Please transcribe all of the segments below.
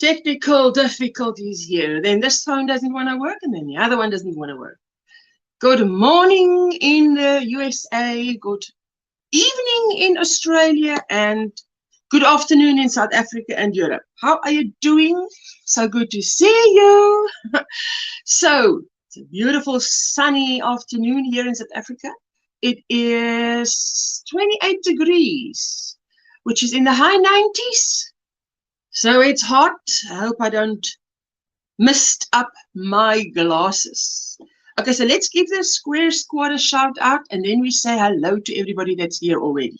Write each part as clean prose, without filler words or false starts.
technical difficulties here. Then this phone doesn't want to work, and then the other one doesn't want to work. Good morning in the USA, good evening in Australia, and good afternoon in South Africa and Europe. How are you doing? So good to see you. So, it's a beautiful sunny afternoon here in South Africa. It is 28 degrees, which is in the high 90s. So it's hot. I hope I don't mist up my glasses. Okay, so let's give the Square Squad a shout out, and then we say hello to everybody that's here already.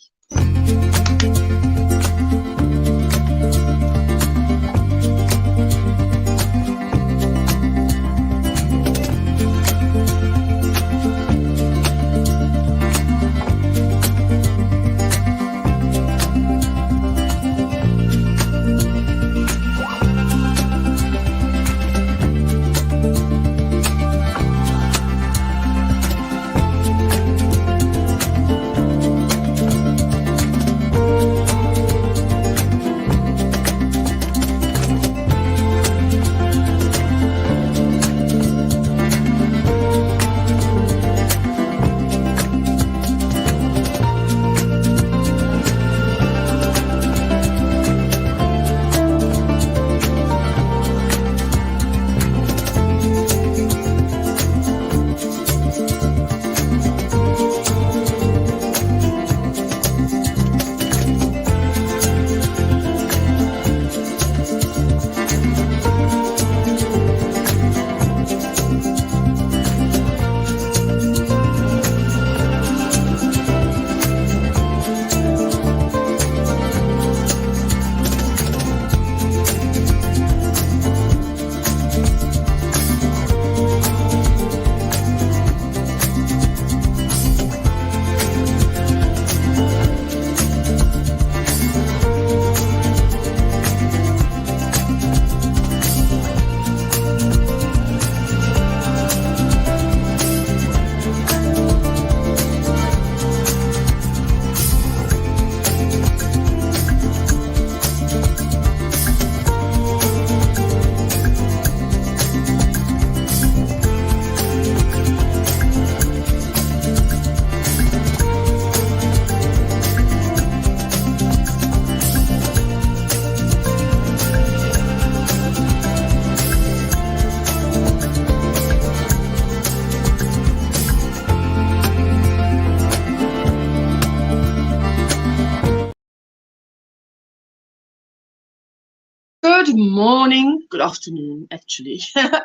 Good morning, good afternoon, actually.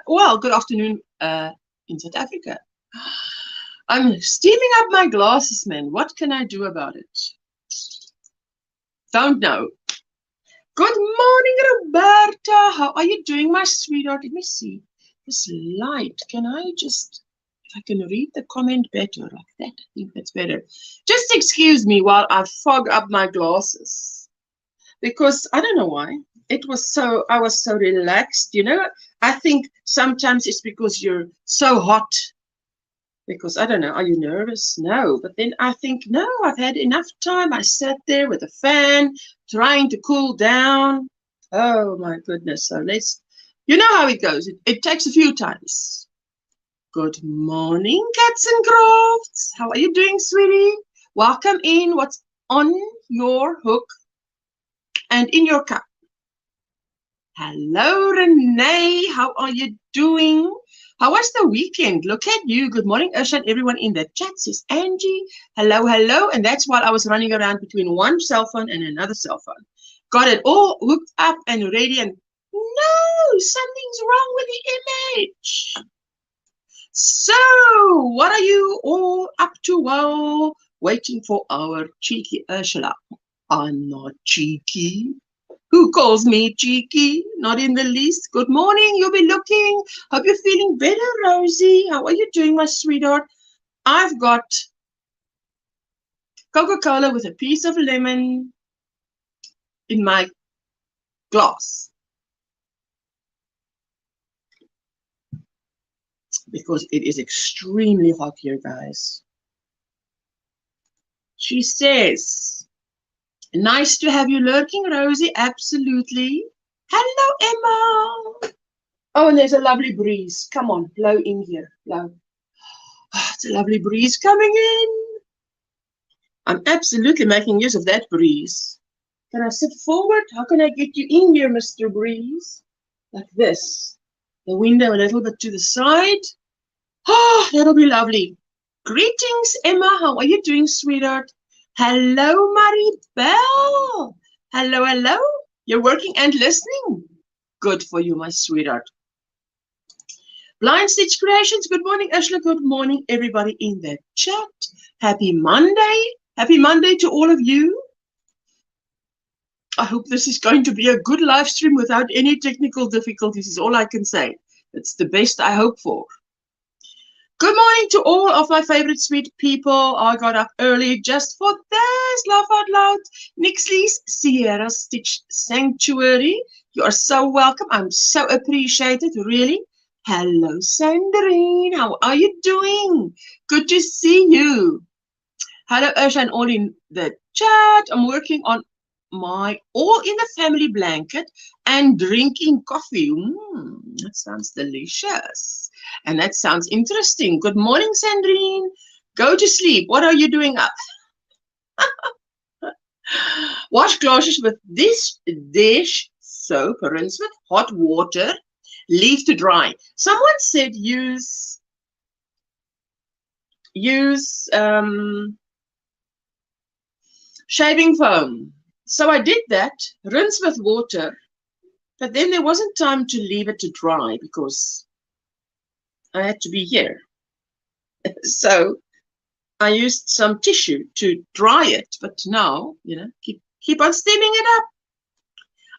Well, good afternoon in South Africa. I'm steaming up my glasses, man. What can I do about it? Don't know. Good morning, Roberta. How are you doing, my sweetheart? Let me see. This light, can I just, if I can read the comment better like that, I think that's better. Just excuse me while I fog up my glasses. Because I don't know why. I was so relaxed, you know. I think sometimes it's because you're so hot. Because I don't know, are you nervous? No. But then I think, no, I've had enough time. I sat there with a fan, trying to cool down. Oh my goodness. So you know how it goes. It takes a few times. Good morning, Cats and Crafts. How are you doing, sweetie? Welcome in. What's on your hook and in your cup? Hello, Renee. How are you doing? How was the weekend? Look at you. Good morning, Ursha, and everyone in the chat, says Angie. Hello, hello. And that's while I was running around between one cell phone and another cell phone. Got it all hooked up and ready. And no, something's wrong with the image. So, what are you all up to while waiting for our cheeky Ursula? I'm not cheeky. Who calls me cheeky? Not in the least. Good morning. You'll be looking. Hope you're feeling better, Rosie. How are you doing, my sweetheart? I've got Coca-Cola with a piece of lemon in my glass. Because it is extremely hot here, guys. She says, nice to have you lurking, Rosie. Absolutely. Hello, Emma. Oh, and there's a lovely breeze. Come on, blow in here. Blow. Oh, it's a lovely breeze coming in. I'm absolutely making use of that breeze. Can I sit forward? How can I get you in here, Mr. Breeze? Like this. The window a little bit to the side. Oh, that'll be lovely. Greetings, Emma. How are you doing, sweetheart? Hello, Maribel. Hello, hello. You're working and listening. Good for you, my sweetheart. Blind Stitch Creations. Good morning, Ursula. Good morning, everybody in the chat. Happy Monday. Happy Monday to all of you. I hope this is going to be a good live stream without any technical difficulties, is all I can say. It's the best I hope for. Good morning to all of my favorite sweet people. I got up early just for this. Laugh out loud. Nixley's Sierra Stitch Sanctuary. You are so welcome. I'm so appreciated, really. Hello, Sandrine. How are you doing? Good to see you. Hello, Ursha, and all in the chat. I'm working on my all in the family blanket and drinking coffee. That sounds delicious. And that sounds interesting. Good morning, Sandrine. Go to sleep. What are you doing up? Wash glasses with this dish soap, rinse with hot water, leave to dry. Someone said use shaving foam. So I did that, rinse with water, but then there wasn't time to leave it to dry because I had to be here. So I used some tissue to dry it, but now, you know, keep on steaming it up.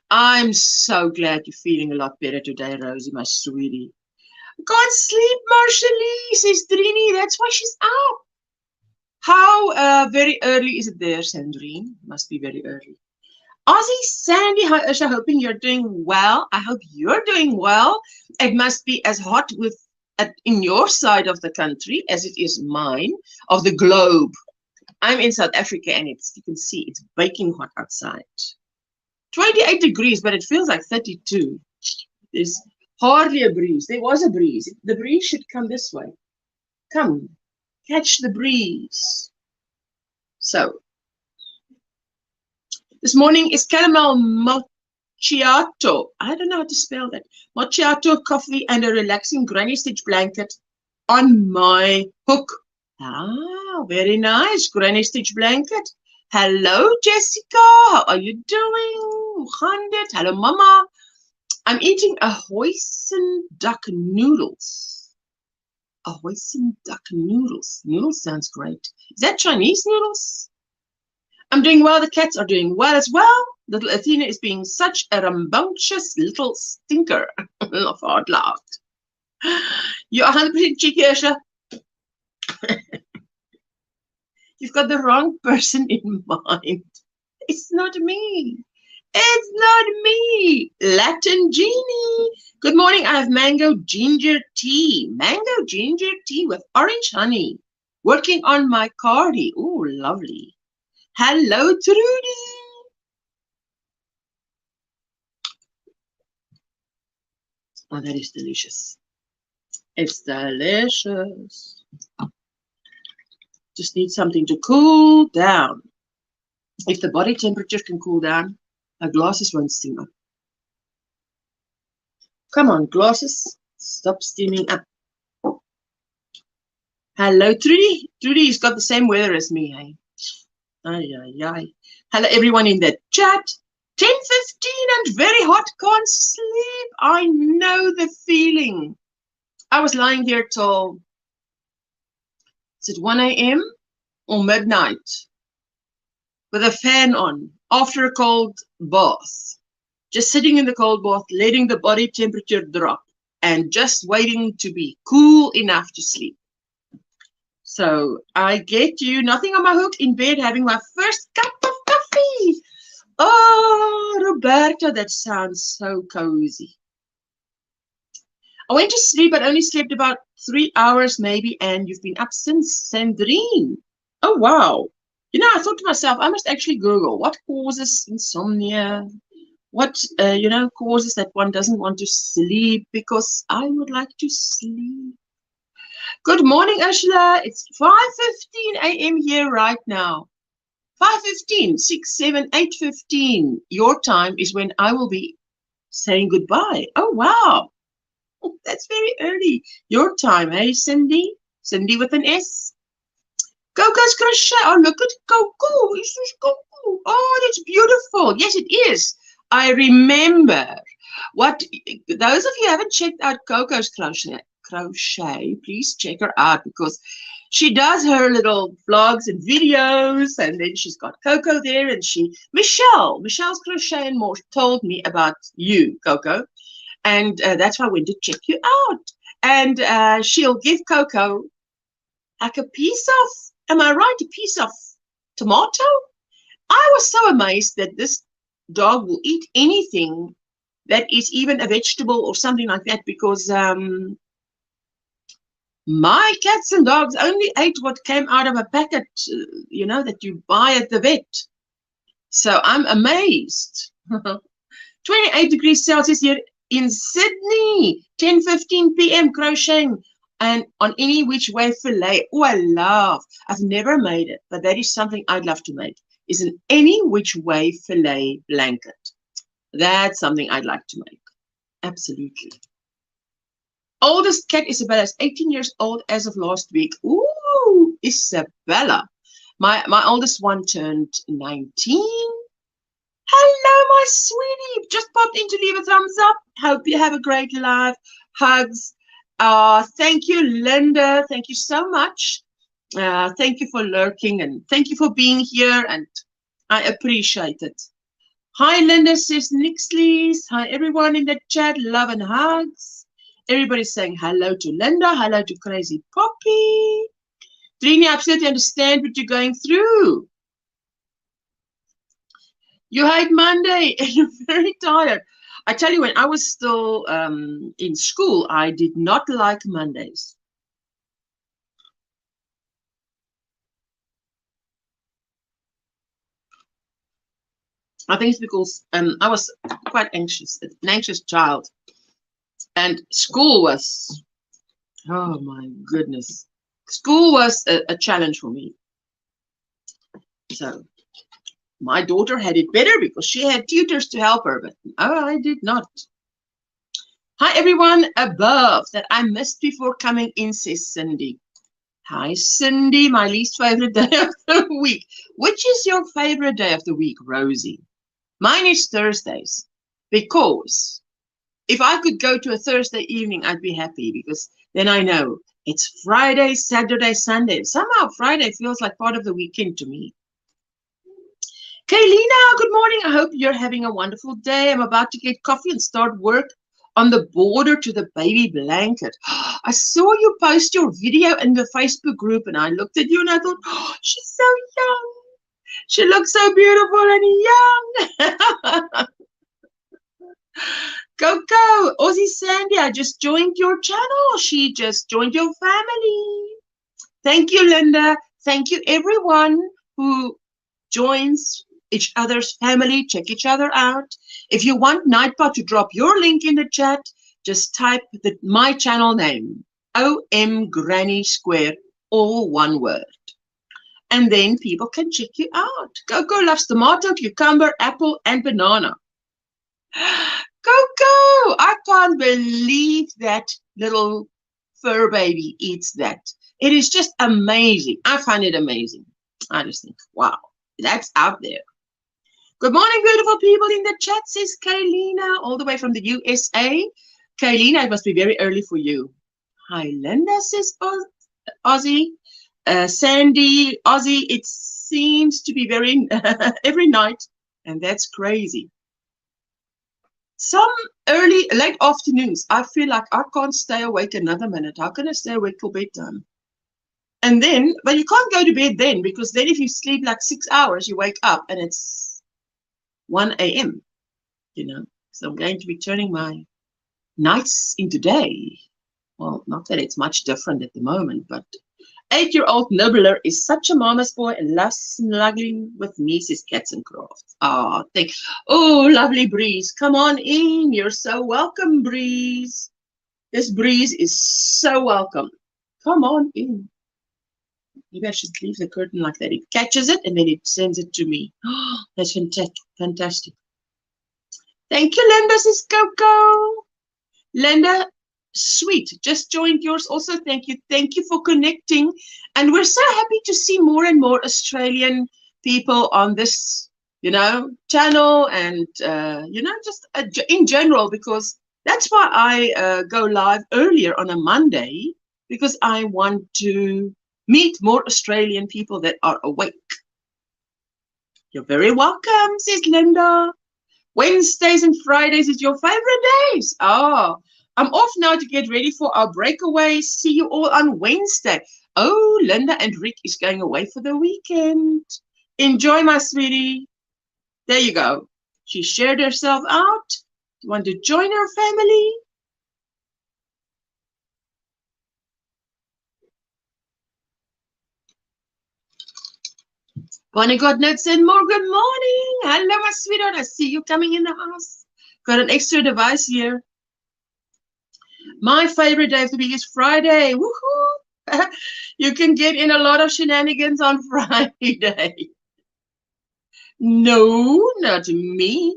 I'm so glad you're feeling a lot better today, Rosie, my sweetie. Can't sleep, Marshally, says Trini. That's why she's up. How very early is it there, Sandrine? Must be very early. Ozzy, Sandy, hi, Usha, hoping you're doing well. I hope you're doing well. It must be as hot in your side of the country as it is mine, of the globe. I'm in South Africa and you can see it's baking hot outside. 28 degrees, but it feels like 32. There's hardly a breeze. There was a breeze. The breeze should come this way. Come, catch the breeze. So, this morning is caramel macchiato. I don't know how to spell that. Macchiato coffee and a relaxing granny stitch blanket on my hook. Ah, very nice. Granny stitch blanket. Hello, Jessica. How are you doing? Hello, Mama. I'm eating a hoisin duck noodles. A hoisin duck noodles. Noodles sounds great. Is that Chinese noodles? I'm doing well. The cats are doing well as well. Little Athena is being such a rambunctious little stinker. Laugh out loud. You're 100% cheeky, Ursula. You've got the wrong person in mind. It's not me. It's not me. Latin Genie. Good morning. I have mango ginger tea. Mango ginger tea with orange honey. Working on my cardi. Oh, lovely. Hello, Trudy. Oh, that is delicious. It's delicious. Just need something to cool down. If the body temperature can cool down, our glasses won't steam up. Come on, glasses, stop steaming up. Hello, Trudy. Trudy's got the same weather as me, hey? Ay, ay, ay. Hello, everyone in the chat. 10:15 and very hot, can't sleep. I know the feeling. I was lying here till, is it 1 a.m. or midnight with a fan on after a cold bath. Just sitting in the cold bath, letting the body temperature drop and just waiting to be cool enough to sleep. So I get you, nothing on my hook, in bed, having my first cup of coffee. Oh, Roberta, that sounds so cozy. I went to sleep, but only slept about 3 hours maybe, and you've been up since, Sandrine. Oh, wow. You know, I thought to myself, I must actually Google what causes insomnia. what causes that one doesn't want to sleep, because I would like to sleep. Good morning, Ursula. It's 5:15 a.m. here right now. 5:15, 6, 7, 8:15. Your time is when I will be saying goodbye. Oh, wow. That's very early. Your time, hey, Cindy? Cindy with an S. Coco's Crochet. Oh, look at Coco. This is Coco. Oh, that's beautiful. Yes, it is. I remember. Those of you who haven't checked out Coco's crochet, please check her out, because she does her little vlogs and videos, and then she's got Coco there, and Michelle's Crochet and More told me about you, Coco, and that's why I went to check you out. And she'll give Coco like a piece of, am I right, a piece of tomato? I was so amazed that this dog will eat anything that is even a vegetable or something like that, because my cats and dogs only ate what came out of a packet, that you buy at the vet. So I'm amazed. 28 degrees Celsius here in Sydney, 10:15 p.m. crocheting and on any which way fillet. Oh, I love. I've never made it, but that is something I'd love to make, is an any which way fillet blanket. That's something I'd like to make. Absolutely. Oldest cat, Isabella, is 18 years old as of last week. Ooh, Isabella. My oldest one turned 19. Hello, my sweetie. Just popped in to leave a thumbs up. Hope you have a great life. Hugs. Thank you, Linda. Thank you so much. Thank you for lurking, and thank you for being here, and I appreciate it. Hi, Linda, says Nixleys. Hi, everyone in the chat. Love and hugs. Everybody's saying hello to Linda. Hello to Crazy Poppy. Trini, I absolutely understand what you're going through. You hate Monday and you're very tired. I tell you, when I was still in school, I did not like Mondays. I think it's because I was quite anxious, an anxious child. And school was, oh my goodness. School was a challenge for me. So my daughter had it better because she had tutors to help her, but I did not. Hi, everyone above that I missed before coming in, says Cindy. Hi, Cindy, my least favorite day of the week. Which is your favorite day of the week, Rosie? Mine is Thursdays, because if I could go to a Thursday evening, I'd be happy, because then I know it's Friday, Saturday, Sunday. Somehow Friday feels like part of the weekend to me. Kaylina, good morning. I hope you're having a wonderful day. I'm about to get coffee and start work on the border to the baby blanket. I saw you post your video in the Facebook group, and I looked at you and I thought, oh, she's so young. She looks so beautiful and young. Coco, Aussie Sandy, I just joined your channel. She just joined your family. Thank you, Linda. Thank you, everyone who joins each other's family. Check each other out. If you want Nightbot to drop your link in the chat, just type my channel name, OMGrannySquare, all one word. And then people can check you out. Coco loves tomato, cucumber, apple, and banana. Coco, I can't believe that little fur baby eats that. It is just amazing. I find it amazing. I just think, wow, that's out there. Good morning, beautiful people in the chat, says Kaylina, all the way from the USA. Kaylina, it must be very early for you. Hi, Linda, says Ozzy. Sandy, Ozzy, it seems to be very every night, and that's crazy. Some late afternoons, I feel like I can't stay awake another minute. How can I stay awake till bedtime? And then, but you can't go to bed then, because then if you sleep like 6 hours, you wake up and it's 1 a.m., So I'm going to be turning my nights into day. Well, not that it's much different at the moment, but 8-year-old Nibbler is such a mama's boy and loves snuggling with me, says Cats and Crafts. Oh, oh, lovely Breeze. Come on in. You're so welcome, Breeze. This Breeze is so welcome. Come on in. Maybe I should leave the curtain like that. It catches it and then it sends it to me. Oh, that's fantastic. Thank you, Linda, says Coco. Linda, sweet, just joined yours also. Thank you. Thank you for connecting. And we're so happy to see more and more Australian people on this, channel and, just in general, because that's why I go live earlier on a Monday, because I want to meet more Australian people that are awake. You're very welcome, says Linda. Wednesdays and Fridays is your favorite days. Oh, I'm off now to get ready for our breakaway. See you all on Wednesday. Oh, Linda and Rick is going away for the weekend. Enjoy, my sweetie. There you go. She shared herself out. You want to join our family? Bonnie got notes and more. Good morning. Hello, my sweetheart. I see you coming in the house. Got an extra device here. My favorite day of the week is Friday. Woohoo! You can get in a lot of shenanigans on Friday. No, not me.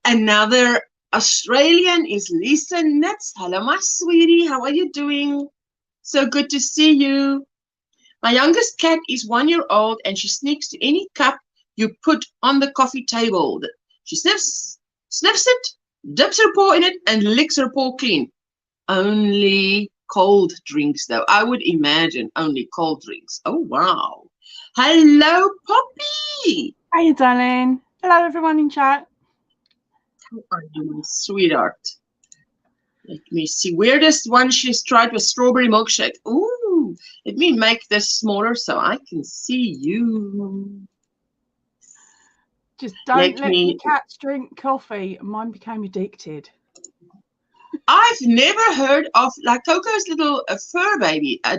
Another Australian is Lisa Nuts. Hello, my sweetie. How are you doing? So good to see you. My youngest cat is 1 year old and she sneaks to any cup you put on the coffee table. She sniffs it, dips her paw in it, and licks her paw clean. Only cold drinks, though. I would imagine only cold drinks. Oh, wow. Hello, Poppy. Hiya, darling. Hello, everyone in chat. How are you, sweetheart? Let me see. Weirdest one she's tried was strawberry milkshake. Ooh, let me make this smaller so I can see you. Just don't let your cats drink coffee. Mine became addicted. I've never heard of, like, Coco's little fur baby, a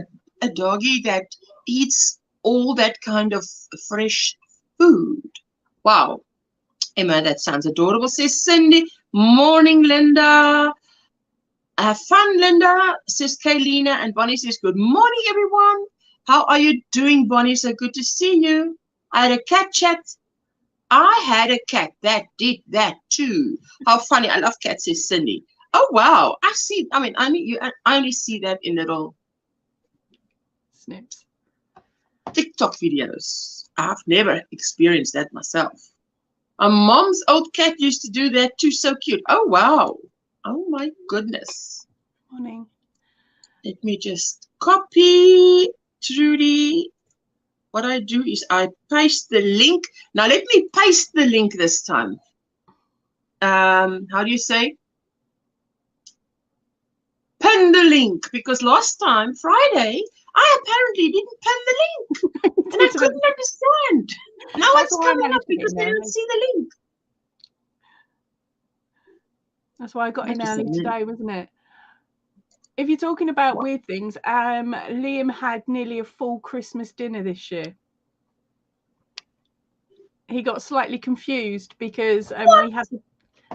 doggy that eats all that kind of fresh food. Wow. Emma, that sounds adorable, says Cindy. Morning, Linda. Have fun, Linda, says Kaylina. And Bonnie says, good morning, everyone. How are you doing, Bonnie? So good to see you. I had a cat chat. I had a cat that did that too. How funny. I love cats, says Cindy. Oh, wow. I see. I mean, I only see that in little snips. TikTok videos. I've never experienced that myself. My mom's old cat used to do that too. So cute. Oh, wow. Oh, my goodness. Morning. Let me just copy, Trudy. What I do is I paste the link. Now, let me paste the link this time. How do you say? Pin the link. Because last time, Friday, I apparently didn't pin the link. And I couldn't understand. Now it's coming up because they didn't see the link. That's why I got in early today, wasn't it? If you're talking about weird things, Liam had nearly a full Christmas dinner this year. He got slightly confused because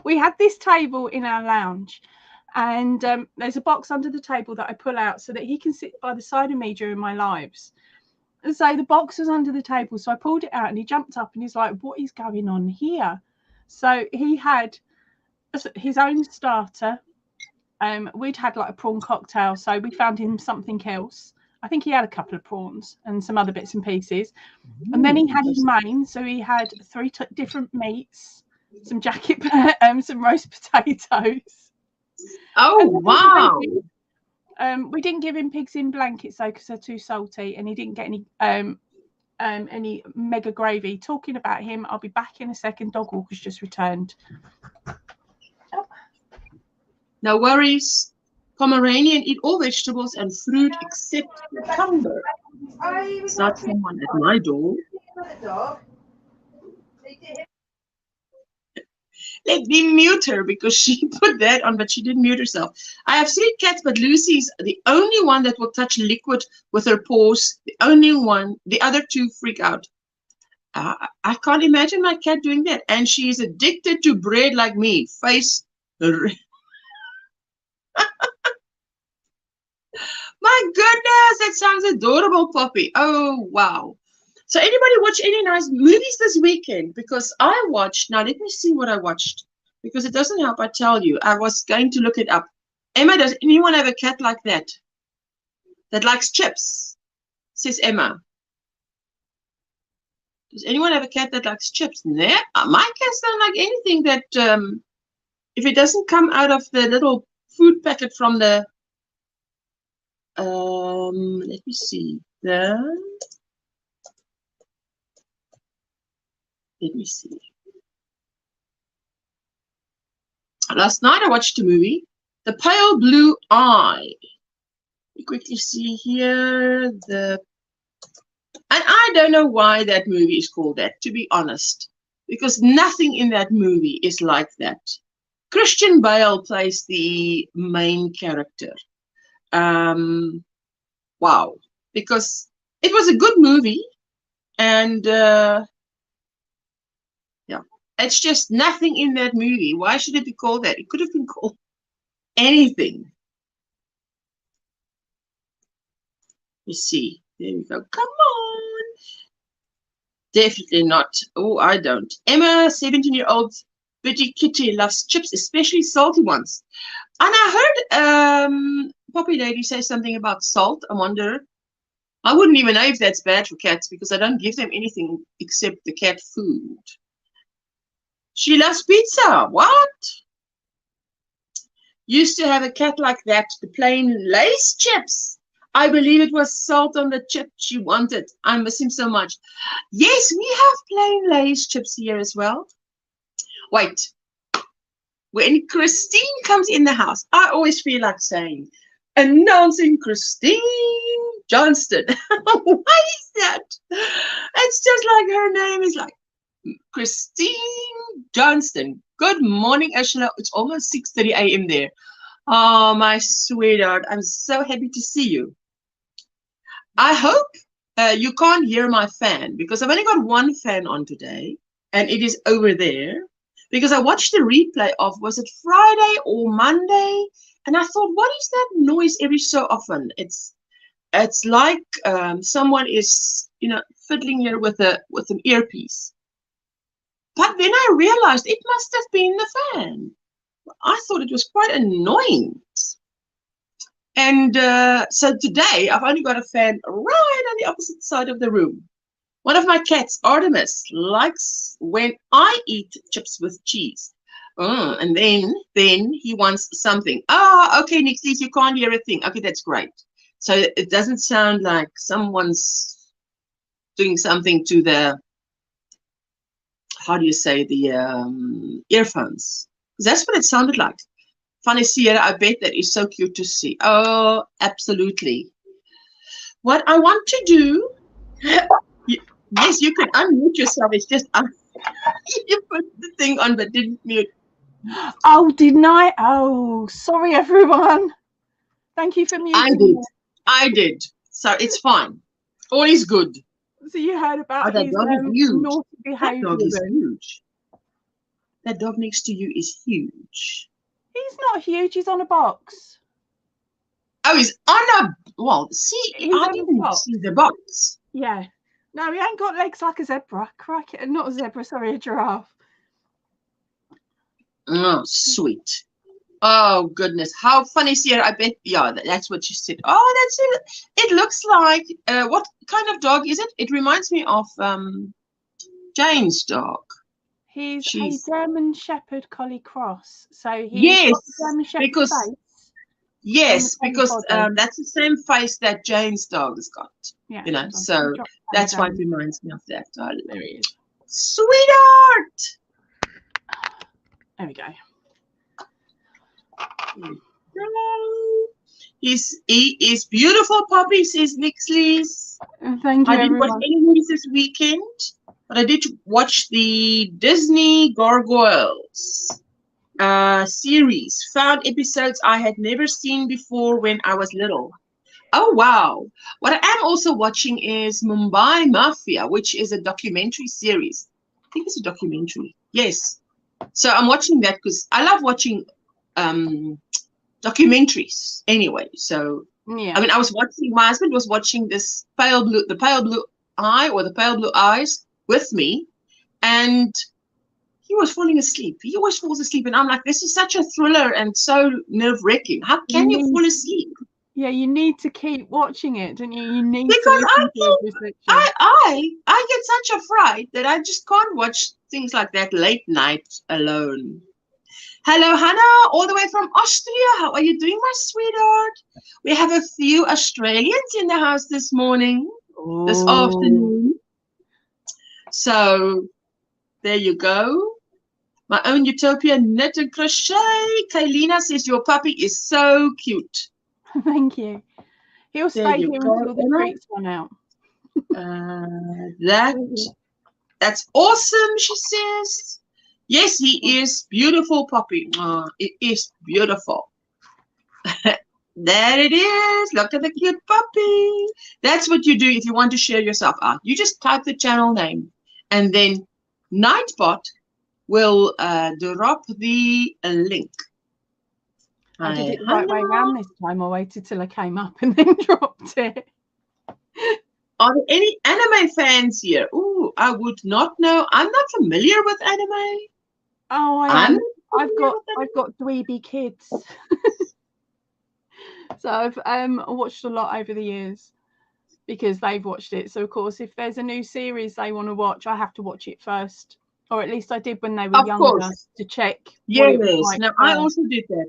we had this table in our lounge, and there's a box under the table that I pull out so that he can sit by the side of me during my lives. And so the box was under the table, so I pulled it out and he jumped up and he's like, what is going on here? So he had his own starter. We'd had like a prawn cocktail, so we found him something else. I think he had a couple of prawns and some other bits and pieces. And then he had his main, so he had 3 different meats, some some roast potatoes. Oh, wow. We didn't give him pigs in blankets though, because they're too salty, and he didn't get any mega gravy. Talking about him, I'll be back in a second. Dog walker's just returned. Oh. No worries. Pomeranian eat all vegetables and fruit except cucumber. It's not someone at my door. Let me mute her because she put that on, but she didn't mute herself. I have 3 cats, but Lucy's the only one that will touch liquid with her paws. The only one. The other 2 freak out. I can't imagine my cat doing that. And she's addicted to bread like me. Face. My goodness, that sounds adorable, Poppy. Oh, wow. So anybody watch any nice movies this weekend? Because I watched, now let me see what I watched. Because it doesn't help, I tell you. I was going to look it up. Emma, does anyone have a cat like that? That likes chips? Says Emma. Does anyone have a cat that likes chips? Nah, my cats don't like anything that, if it doesn't come out of the little food packet from the, let me see. Let me see. Last night I watched a movie, The Pale Blue Eye. You quickly see here and I don't know why that movie is called that, to be honest, because nothing in that movie is like that. Christian Bale plays the main character. Wow, because it was a good movie, and yeah, it's just nothing in that movie. Why should it be called that? It could have been called anything. You see, there we go. Come on. Definitely not. Oh, I don't. Emma, 17-year-old Bitty Kitty, loves chips, especially salty ones. And I heard Poppy Lady say something about salt. I wonder. I wouldn't even know if that's bad for cats because I don't give them anything except the cat food. She loves pizza. What? Used to have a cat like that, the plain Lay's chips. I believe it was salt on the chip she wanted. I miss him so much. Yes, we have plain Lay's chips here as well. Wait. When Christine comes in the house, I always feel like saying, announcing Christine Johnston. Why is that? It's just like her name is like Christine Johnston. Good morning, Ursula. It's almost 6:30 a.m. there. Oh, my sweetheart. I'm so happy to see you. I hope you can't hear my fan because I've only got one fan on today and it is over there because I watched the replay of, was it Friday or Monday? And I thought, what is that noise every so often? It's like someone is, fiddling here with an earpiece. But then I realized it must have been the fan. I thought it was quite annoying. And so today I've only got a fan right on the opposite side of the room. One of my cats, Artemis, likes when I eat chips with cheese. And then he wants something. Okay, Nixie, you can't hear a thing. Okay, that's great. So it doesn't sound like someone's doing something to the, how do you say, the earphones. That's what it sounded like. Funny Sierra, I bet that is so cute to see. Oh, absolutely. What I want to do, yes, you can unmute yourself. It's just you put the thing on but didn't mute. Oh, didn't I? Oh, sorry, everyone. Thank you for muting. I did. So it's fine. All is good. So you heard about his naughty behaviour. That dog is huge. That dog next to you is huge. He's not huge. He's on a box. Oh, he's on a... Well, see, I didn't see the box. Yeah. No, he ain't got legs like a zebra. Crikey. Not a zebra, sorry, a giraffe. Oh, sweet. Oh, goodness. How funny, Sierra. I bet, yeah, that's what she said. Oh, that's it. It looks like... what kind of dog is it? It reminds me of Jane's dog. He's a German Shepherd Collie Cross. So he's got the German Shepherd face. Yes, because that's the same face that Jane's dog has got. Yeah, so that's why it reminds me of that. Oh, there he is. Sweetheart! There we go. He is beautiful, Poppy, says Nixley's. Thank you, I didn't watch any movies this weekend. But I did watch the Disney Gargoyles series. Found episodes I had never seen before when I was little. Oh, wow. What I am also watching is Mumbai Mafia, which is a documentary series. I think it's a documentary. Yes. So I'm watching that because I love watching documentaries anyway. So, Yeah. I mean, my husband was watching this the Pale Blue Eye or the Pale Blue Eyes with me, and he was falling asleep. He always falls asleep, and I'm like, this is such a thriller and so nerve-wracking. How can you fall asleep? Yeah, you need to keep watching it, don't you? You need because to listen to every section. I get such a fright that I just can't watch things like that late night alone. Hello, Hannah, all the way from Austria. How are you doing, my sweetheart? We have a few Australians in the house this morning, this afternoon. So there you go. My own Utopia knit and crochet. Kaylina says your puppy is so cute. Thank you. He'll stay here until the treats run out. That's awesome, she says. Yes, he is beautiful, puppy. Oh, it is beautiful. There it is. Look at the cute puppy. That's what you do if you want to share yourself out. You just type the channel name, and then Nightbot will drop the link. I did it the right way around this time. I waited till I came up and then dropped it. Are there any anime fans here? Ooh, I would not know. I'm not familiar with anime. Oh, I am. I've got dweeby kids. So I've watched a lot over the years because they've watched it. So of course, if there's a new series they want to watch, I have to watch it first, or at least I did when they were younger, to check. Yes, no, I also did that.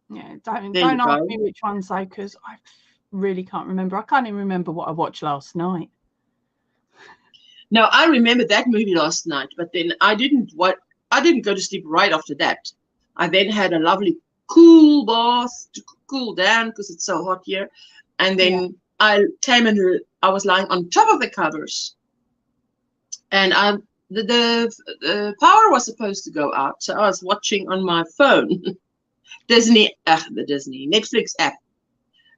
Yeah, don't ask me which ones though, because I really can't remember. I can't even remember what I watched last night. No, I remember that movie last night, but then I didn't go to sleep right after that. I then had a lovely cool bath to cool down because it's so hot here. And then I came and I was lying on top of the covers. And the power was supposed to go out. So I was watching on my phone, Netflix app,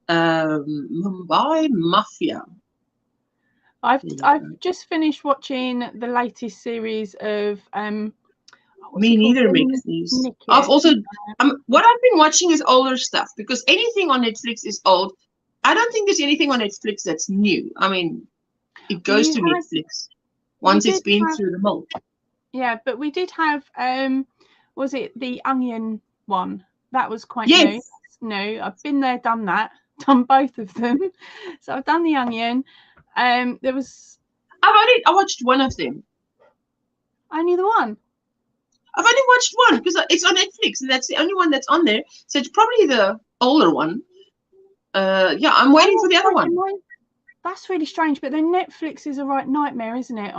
Mumbai Mafia. I've just finished watching the latest series of Me neither, Mixnies. I've also what I've been watching is older stuff because anything on Netflix is old. I don't think there's anything on Netflix that's new. I mean, it goes to Netflix once it's been through the mold. Yeah, but we did have was it the Onion one? That was quite new. No, I've been there, done that, done both of them. So I've done the Onion. There was I watched one of them. Only the one. I've only watched one because it's on Netflix and that's the only one that's on there. So it's probably the older one. Yeah, I'm waiting for the other one. That's really strange, but then Netflix is a right nightmare, isn't it?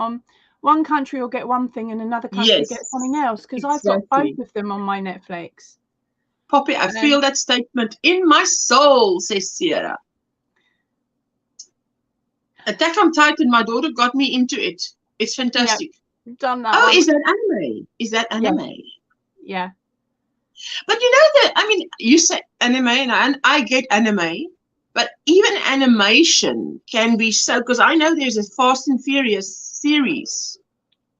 One country will get one thing and another country gets something else, because I've got both of them on my Netflix. Poppy, I feel that statement in my soul, says Sierra. Attack on Titan, my daughter got me into it. It's fantastic. Yeah, done that. Oh, is that anime? Is that anime? Yeah. But you know that, I mean, you say anime, and I get anime, but even animation can be so, because I know there's a Fast and Furious series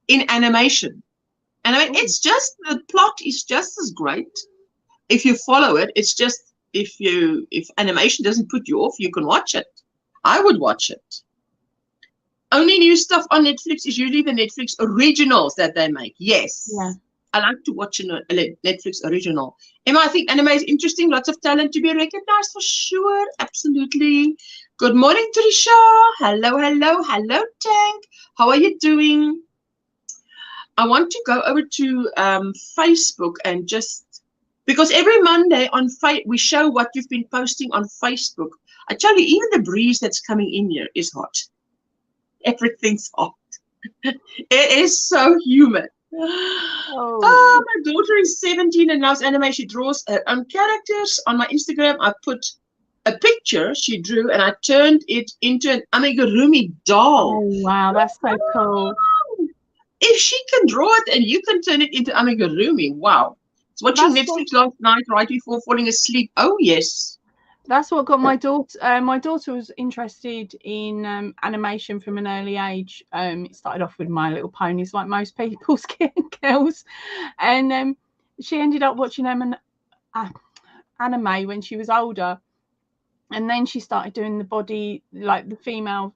in animation. And I mean, it's just, the plot is just as great. If you follow it, it's just, if animation doesn't put you off, you can watch it. I would watch it. Only new stuff on Netflix is usually the Netflix originals that they make. Yes. Yeah. I like to watch a Netflix original. Emma, I think anime is interesting. Lots of talent to be recognized for sure. Absolutely. Good morning, Trisha. Hello, hello, hello, Tank. How are you doing? I want to go over to Facebook and just, because every Monday on we show what you've been posting on Facebook. I tell you, even the breeze that's coming in here is hot. Everything's hot. It is so humid. Oh, my daughter is 17 and loves anime. She draws her own characters. On my Instagram, I put a picture she drew, and I turned it into an amigurumi doll. Oh wow, that's so cool. If she can draw it and you can turn it into amigurumi, wow. I was watching Netflix last night right before falling asleep. Oh yes. That's what got my daughter. My daughter was interested in animation from an early age. It started off with My Little Ponies, like most people's girls, and she ended up watching anime when she was older, and then she started doing the body, like the female,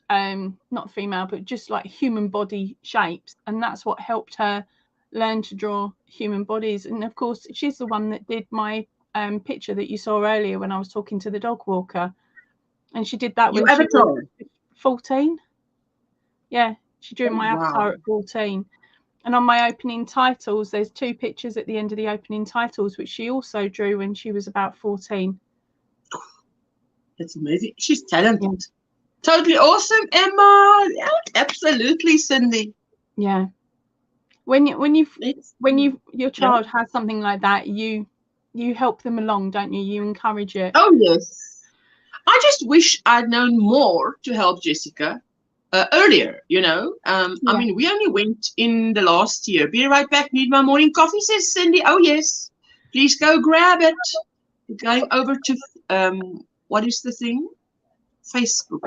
not female, but just like human body shapes, and that's what helped her learn to draw human bodies. And of course, she's the one that did my picture that you saw earlier when I was talking to the dog walker, and she did that when she was 14. Yeah, she drew my avatar at 14. And on my opening titles, there's 2 pictures at the end of the opening titles, which she also drew when she was about 14. That's amazing. She's talented. Yeah. Totally awesome, Emma. Yeah, absolutely, Cindy. Yeah. When your child has something like that, you help them along, don't you? You encourage it. Oh yes. I just wish I'd known more to help Jessica earlier. You know, I mean, we only went in the last year. Be right back. Need my morning coffee, says Cindy. Oh yes. Please go grab it. We're going over to what is the thing? Facebook.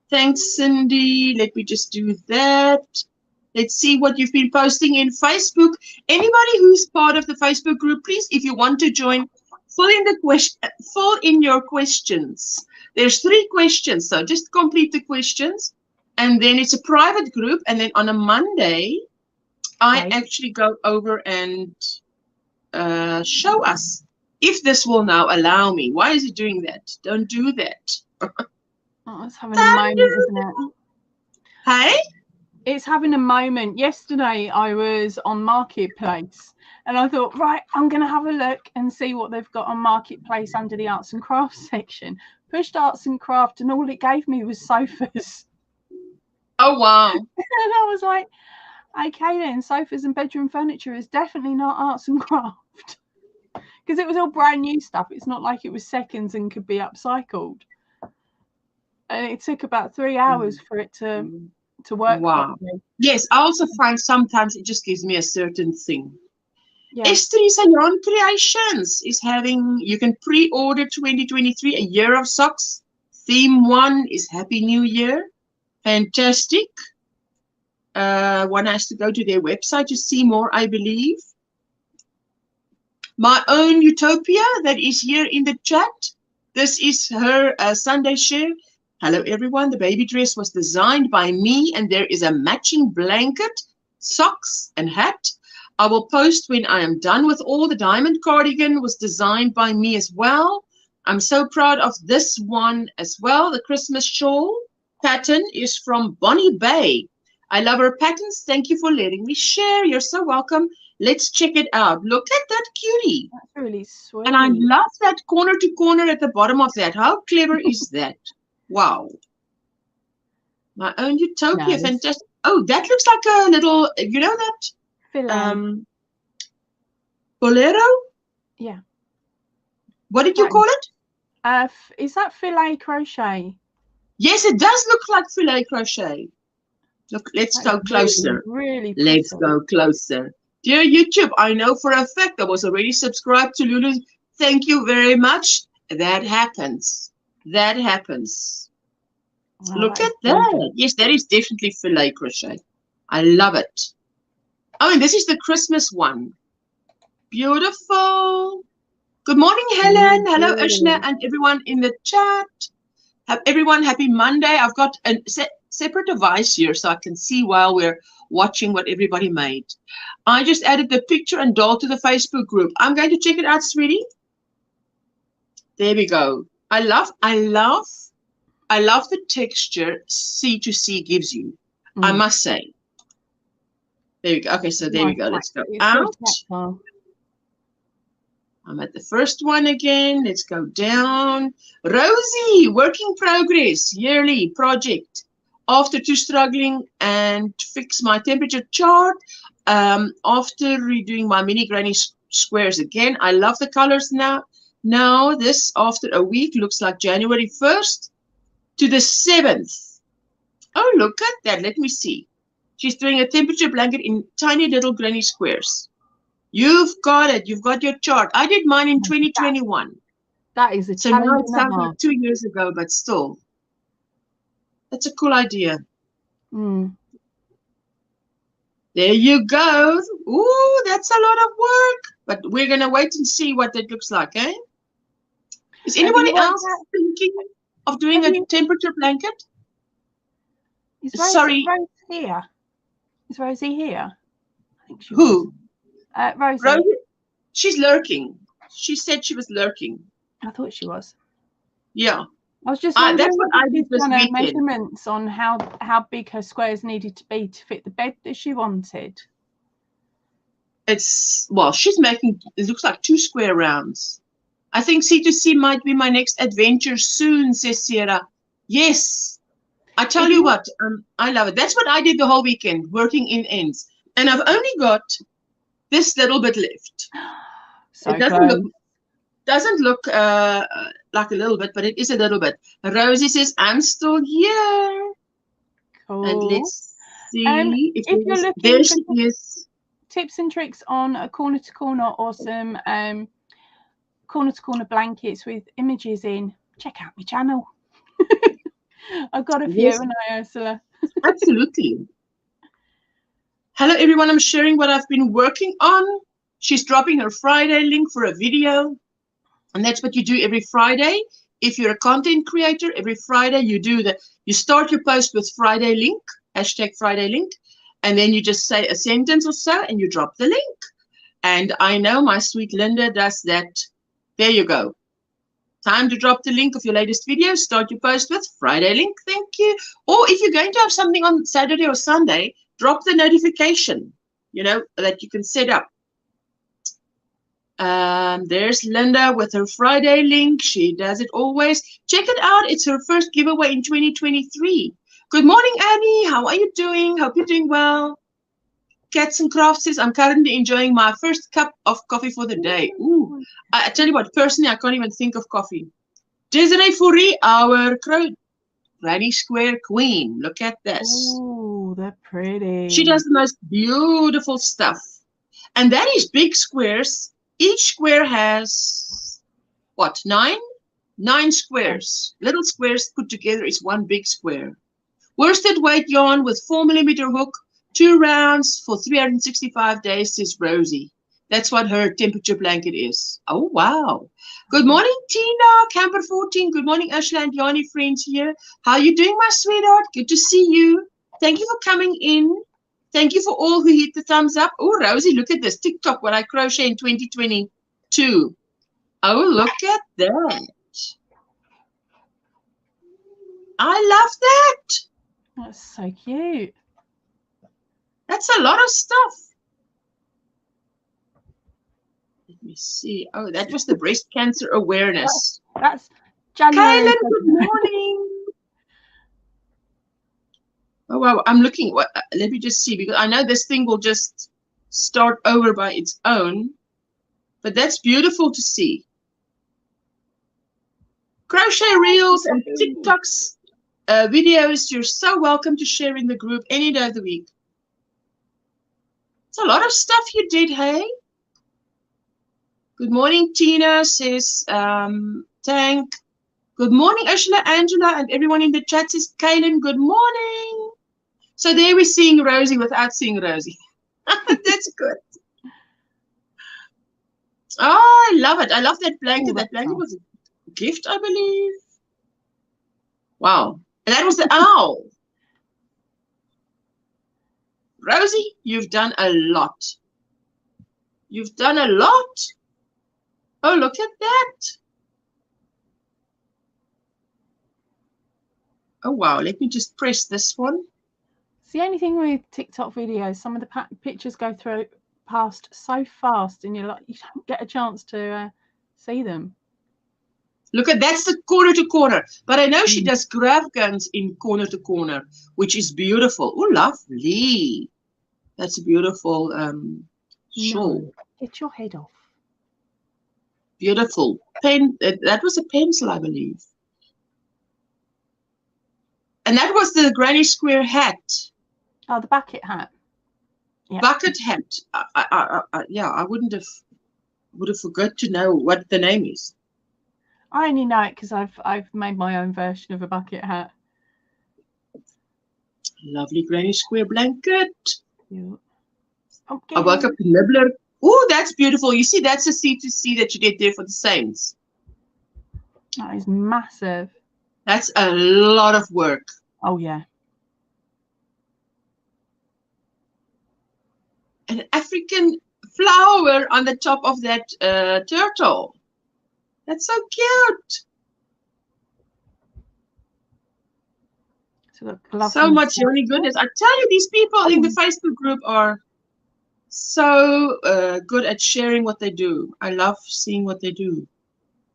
Thanks, Cindy. Let me just do that. Let's see what you've been posting in Facebook. Anybody who's part of the Facebook group, please, if you want to join, fill in your questions. There's 3 questions, so just complete the questions, and then it's a private group. And then on a Monday, I actually go over and show us if this will now allow me. Why is it doing that? Don't do that. Oh, it's having a moment, isn't it? Hey? It's having a moment. Yesterday, I was on Marketplace, and I thought, right, I'm going to have a look and see what they've got on Marketplace under the Arts and Crafts section. Pushed Arts and Craft, and all it gave me was sofas. Oh, wow. And I was like, okay, then, sofas and bedroom furniture is definitely not Arts and Craft. Because it was all brand new stuff. It's not like it was seconds and could be upcycled. And it took about 3 hours for it to work. Wow. Properly. Yes, I also find sometimes it just gives me a certain thing. Yeah. Esther's Yarn Creations is having, you can pre-order 2023, a year of socks. Theme 1 is Happy New Year. Fantastic. One has to go to their website to see more, I believe. My Own Utopia, that is here in the chat. This is her Sunday share. Hello, everyone. The baby dress was designed by me, and there is a matching blanket, socks, and hat. I will post when I am done with all. The diamond cardigan was designed by me as well. I'm so proud of this one as well. The Christmas shawl pattern is from Bonnie Bay. I love her patterns. Thank you for letting me share. You're so welcome. Let's check it out. Look at that cutie. That's really sweet. And I love that corner to corner at the bottom of that. How clever is that? Wow. My Own Utopia. Nice. Fantastic. Oh, that looks like a little, you know that? Bolero? Yeah. What did you call it? Is that filet crochet? Yes, it does look like filet crochet. Look, let's go closer. Really let's go closer. Dear YouTube, I know for a fact I was already subscribed to Lulu. Thank you very much. That happens. That happens. Oh, look at that. Gorgeous. Yes, that is definitely filet crochet. I love it. Oh, and this is the Christmas one. Beautiful. Good morning, Helen. Hello, Ushna, and everyone in the chat. Everyone, happy Monday. I've got a separate device here so I can see while we're watching what everybody made. I just added the picture and doll to the Facebook group. I'm going to check it out, sweetie. There we go. I love the texture C2C gives you. I must say. There we go. Okay, so there we go. Let's go out. I'm at the first one again. Let's go down. Rosie, work in progress, yearly project. After too struggling and fix my temperature chart, after redoing my mini granny squares again. I love the colors now. Now this, after a week, looks like January 1st to the 7th. Oh, look at that. Let me see. She's doing a temperature blanket in tiny little granny squares. You've got it. You've got your chart. I did mine in 2021. That is a So now challenge it and sounds a half. like 2 years ago, but still. That's a cool idea. Mm. There you go. Ooh, that's a lot of work. But we're going to wait and see what that looks like, eh? Is anybody else thinking of doing a temperature blanket? Sorry. Rose here? Is Rosie here? I think she Who? Was. Rosie. Rosie. She's lurking. She said she was lurking. I thought she was. Yeah. I was just wondering that's what I did this weekend. Measurements on how big her squares needed to be to fit the bed that she wanted. Well, she's making, it looks like 2 square rounds. I think C2C might be my next adventure soon, says Sierra. Yes. I tell you what, I love it. That's what I did the whole weekend, working in ends. And I've only got this little bit left. So it doesn't look like a little bit, but it is a little bit. Rosie says, I'm still here. Cool. And let's see if you're looking there she is. Tips and tricks on a corner to corner or some corner to corner blankets with images in, check out my channel. I've got a few, haven't I, Ursula? Absolutely. Hello, everyone. I'm sharing what I've been working on. She's dropping her Friday link for a video. And that's what you do every Friday. If you're a content creator, every Friday you start your post with Friday link, #Friday link, and then you just say a sentence or so and you drop the link. And I know my sweet Linda does that. There you go. Time to drop the link of your latest video. Start your post with Friday link. Thank you. Or if you're going to have something on Saturday or Sunday, drop the notification, that you can set up. There's Linda with her Friday link. She does it always. Check it out. It's her first giveaway in 2023. Good morning, Annie. How are you doing? Hope you're doing well. Cats and Crafts says, I'm currently enjoying my first cup of coffee for the day. Ooh, I tell you what, personally, I can't even think of coffee. Desiree Fourie, our Granny Square queen. Look at this. Oh, they're pretty. She does the most beautiful stuff. And that is big squares. Each square has, what, 9? 9 squares. Little squares put together is one big square. Worsted weight yarn with 4mm hook, 2 rounds for 365 days, says Rosie. That's what her temperature blanket is. Oh, wow. Good morning, Tina, Camper 14. Good morning, Ursula and Yanni, friends here. How are you doing, my sweetheart? Good to see you. Thank you for coming in. Thank you for all who hit the thumbs up. Oh, Rosie, look at this. TikTok, what I crochet in 2022. Oh, look at that. I love that. That's so cute. That's a lot of stuff. Let me see. Oh, that was the breast cancer awareness. That's January. Kaylin, good morning. Oh, wow. I'm looking. Let me just see, because I know this thing will just start over by its own. But that's beautiful to see. Crochet reels and TikToks videos, you're so welcome to share in the group any day of the week. It's a lot of stuff you did, hey? Good morning, Tina, says Tank. Good morning, Ursula, Angela, and everyone in the chat says Kaylin, good morning. So there we're seeing Rosie without seeing Rosie. That's good. Oh, I love it. I love that blanket. That blanket was a gift, I believe. Wow. And that was the owl. Rosie, you've done a lot. You've done a lot. Oh, look at that. Oh, wow. Let me just press this one. It's the only thing with TikTok videos. Some of the pictures go past so fast, and you don't get a chance to see them. Look at that's the corner to corner. But I know she does grab guns in corner to corner, which is beautiful. Oh, lovely. That's a beautiful shawl. No, get your head off. Beautiful. Pen. That was a pencil, I believe. And that was the Granny Square hat. Oh, the bucket hat. Yeah. Bucket hat. Yeah, I would have forgot to know what the name is. I only know it because I've made my own version of a bucket hat. Lovely Granny Square blanket. Yeah. I woke up to Nibbler. Oh, that's beautiful. You see, that's a C2C that you get there for the Saints. That is massive. That's a lot of work. Oh, yeah. An African flower on the top of that turtle. That's so cute. So much yoni goodness. I tell you, these people in the Facebook group are so good at sharing what they do. I love seeing what they do.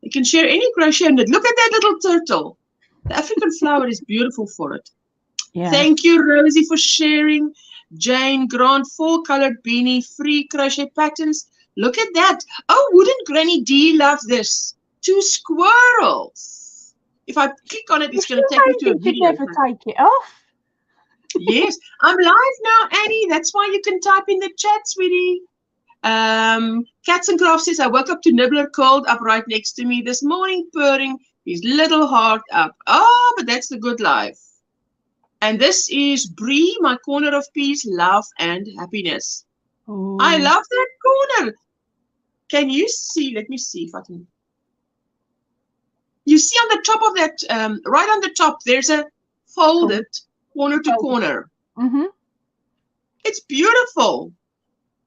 They can share any crochet knit. Look at that little turtle. The African flower is beautiful for it. Yeah. Thank you, Rosie, for sharing. Jane Grant, 4-colored beanie, free crochet patterns. Look at that. Oh, wouldn't Granny D love this? 2 squirrels. If I click on it, it's going to take me to a video. You never take it off. Yes, I'm live now, Annie. That's why you can type in the chat, sweetie. Cats and Craft says, I woke up to Nibbler curled up right next to me this morning, purring his little heart up. Oh, but that's the good life. And this is Bree, my corner of peace, love, and happiness. Ooh. I love that corner. Can you see? Let me see if I can. You see on the top of that, right on the top, there's a folded corner to corner. Mm-hmm. It's beautiful.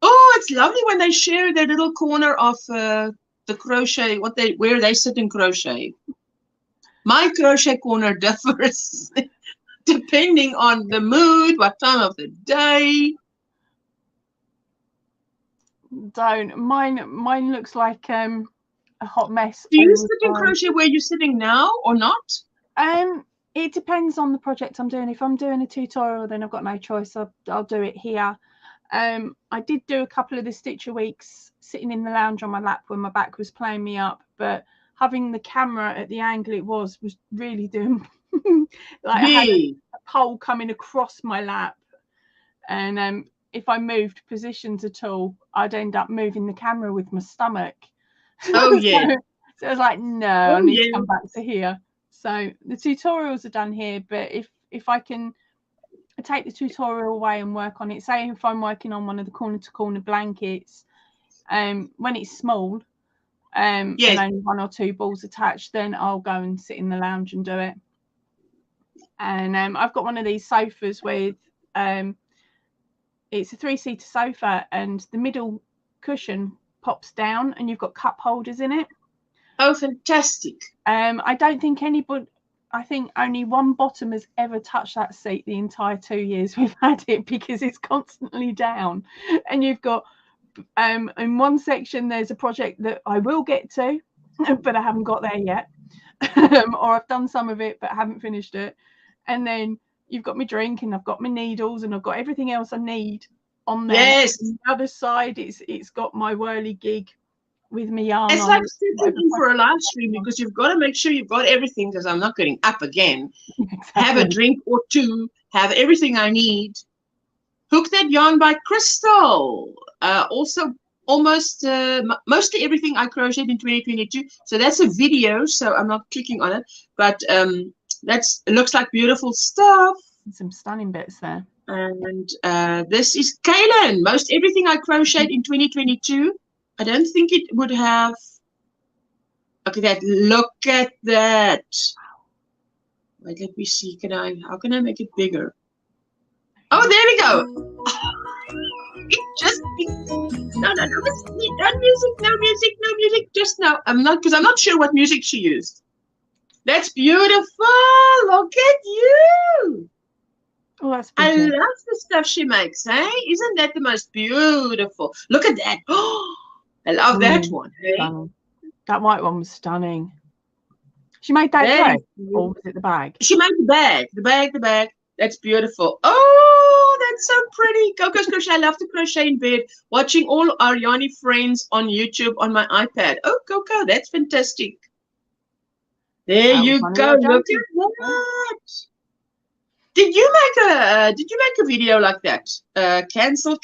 Oh, it's lovely when they share their little corner of the crochet, where they sit and crochet. My crochet corner differs depending on the mood, what time of the day. Don't. Mine looks like a hot mess. Do you sit in crochet where you're sitting now or not? It depends on the project I'm doing. If I'm doing a tutorial, then I've got no choice. I'll do it here. I did do a couple of the Stitcher weeks sitting in the lounge on my lap when my back was playing me up, but having the camera at the angle it was really doing like I had a pole coming across my lap, and if I moved positions at all, I'd end up moving the camera with my stomach. Oh yeah. So I was like, no, I need to come back to here. So the tutorials are done here, but if I can take the tutorial away and work on it, say if I'm working on one of the corner to corner blankets, when it's small, and only 1 or 2 balls attached, then I'll go and sit in the lounge and do it. And I've got one of these sofas with it's a 3-seater sofa, and the middle cushion pops down and you've got cup holders in it. Oh, fantastic. I don't think I think only one bottom has ever touched that seat the entire 2 years we've had it, because it's constantly down. And you've got in one section there's a project that I will get to, but I haven't got there yet. Or I've done some of it but haven't finished it. And then you've got my drink, and I've got my needles, and I've got everything else I need on there. Yes. On the other side it's got my whirly gig with me yarn. It's like sitting in for a live stream, because you've got to make sure you've got everything, because I'm not getting up again. Exactly. Have a drink or 2, have everything I need. Hook That Yarn by Crystal. Also almost mostly everything I crocheted in 2022. So that's a video, so I'm not clicking on it, but it looks like beautiful stuff. Some stunning bits there. And this is Kaylin. Most everything I crocheted in 2022. I don't think it would have. Look at that. Look at that. Wait, let me see. How can I make it bigger? Oh, there we go. It just. No, music. Just now. I'm not sure what music she used. That's beautiful. Look at you. Oh, that's I love the stuff she makes, hey? Isn't that the most beautiful? Look at that. Oh, I love that one. Hey? That white one was stunning. She made that dress, or was it the bag? She made the bag. The bag. That's beautiful. Oh, that's so pretty. Coco's Crochet. I love to crochet in bed, watching all our Yarny friends on YouTube on my iPad. Oh, Coco, that's fantastic. There That was you one of go. your Look jumpies. at that. Did you make a video like that? Cancel.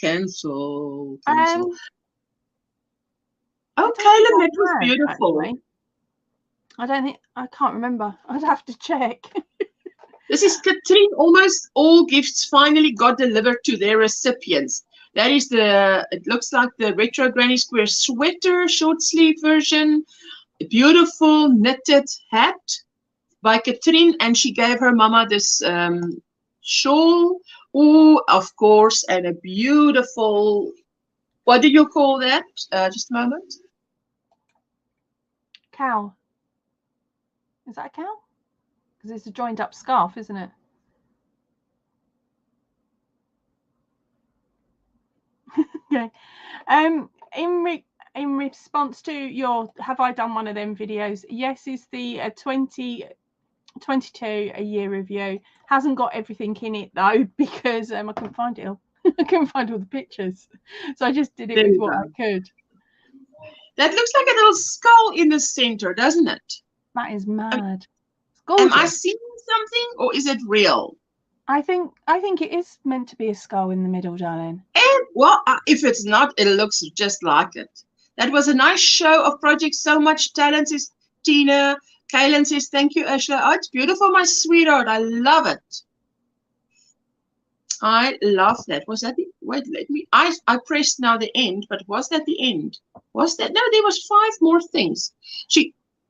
Oh, Caleb, that was beautiful. Actually. I can't remember. I'd have to check. This is Katrine. Almost all gifts finally got delivered to their recipients. That is it looks like the Retro Granny Square sweater, short sleeve version. A beautiful knitted hat by Katrine, and she gave her mama this shawl. Oh, of course, and a beautiful, what do you call that? Just a moment. Cow. Is that a cow? Because it's a joined up scarf, isn't it? Okay. In response to your, have I done one of them videos? Yes, is the 2022 a year review. Hasn't got everything in it though, because I couldn't find it all. I couldn't find all the pictures, so I just did it with what I could. That looks like a little skull in the center, doesn't it? That is mad. Am I seeing something, or is it real? I think it is meant to be a skull in the middle, darling. And well, if it's not, it looks just like it. That was a nice show of projects. So much talent, says Tina. Kaylin says, thank you, Ursula. Oh, it's beautiful, my sweetheart. I love it. I love that. Was that the, wait, let me, I pressed now the end, but was that the end? Was that, no, there was 5 more things.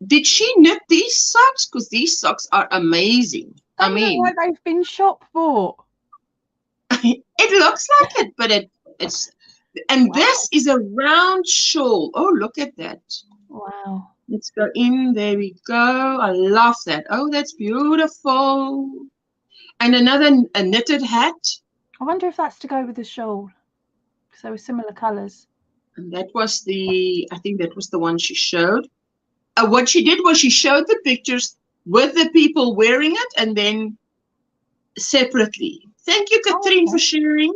Did she knit these socks? Because these socks are amazing. I mean, look like they've been shop bought. It looks like it, but it's, and wow. This is a round shawl. Oh, look at that. Wow. Let's go in. There we go. I love that. Oh, that's beautiful. And a knitted hat. I wonder if that's to go with the shawl, because they were similar colours. And that was I think that was the one she showed. What she did was she showed the pictures with the people wearing it and then separately. Thank you, Katrine, for sharing.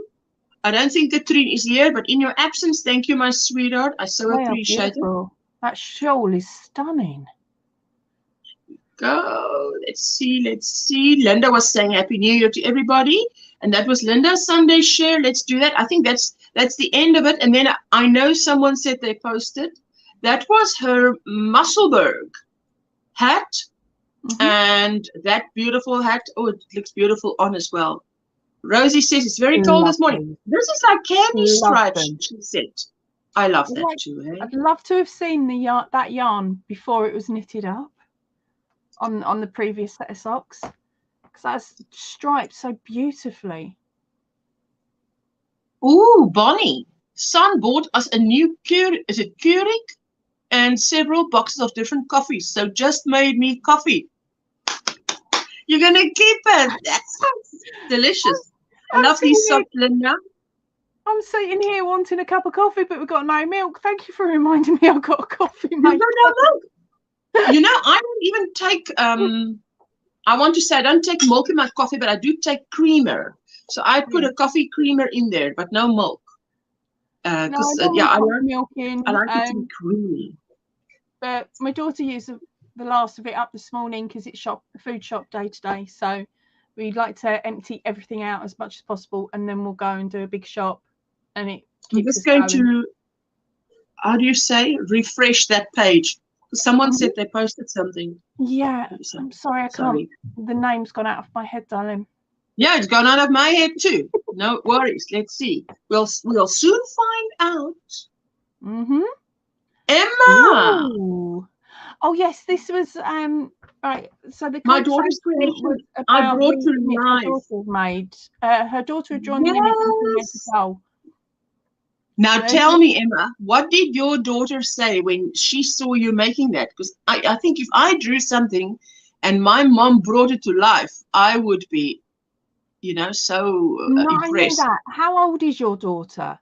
I don't think Katrine is here, but in your absence, thank you, my sweetheart. I so appreciate it. That shawl is stunning. Go. Let's see. Linda was saying Happy New Year to everybody. And that was Linda's Sunday share. Let's do that. I think that's the end of it. And then I know someone said they posted. That was her Musselburgh hat. And that beautiful hat. Oh, it looks beautiful on as well. Rosie says it's very cold this morning. This is like candy stripes, she said. I love that too. Eh? I'd love to have seen that yarn before it was knitted up on the previous set of socks, because that's striped so beautifully. Ooh, Bonnie. Son bought us a new Keurig and several boxes of different coffees. So just made me coffee. You're gonna keep it. That sounds delicious. I love these socks, Linda. I'm sitting here wanting a cup of coffee, but we've got no milk. Thank you for reminding me I've got a coffee maker. No milk. You know, I don't even take, I want to say I don't take milk in my coffee, but I do take creamer. So I put a coffee creamer in there, but no milk. I like milk in. I like it to be creamy. But my daughter used the last of it up this morning because it's food shop day to day. So we'd like to empty everything out as much as possible, and then we'll go and do a big shop. And it keeps us going. To, how do you say, refresh that page? Someone said they posted something. Yeah, I'm sorry, I can't. The name's gone out of my head, darling. Yeah, it's gone out of my head too. No worries. Let's see. We'll soon find out. Emma. Ooh. Oh yes, this was right. So my daughter's creation. I brought to life. Her daughter had drawn the image. Now tell me, Emma, what did your daughter say when she saw you making that? Because I think if I drew something and my mom brought it to life, I would be, so impressed. I know that. How old is your daughter?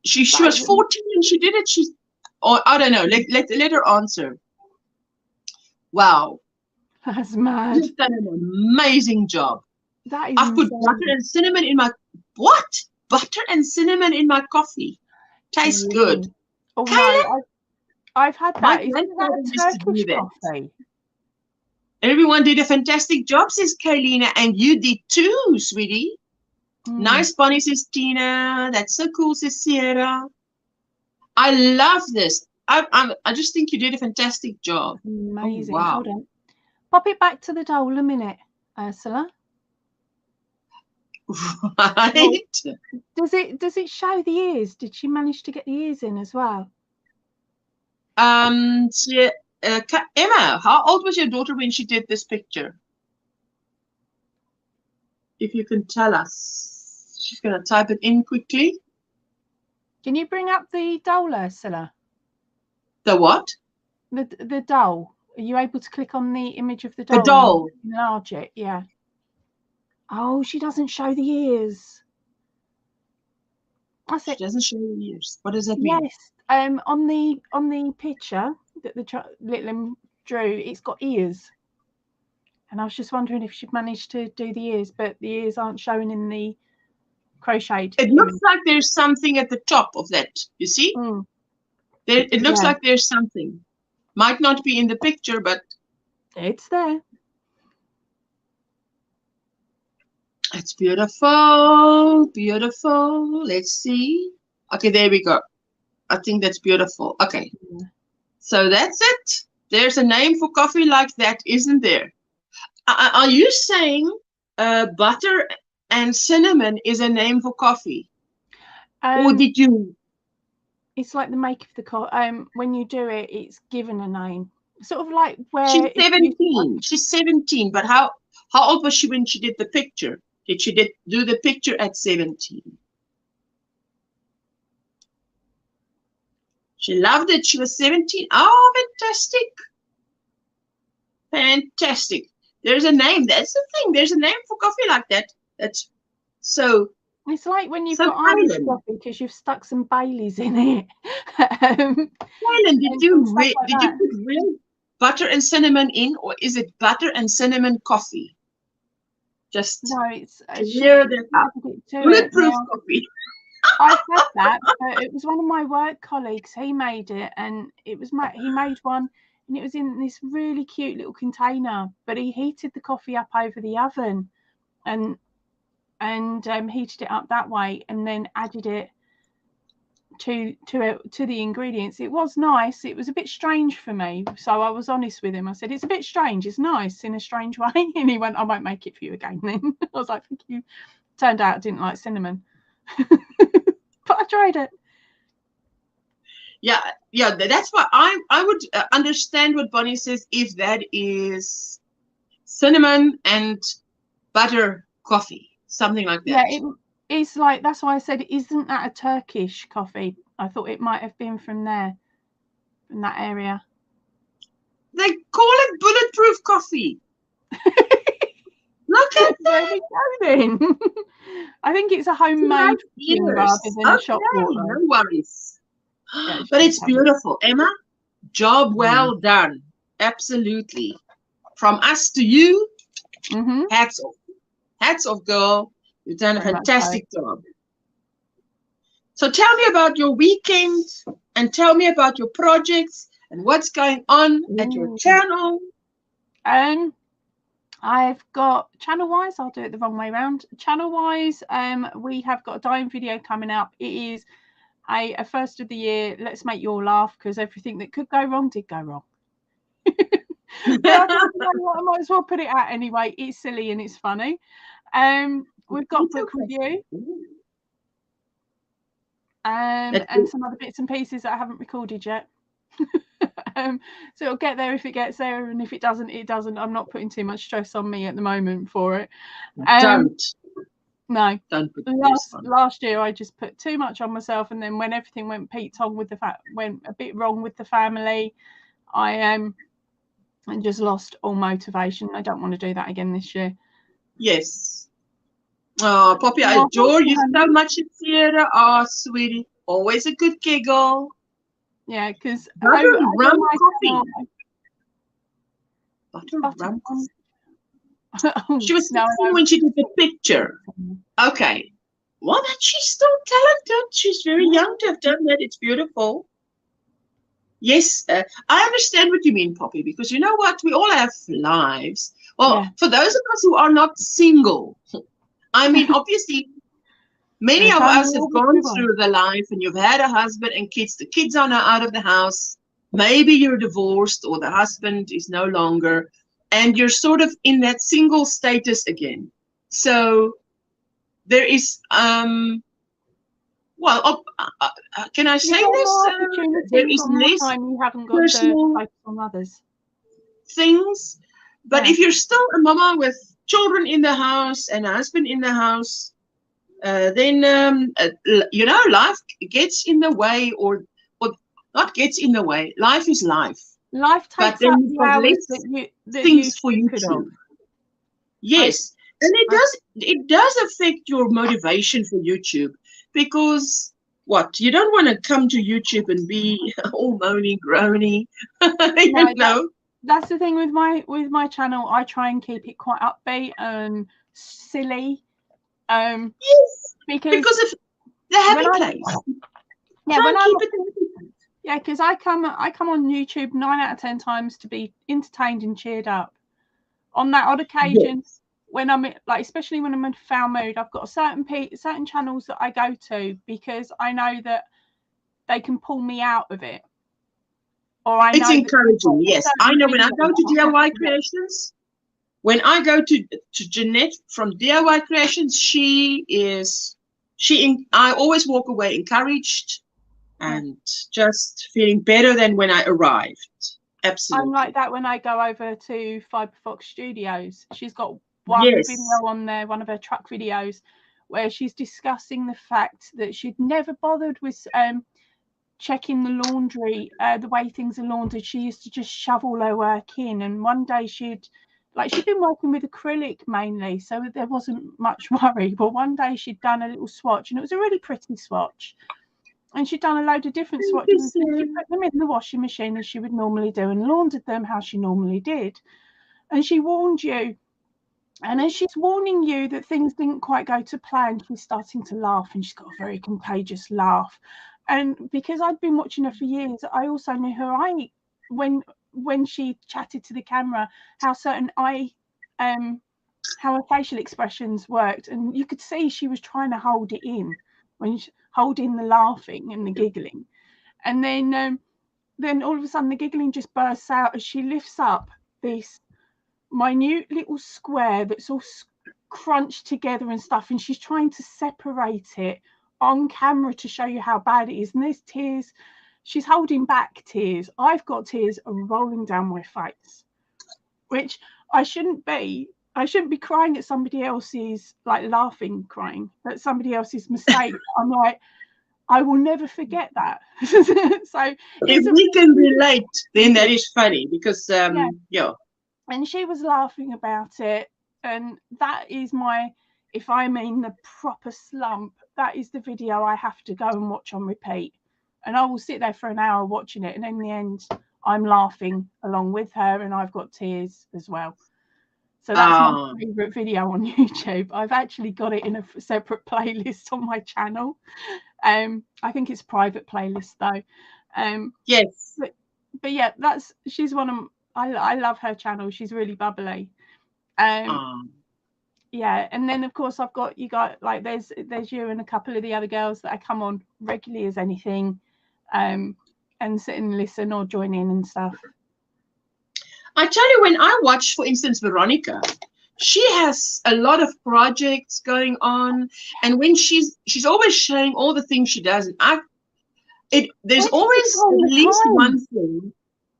She was 14 and she did it. I don't know. Let her answer. Wow. That's mad. You've done an amazing job. That is I've put insane. butter and cinnamon in my what? Butter and cinnamon in my coffee. Tastes good. Oh Kayla? no, I've had My that. Isn't grandfather that used a to do Turkish that. coffee? Everyone did a fantastic job, says Kaylina, and you did too, sweetie. Nice, Bonnie, says Tina. That's so cool, says Sierra. I love this. I just think you did a fantastic job. Amazing. Oh, wow. Hold on. Pop it back to the dole a minute, Ursula. Right. Does it show the ears? Did she manage to get the ears in as well? Emma, how old was your daughter when she did this picture? If you can tell us. She's going to type it in quickly. Can you bring up the dole, Ursula? The what? The dole. Are you able to click on the image of the dole? The doll. And enlarge it, yeah. Oh, she doesn't show the ears. She doesn't show the ears. What does that mean? Yes. On the picture that the little drew, it's got ears. And I was just wondering if she'd managed to do the ears, but the ears aren't showing in the crocheted. It looks like there's something at the top of that. You see? It looks like there's something. Might not be in the picture, but it's there. It's beautiful, beautiful. Let's see. Okay, there we go. I think that's beautiful. Okay, so that's it. There's a name for coffee like that, isn't there? Are you saying butter and cinnamon is a name for coffee? Or did you? It's like the make of the when you do it, it's given a name. Sort of like where She's 17. She's 17, but how old was she when she did the picture? Did she do the picture at 17? She loved it. She was 17. Oh, fantastic. Fantastic. There's a name. That's the thing. There's a name for coffee like that. That's so. It's like when you've got Irish coffee because you've stuck some Baileys in it. Helen, did you put real butter and cinnamon in, or is it butter and cinnamon coffee? Just no, it's bulletproof coffee. I've had that, but it was one of my work colleagues. He made it, and he made one, and it was in this really cute little container. But he heated the coffee up over the oven, and heated it up that way, and then added it to the ingredients. It was nice. It was a bit strange for me, so I was honest with him. I said, it's a bit strange. It's nice in a strange way. And he went, I won't make it for you again then. I was like, thank you. Turned out I didn't like cinnamon. But I tried it. Yeah, that's why I would understand what Bonnie says if that is cinnamon and butter coffee, something like that. Yeah, it's like, that's why I said, isn't that a Turkish coffee? I thought it might have been from there, from that area. They call it bulletproof coffee. Look at there we go then. I think it's a homemade thing rather than a shop water. No worries. Yeah, but it's beautiful, Emma. Job well done. Absolutely. From us to you, hats off. Hats off, girl. You've done a fantastic job. So tell me about your weekend and tell me about your projects and what's going on at your channel. I've got channel-wise, I'll do it the wrong way around. Channel-wise, we have got a dying video coming up. It is a first of the year. Let's make you all laugh because everything that could go wrong did go wrong. But I might as well put it out anyway. It's silly and it's funny. We've got book review. And some other bits and pieces that I haven't recorded yet. So it'll get there if it gets there, and if it doesn't, it doesn't. I'm not putting too much stress on me at the moment for it. Don't put last year I just put too much on myself, and then when everything went went a bit wrong with the family, I just lost all motivation. I don't want to do that again this year. Yes. Oh, Poppy, I adore you so much, Sierra. Oh, sweetie, always a good giggle. Yeah, because butter rum coffee. She was No, 16 when she did the picture. Okay. Well, but she's still talented. She's very young to have done that. It's beautiful. Yes, I understand what you mean, Poppy, because you know what? We all have lives. Well, for those of us who are not single, I mean, obviously, many of us have gone through the life and you've had a husband and kids. The kids are now out of the house. Maybe you're divorced or the husband is no longer, and you're sort of in that single status again. So there is, well, can I say this? There is less you haven't got personal to focus on others. things. But if you're still a mama with children in the house and a husband in the house, then you know, life gets in the way, or not gets in the way. Life is life. Life takes up the hours that things for you to. Yes, and it does affect your motivation for YouTube, because what, you don't want to come to YouTube and be all moany groany. You know. That's the thing with my channel. I try and keep it quite upbeat and silly. Yes, because of the happy place. Yeah, when I keep it happy. Yeah, because I come on YouTube 9 out of 10 times to be entertained and cheered up. On that odd occasion, when I'm like, especially when I'm in foul mood, I've got certain channels that I go to because I know that they can pull me out of it. Or I know it's encouraging. Yes, I know when I go to DIY Creations. When I go to Jeanette from DIY Creations, I always walk away encouraged and just feeling better than when I arrived. Absolutely. I'm like that when I go over to Fiberfox Studios. She's got one video on there, one of her truck videos, where she's discussing the fact that she'd never bothered with checking the laundry, the way things are laundered. She used to just shove all her work in, and one day she'd been working with acrylic mainly, so there wasn't much worry, but one day she'd done a little swatch, and it was a really pretty swatch, and she'd done a load of different swatches. She put them in the washing machine as she would normally do and laundered them how she normally did, and she warned you, and as she's warning you that things didn't quite go to plan, she's starting to laugh, and she's got a very contagious laugh. And because I'd been watching her for years, I also knew her eye when she chatted to the camera, how her facial expressions worked, and you could see she was trying to hold it in, holding the laughing and the giggling, and then all of a sudden the giggling just bursts out as she lifts up this minute little square that's all crunched together and stuff, and she's trying to separate it on camera to show you how bad it is, and there's tears. She's holding back tears. I've got tears rolling down my face, which I shouldn't be. I shouldn't be crying at somebody else's, like laughing, crying at somebody else's mistake. I'm like, I will never forget that. So if we can relate, then that is funny, because yeah. And she was laughing about it, and that is if I'm in the proper slump, that is the video I have to go and watch on repeat. And I will sit there for an hour watching it, and in the end, I'm laughing along with her, and I've got tears as well. So that's my favourite video on YouTube. I've actually got it in a separate playlist on my channel. I think it's a private playlist though. Yes. But yeah, she's one of. I love her channel. She's really bubbly. Yeah, and then of course I've got like there's you and a couple of the other girls that I come on regularly as anything, and sit and listen or join in and stuff. I tell you, when I watch, for instance, Veronica, she has a lot of projects going on, and when she's always showing all the things she does, and there's always at least one thing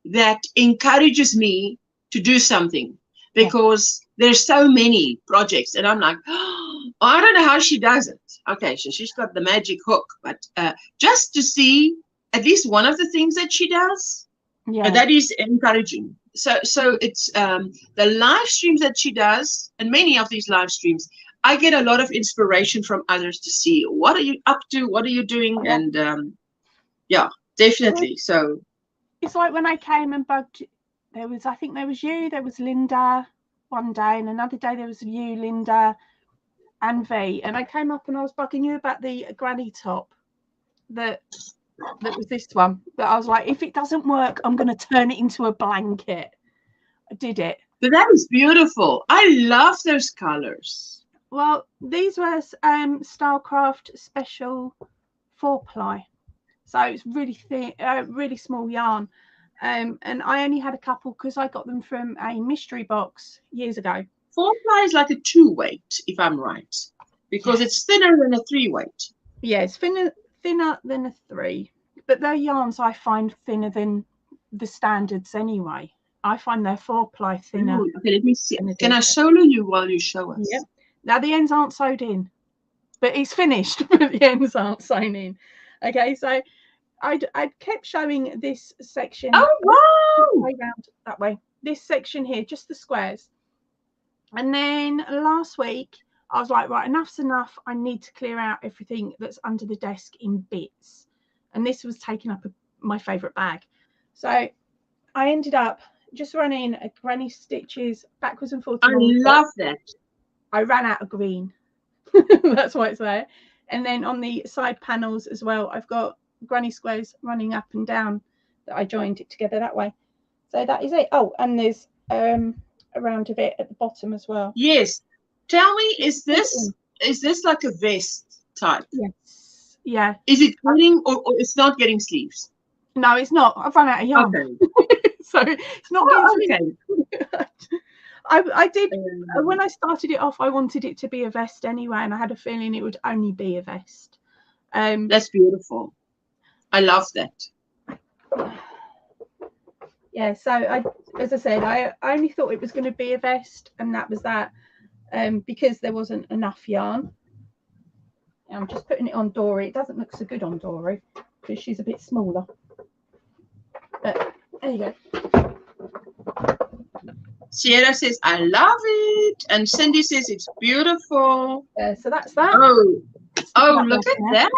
that encourages me to do something, because there's so many projects, and I'm like, oh, I don't know how she does it. Okay, so she's got the magic hook, but just to see at least one of the things that she does, that is encouraging. So it's the live streams that she does, and many of these live streams, I get a lot of inspiration from others to see, what are you up to, what are you doing, and yeah, definitely. So it's like when I came and bugged, I think there was you, there was Linda, one day, and another day there was you, Linda, and V. And I came up and I was bugging you about the granny top that was this one. But I was like, if it doesn't work, I'm going to turn it into a blanket. I did it. But that is beautiful. I love those colors. Well, these were Stylecraft Special 4-ply. So it's really thin, really small yarn. And I only had a couple because I got them from a mystery box years ago. 4-ply is like a 2-weight, if I'm right, because it's thinner than a 3-weight. Yeah, it's thinner than a 3. But their yarns I find thinner than the standards anyway. I find their 4-ply thinner. Ooh, okay, let me see. Can I solo you while you show us? Yep. Now the ends aren't sewed in, but it's finished, but the ends aren't sewn in. Okay, so I kept showing this section. Oh, wow! Around that way. This section here, just the squares. And then last week, I was like, right, enough's enough. I need to clear out everything that's under the desk in bits. And this was taking up my favourite bag. So I ended up just running a granny stitches backwards and forwards. I love that. I ran out of green. That's why it's there. And then on the side panels as well, I've got granny squares running up and down that I joined it together that way. So that is it. Oh, and there's around a bit at the bottom as well. Yes. Tell me, is this like a vest type? Yes. Yeah. Is it getting or it's not getting sleeves? No, it's not. I've run out of yarn. Okay. So it's not getting sleeves. I did when I started it off, I wanted it to be a vest anyway, and I had a feeling it would only be a vest. That's beautiful. I love that. Yeah, so as I said, I only thought it was going to be a vest, and that was that, because there wasn't enough yarn. And I'm just putting it on Dory. It doesn't look so good on Dory because she's a bit smaller. But there you go. Sierra says, I love it. And Cindy says, it's beautiful. So that's that. Oh, look at that.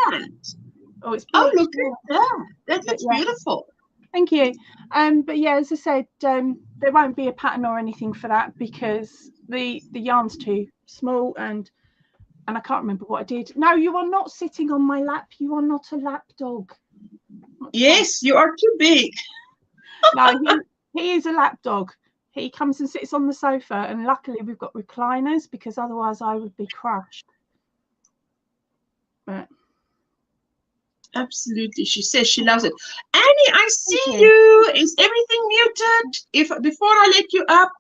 Oh, it's beautiful. Oh, look at that. That looks beautiful. Thank you. But yeah, as I said, there won't be a pattern or anything for that because the yarn's too small and I can't remember what I did. No, you are not sitting on my lap. You are not a lap dog. Yes, you are too big. No, he is a lap dog. He comes and sits on the sofa, and luckily we've got recliners because otherwise I would be crushed. But absolutely, she says she loves it. Annie, I see you. Is everything muted? Before I let you up,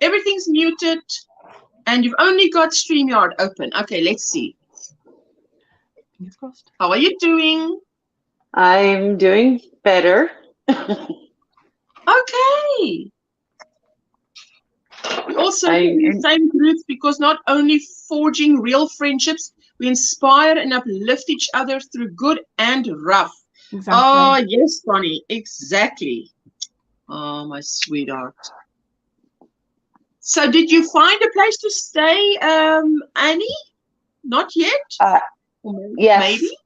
everything's muted, and you've only got StreamYard open. Okay, let's see. Fingers crossed. How are you doing? I'm doing better. Okay. We also in the same group because not only forging real friendships, we inspire and uplift each other through good and rough. Exactly. Oh, yes, Bonnie, exactly. Oh, my sweetheart. So did you find a place to stay, Annie? Not yet? Yes. Maybe?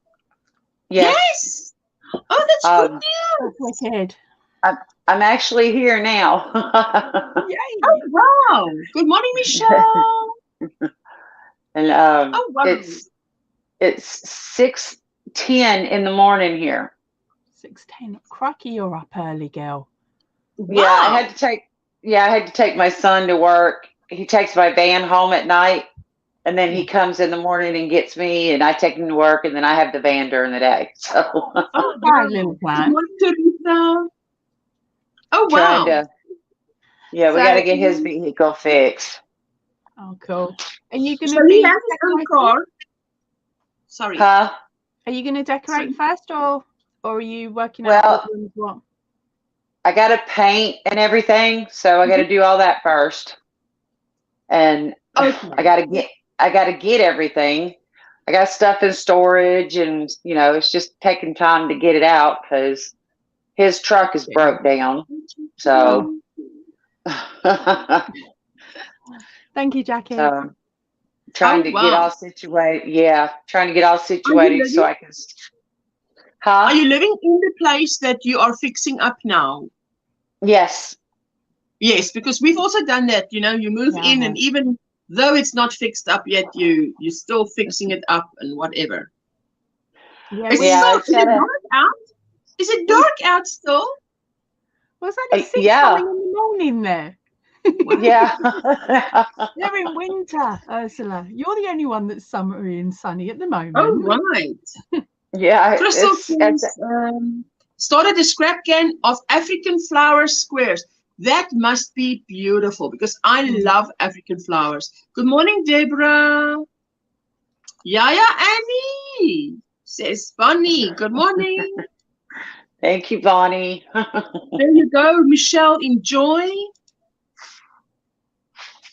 Yes. Oh, that's good news. That's wicked. I'm actually here now. Yay. Oh, wow. Good morning, Michelle. And oh, wow. it's 6:10 in the morning here. 6:10. Cracky, you're up early, girl. Wow. Yeah, I had to take my son to work. He takes my van home at night, and then he comes in the morning and gets me, and I take him to work, and then I have the van during the day. So oh, wow. Little plan. Good morning, Teresa. Oh, wow. We got to get his vehicle fixed. Oh, cool. Are you going to So he has his own car. Sorry. Huh? Are you going to decorate first, or are you working Well, out what? I got to paint and everything, so I got to do all that first. And I got to get everything. I got stuff in storage, and it's just taking time to get it out because his truck is broke down. So thank you, Jackie. So trying to get all situated. Yeah, trying to get all situated so I can. Are you living in the place that you are fixing up now? Yes. Yes, because we've also done that. You know, you move in, and even though it's not fixed up yet, you're still fixing it up and whatever. Yeah, Is it dark out? Is it dark out still? Was only 6 something in the morning there. Yeah. They're in winter, Ursula. You're the only one that's summery and sunny at the moment. Oh, right. Yeah. Crystal started a scrap can of African flower squares. That must be beautiful because I love African flowers. Good morning, Deborah. Yaya Annie, says Bonnie. Good morning. Thank you, Bonnie. There you go, Michelle. Enjoy.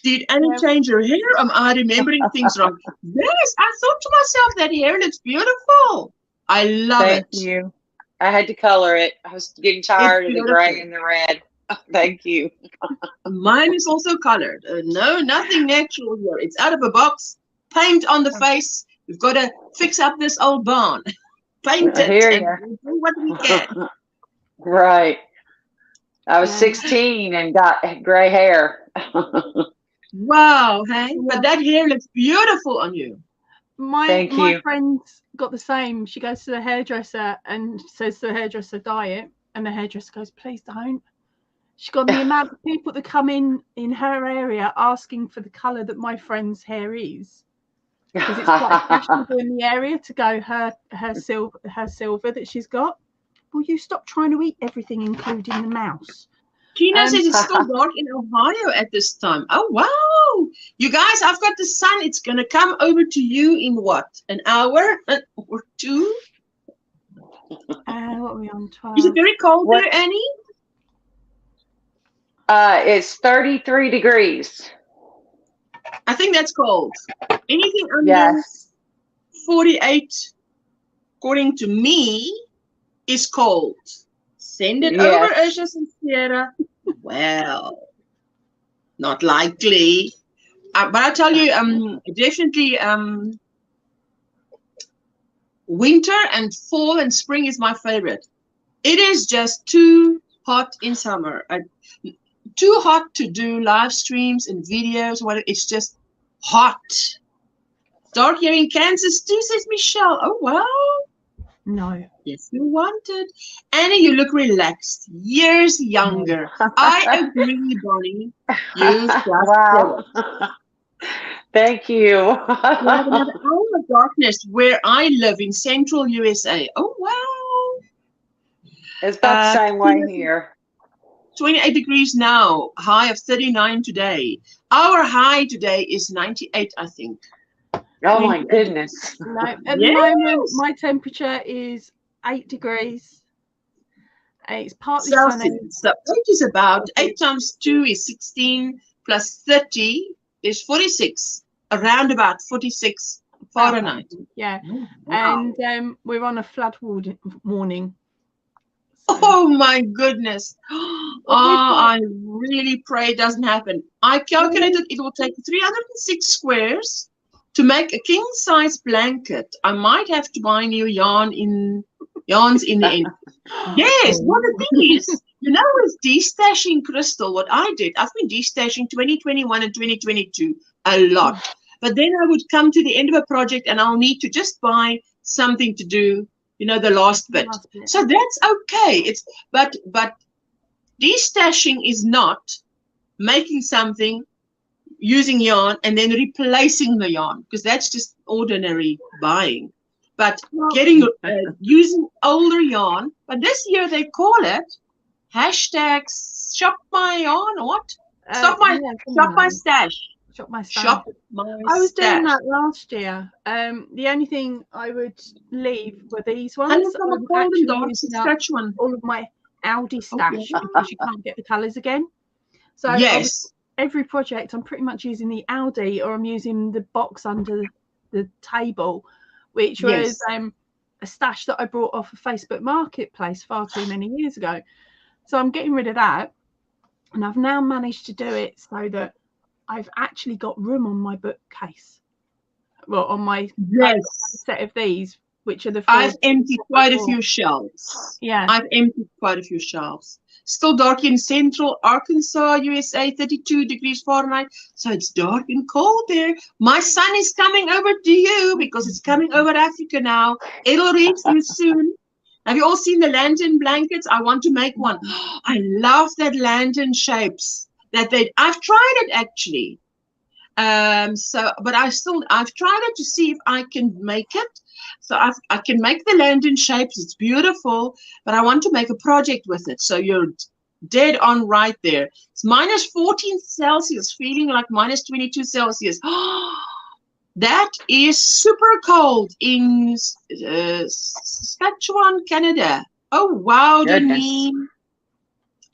Did Annie change her hair? Am I remembering things wrong? Yes, I thought to myself that hair looks beautiful. I love it. Thank you. I had to color it. I was getting tired of the gray and the red. Thank you. Mine is also colored. No, nothing natural here. It's out of a box. Paint on the face. We've got to fix up this old barn. Paint it and do what we can. Right. I was 16 and got gray hair. Wow, hey? But that hair looks beautiful on you. My friend's got the same. She goes to the hairdresser and says to the hairdresser, dye it. And the hairdresser goes, please don't. She's got the amount of people that come in her area asking for the colour that my friend's hair is. Because it's quite fashionable in the area to go her silver that she's got. Will you stop trying to eat everything, including the mouse? Tina says it's still dark in Ohio at this time. Oh, wow. You guys, I've got the sun. It's going to come over to you in what? An hour or two? What are we on? 12? Is it very cold there, Annie? It's 33 degrees. I think that's cold. Anything under 48, according to me, is cold. Send it over, Ursula and Sierra. Well, not likely. But I tell you, definitely winter and fall and spring is my favorite. It is just too hot in summer. Too hot to do live streams and videos. It's just hot. Dark here in Kansas too, says Michelle. Oh, wow. No. Yes, you wanted. Annie, you look relaxed. Years younger. I agree, Bonnie. You just Thank you. We have another hour of darkness where I live in central USA. Oh, wow. It's about the same way here. 28 degrees now. High of 39 today. Our high today is 98, I think. Oh my goodness. No, at the moment, my temperature is 8 degrees. It's partly sunny. So 8 is about 8 times 2 is 16 plus 30 is 46. Around about 46 Fahrenheit. Yeah. Wow. And we're on a flood warning. So. Oh my goodness. Oh, I really pray it doesn't happen. I calculated it will take 306 squares to make a king-size blanket. I might have to buy new yarns in the end. Yes, what the thing is, you know, with destashing, Crystal, what I did, I've been destashing 2021 and 2022 a lot. But then I would come to the end of a project and I'll need to just buy something to do, you know, the last bit. So that's okay. But destashing is not making something using yarn and then replacing the yarn, because that's just ordinary buying. But getting using older yarn, but this year they call it #shop my yarn or what? Shop my stash. Shop my stash. Shop my I was stash. doing that last year. The only thing I would leave were these ones. All of my Aldi stash because you can't get the colours again. So yes. Every project I'm pretty much using the Aldi, or I'm using the box under the table, which was a stash that I brought off a Facebook Marketplace far too many years ago. So I'm getting rid of that, and I've now managed to do it so that I've actually got room on my bookcase. Well, on my set of these, which are the. I've emptied quite a few shelves. Yeah, I've emptied quite a few shelves. Still dark in central Arkansas, USA, 32 degrees Fahrenheit. So it's dark and cold there. My sun is coming over to you because it's coming over Africa now. It'll reach you soon. Have you all seen the lantern blankets? I want to make one. I love that lantern shapes. I've tried it actually. But I've tried it to see if I can make it. So I can make the lantern shapes. It's beautiful, but I want to make a project with it. So you're dead on right there. It's minus 14 Celsius, feeling like minus 22 Celsius. That is super cold in Saskatchewan, Canada. Oh, wow, Deneen.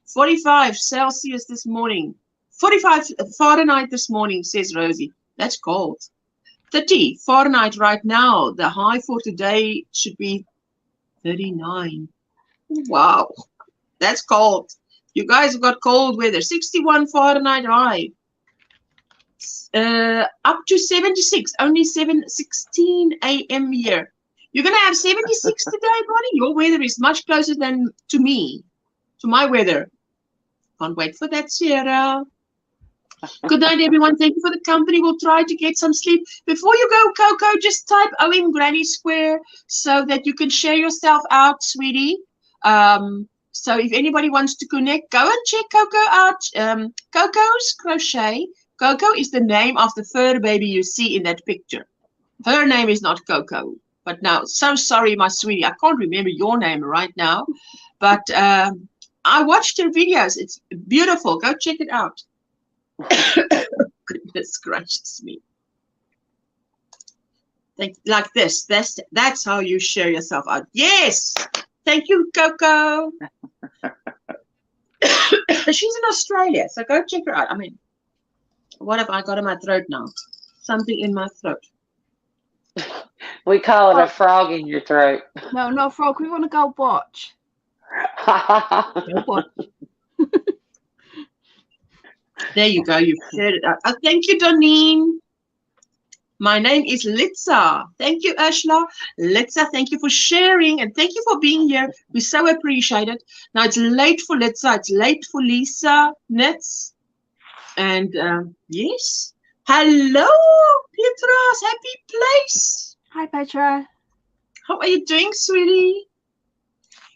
45 Celsius this morning. 45 Fahrenheit this morning, says Rosie. That's cold. 30 Fahrenheit right now. The high for today should be 39. Wow, that's cold. You guys have got cold weather. 61 Fahrenheit high. Up to 76. Only 16 a.m. here. You're going to have 76 today, Bonnie? Your weather is much closer than to me, to my weather. Can't wait for that, Sierra. Good night, everyone. Thank you for the company. We'll try to get some sleep. Before you go, Coco, just type OMGrannySquare so that you can share yourself out, sweetie. So if anybody wants to connect, go and check Coco out. Coco's Crochet. Coco is the name of the fur baby you see in that picture. Her name is not Coco. But now, so sorry, my sweetie. I can't remember your name right now. But I watched her videos. It's beautiful. Go check it out. Goodness gracious me. Like this. That's how you share yourself out. Yes. Thank you, Coco. She's in Australia, so go check her out. I mean, what have I got in my throat now? Something in my throat. We call it a frog in your throat. No, no frog. We want to go watch. Go watch. There you go. You've shared it out. Thank you, Doneen. My name is Litza. Thank you, Ashla. Litza, thank you for sharing and thank you for being here. We so appreciate it. Now it's late for Litza. It's late for Lisa Knits. And yes. Hello, Petra's happy place. Hi, Petra. How are you doing, sweetie?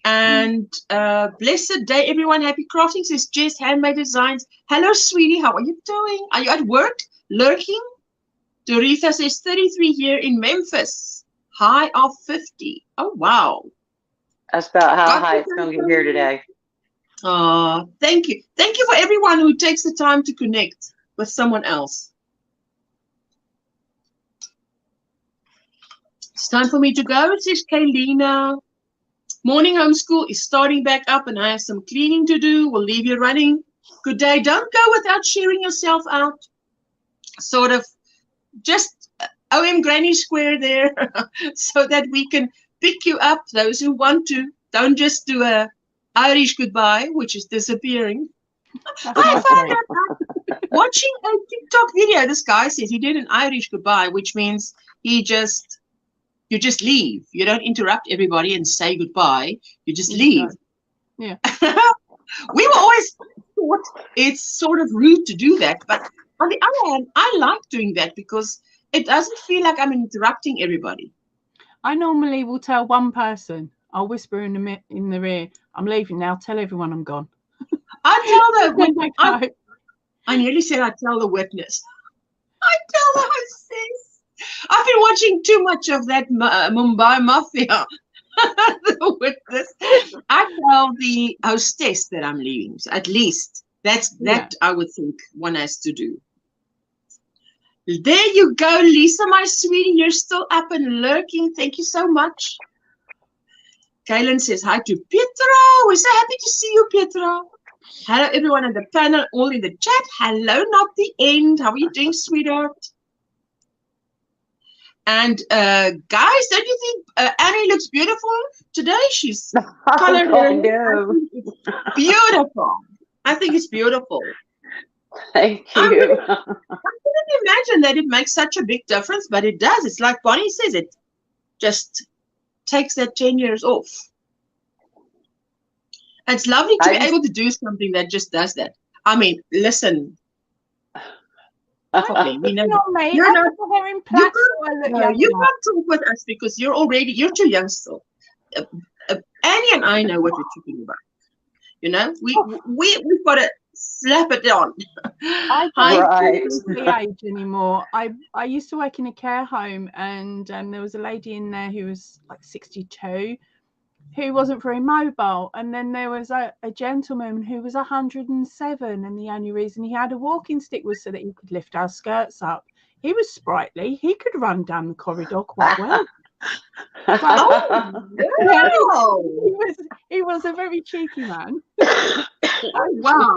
And blessed day, everyone. Happy crafting, says Jess, Handmade Designs. Hello, sweetie. How are you doing? Are you at work? Lurking? Doretha says 33 here in Memphis. High of 50. Oh, wow. That's about how high it's going to get here today. Oh, thank you. Thank you for everyone who takes the time to connect with someone else. It's time for me to go, says Kaylina. Morning homeschool is starting back up and I have some cleaning to do. We'll leave you running. Good day. Don't go without sharing yourself out. Sort of just OMGrannySquare there so that we can pick you up, those who want to. Don't just do a Irish goodbye, which is disappearing. I found out watching a TikTok video. This guy says he did an Irish goodbye, which means you just leave. You don't interrupt everybody and say goodbye. You just leave. Yeah. We were always thought it's sort of rude to do that, but on the other hand, I like doing that because it doesn't feel like I'm interrupting everybody. I normally will tell one person. I'll whisper in the ear, I'm leaving now. Tell everyone I'm gone. I tell I nearly said I tell the witness. I tell the hostess. I've been watching too much of that Mumbai Mafia. The witness. I tell the hostess that I'm leaving. So at least that I would think one has to do. There you go, Lisa, my sweetie. You're still up and lurking. Thank you so much. Kaylin says hi to Petra. We're so happy to see you, Petra. Hello, everyone on the panel, all in the chat. Hello, not the end. How are you doing, sweetheart? And guys, don't you think Annie looks beautiful today? She's colored hair. Beautiful. I think it's beautiful. Thank you. I couldn't imagine that it makes such a big difference, but it does. It's like Bonnie says, it just takes that 10 years off. It's lovely to be able to do something that just does that. I mean, listen. Okay, we know Not me. you're I not. put my hair in plaits, so I look young You enough. can't talk with us because you're too young still. Annie and I know what we're talking about. You know, we've got to slap it on. I don't the age anymore. I used to work in a care home, and there was a lady in there who was like 62, who wasn't very mobile, and then there was a gentleman who was 107, and the only reason he had a walking stick was so that he could lift our skirts up. He was sprightly. He could run down the corridor quite well. He was a very cheeky man. Oh, wow.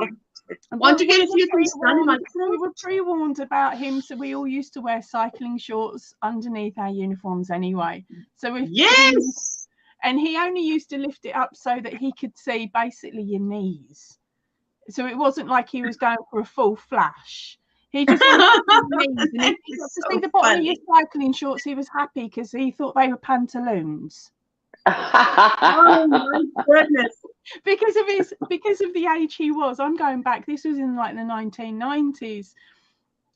I want to get a few things done. We were pre-warned about him, so we all used to wear cycling shorts underneath our uniforms anyway. So and he only used to lift it up so that he could see basically your knees. So it wasn't like he was going for a full flash. He just wanted your knees, and if he got to see the bottom of your cycling shorts, he was happy because he thought they were pantaloons. Oh my goodness. Because of the age he was. I'm going back, this was in like the 1990s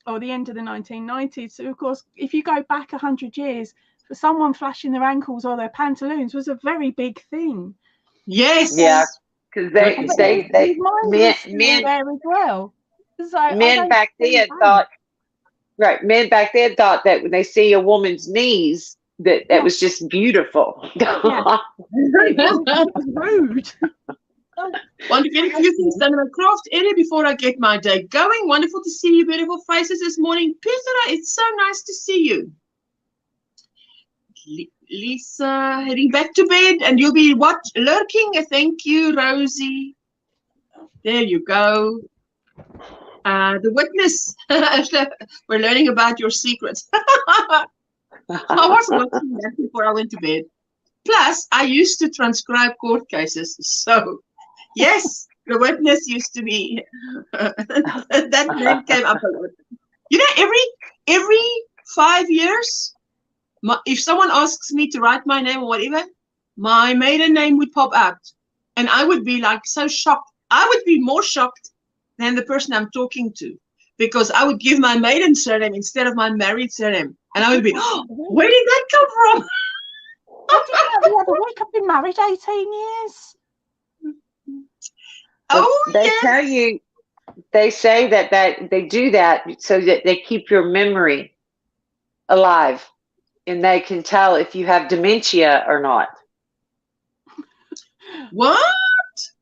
or the end of the 1990s. So of course, if you go back 100 years, for someone flashing their ankles or their pantaloons was a very big thing. Yes. Yeah, because men there as well. So men back then thought that when they see a woman's knees, that was just beautiful. Yeah. It was rude. Want to get a few things done in my craft area before I get my day going. Wonderful to see you, beautiful faces this morning. Petra, it's so nice to see you. Lisa, heading back to bed, and you'll be lurking? Thank you, Rosie. There you go. The witness. We're learning about your secrets. I was watching that before I went to bed. Plus, I used to transcribe court cases. So, yes, the witness used to be. That name came up a lot. You know, every 5 years, if someone asks me to write my name or whatever, my maiden name would pop out. And I would be like so shocked. I would be more shocked than the person I'm talking to, because I would give my maiden surname instead of my married surname. And I would be, oh, where did that come from? I did that the other week. I've been married 18 years. Oh, they yes. tell you, they say that they do that so that they keep your memory alive, and they can tell if you have dementia or not. What?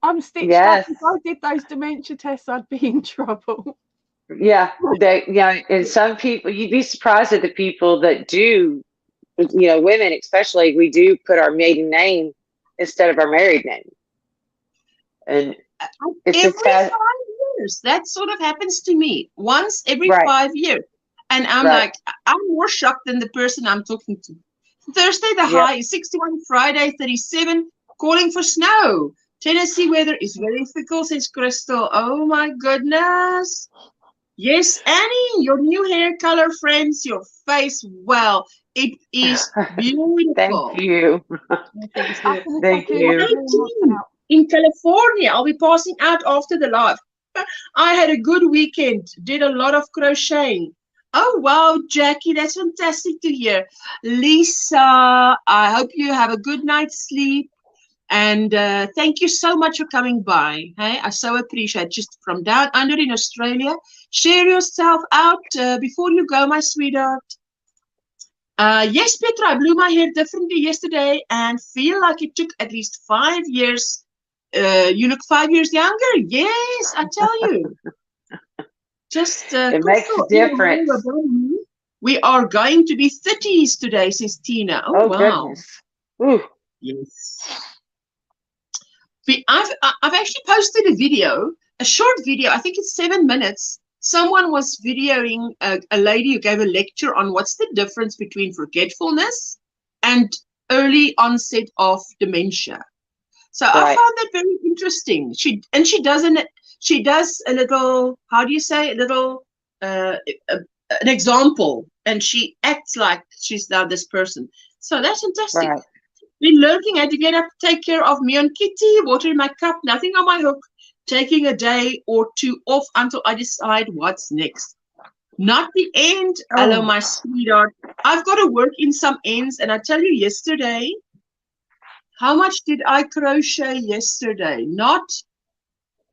I'm stitched up. If I did those dementia tests, I'd be in trouble. Yeah, and some people, you'd be surprised at the people that do, women especially, we do put our maiden name instead of our married name. And it's every 5 years, that sort of happens to me. Once every 5 years. And I'm like, I'm more shocked than the person I'm talking to. Thursday, the high is 61, Friday, 37, calling for snow. Tennessee weather is very fickle, says Crystal. Oh my goodness. Yes, Annie, your new hair color, friends, your face, well, it is beautiful. Thank you. Thank you. In California, I'll be passing out after the live. I had a good weekend, did a lot of crocheting. Oh, wow, Jackie, that's fantastic to hear. Lisa, I hope you have a good night's sleep. And thank you so much for coming by. Hey, I so appreciate it. Just from down under in Australia. Share yourself out before you go, my sweetheart. Yes, Petra, I blew my hair differently yesterday and feel like it took at least 5 years. You look 5 years younger. Yes, I tell you. Just it makes a difference. We are going to be 30s today, says Tina. Oh, wow. Goodness. Ooh. Yes. I've actually posted a video, a short video. I think it's 7 minutes. Someone was videoing a lady who gave a lecture on what's the difference between forgetfulness and early onset of dementia. So I found that very interesting. She does a little, how do you say, a little an example, and she acts like she's now this person. So that's fantastic. Been lurking, had to get up, take care of me and Kitty, water in my cup, nothing on my hook, taking a day or two off until I decide what's next. Not the end. Hello, my sweetheart. I've got to work in some ends, and I tell you yesterday, how much did I crochet yesterday? Not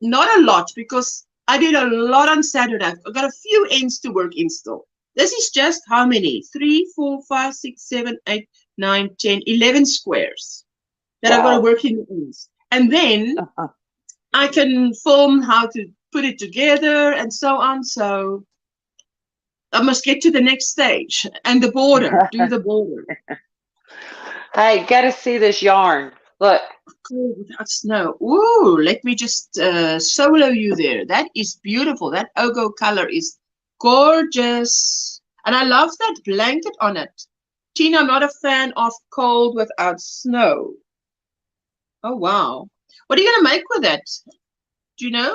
a lot, because I did a lot on Saturday. I've got a few ends to work in still. This is just how many? 3, 4, 5, 6, 7, 8, 9, 10, 11 squares that I've got to work in the ends. And then I can film how to put it together and so on. So I must get to the next stage. And the border, do the border. Hey, gotta see this yarn. Look. Cool, without snow. Ooh, let me just solo you there. That is beautiful. That Ogo color is gorgeous. And I love that blanket on it. Tina, I'm not a fan of cold without snow. Oh, wow. What are you going to make with it? Do you know?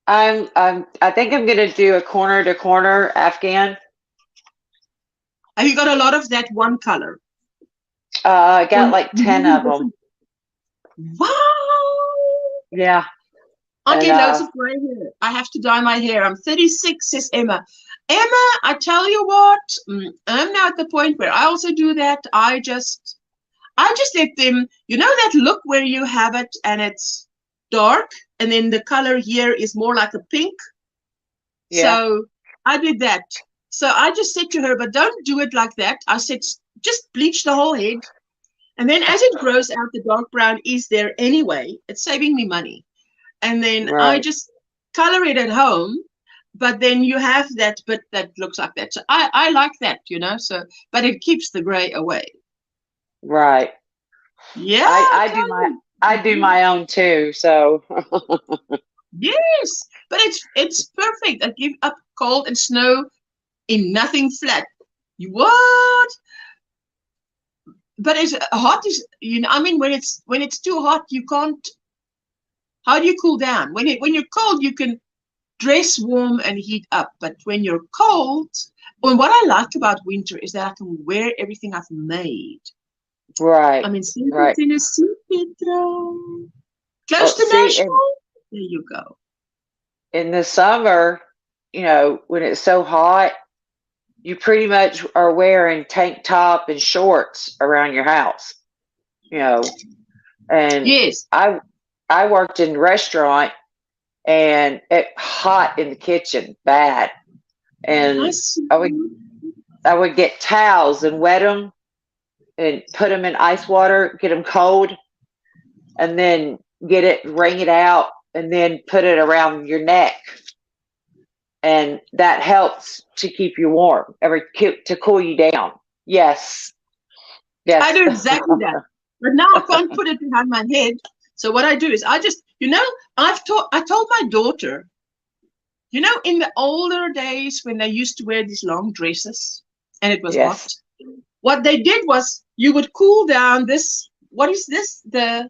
I think I'm going to do a corner to corner Afghan. Have you got a lot of that one color? I got like 10 of them. Wow. Yeah. I get loads of gray hair. I have to dye my hair. I'm 36, says Emma. Emma, I tell you what, I'm now at the point where I also do that. I just let them, you know that look where you have it and it's dark and then the color here is more like a pink? Yeah. So I did that. So I just said to her, but don't do it like that. I said, just bleach the whole head. And then as it grows out, the dark brown is there anyway. It's saving me money. And then I just color it at home. But then you have that bit that looks like that. So I like that, you know. So, but it keeps the gray away. Right. Yeah. I do my own too. So. Yes, but it's perfect. I give up cold and snow in nothing flat. You what? But it's hot. Is you know? I mean, when it's too hot, you can't. How do you cool down? When you're cold, you can dress warm and heat up. But when you're cold, and what I like about winter is that I can wear everything I've made. Right. I'm in Tennessee, Pedro. Close to Nashville. There you go. In the summer, you know, when it's so hot, you pretty much are wearing tank top and shorts around your house. You know, and yes, I worked in a restaurant and it hot in the kitchen, bad. And I would get towels and wet them and put them in ice water, get them cold, and then wring it out, and then put it around your neck. And that helps to keep you warm, to cool you down. Yes. Yes. I do exactly that. But now I can't put it behind my head. So what I do is I just, you know, I told my daughter, you know, in the older days when they used to wear these long dresses and it was hot, what they did was you would cool down this. What is this?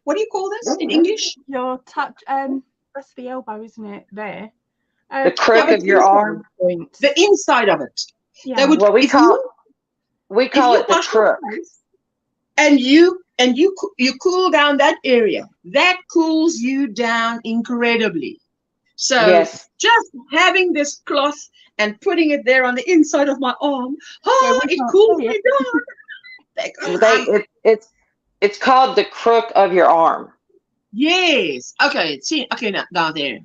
What do you call this in English? Your touch. That's the elbow, isn't it? There. The crook of your arm. The inside of it. Yeah. They would, well, we call it the crook. And you cool down that area. That cools you down incredibly. So just having this cloth and putting it there on the inside of my arm, it cools me down. It's called the crook of your arm. Yes. Okay. See. Okay. Now there.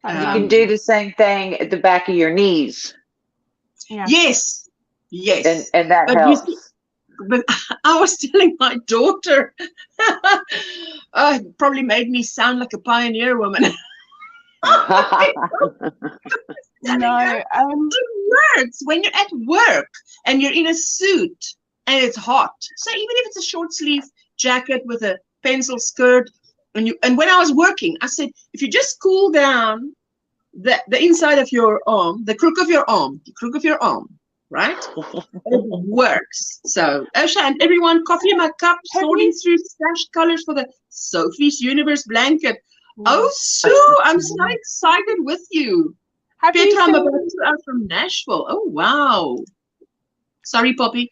You can do the same thing at the back of your knees. Yeah. Yes. Yes. And that helps. But I was telling my daughter, it probably made me sound like a pioneer woman. No, it works when you're at work and you're in a suit and it's hot. So even if it's a short sleeve jacket with a pencil skirt, and when I was working, I said, if you just cool down the inside of your arm, the crook of your arm, right? It works. So, Osha and everyone, coffee in my cup, sorting through stashed colors for the Sophie's Universe blanket. Oh, Sue, I'm so excited with you. Petra, I'm about 2 hours from Nashville. Oh, wow. Sorry, Poppy.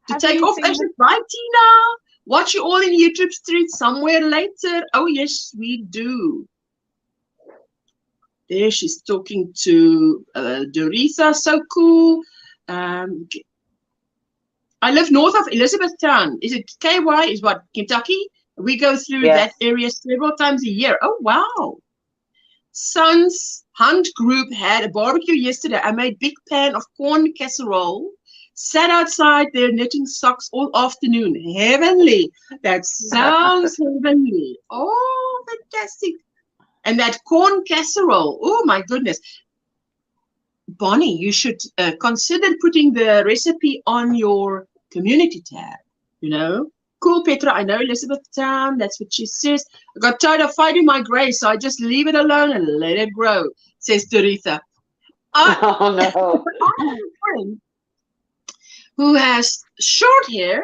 to Have take you off seen ashes. Bye, Tina. Watch you all in YouTube Street somewhere later. Oh, yes, we do. There she's talking to Doritha. So cool. I live north of Elizabethtown. Is it KY? Is what, Kentucky? We go through that area several times a year. Oh, wow. Son's hunt group had a barbecue yesterday. I made big pan of corn casserole. Sat outside there knitting socks all afternoon. Heavenly. That sounds heavenly. Oh, fantastic. And that corn casserole. Oh, my goodness. Bonnie, you should consider putting the recipe on your community tab. You know? Cool, Petra. I know Elizabethtown. That's what she says. I got tired of fighting my gray, so I just leave it alone and let it grow, says Doritha. Oh, no. I have a friend who has short hair,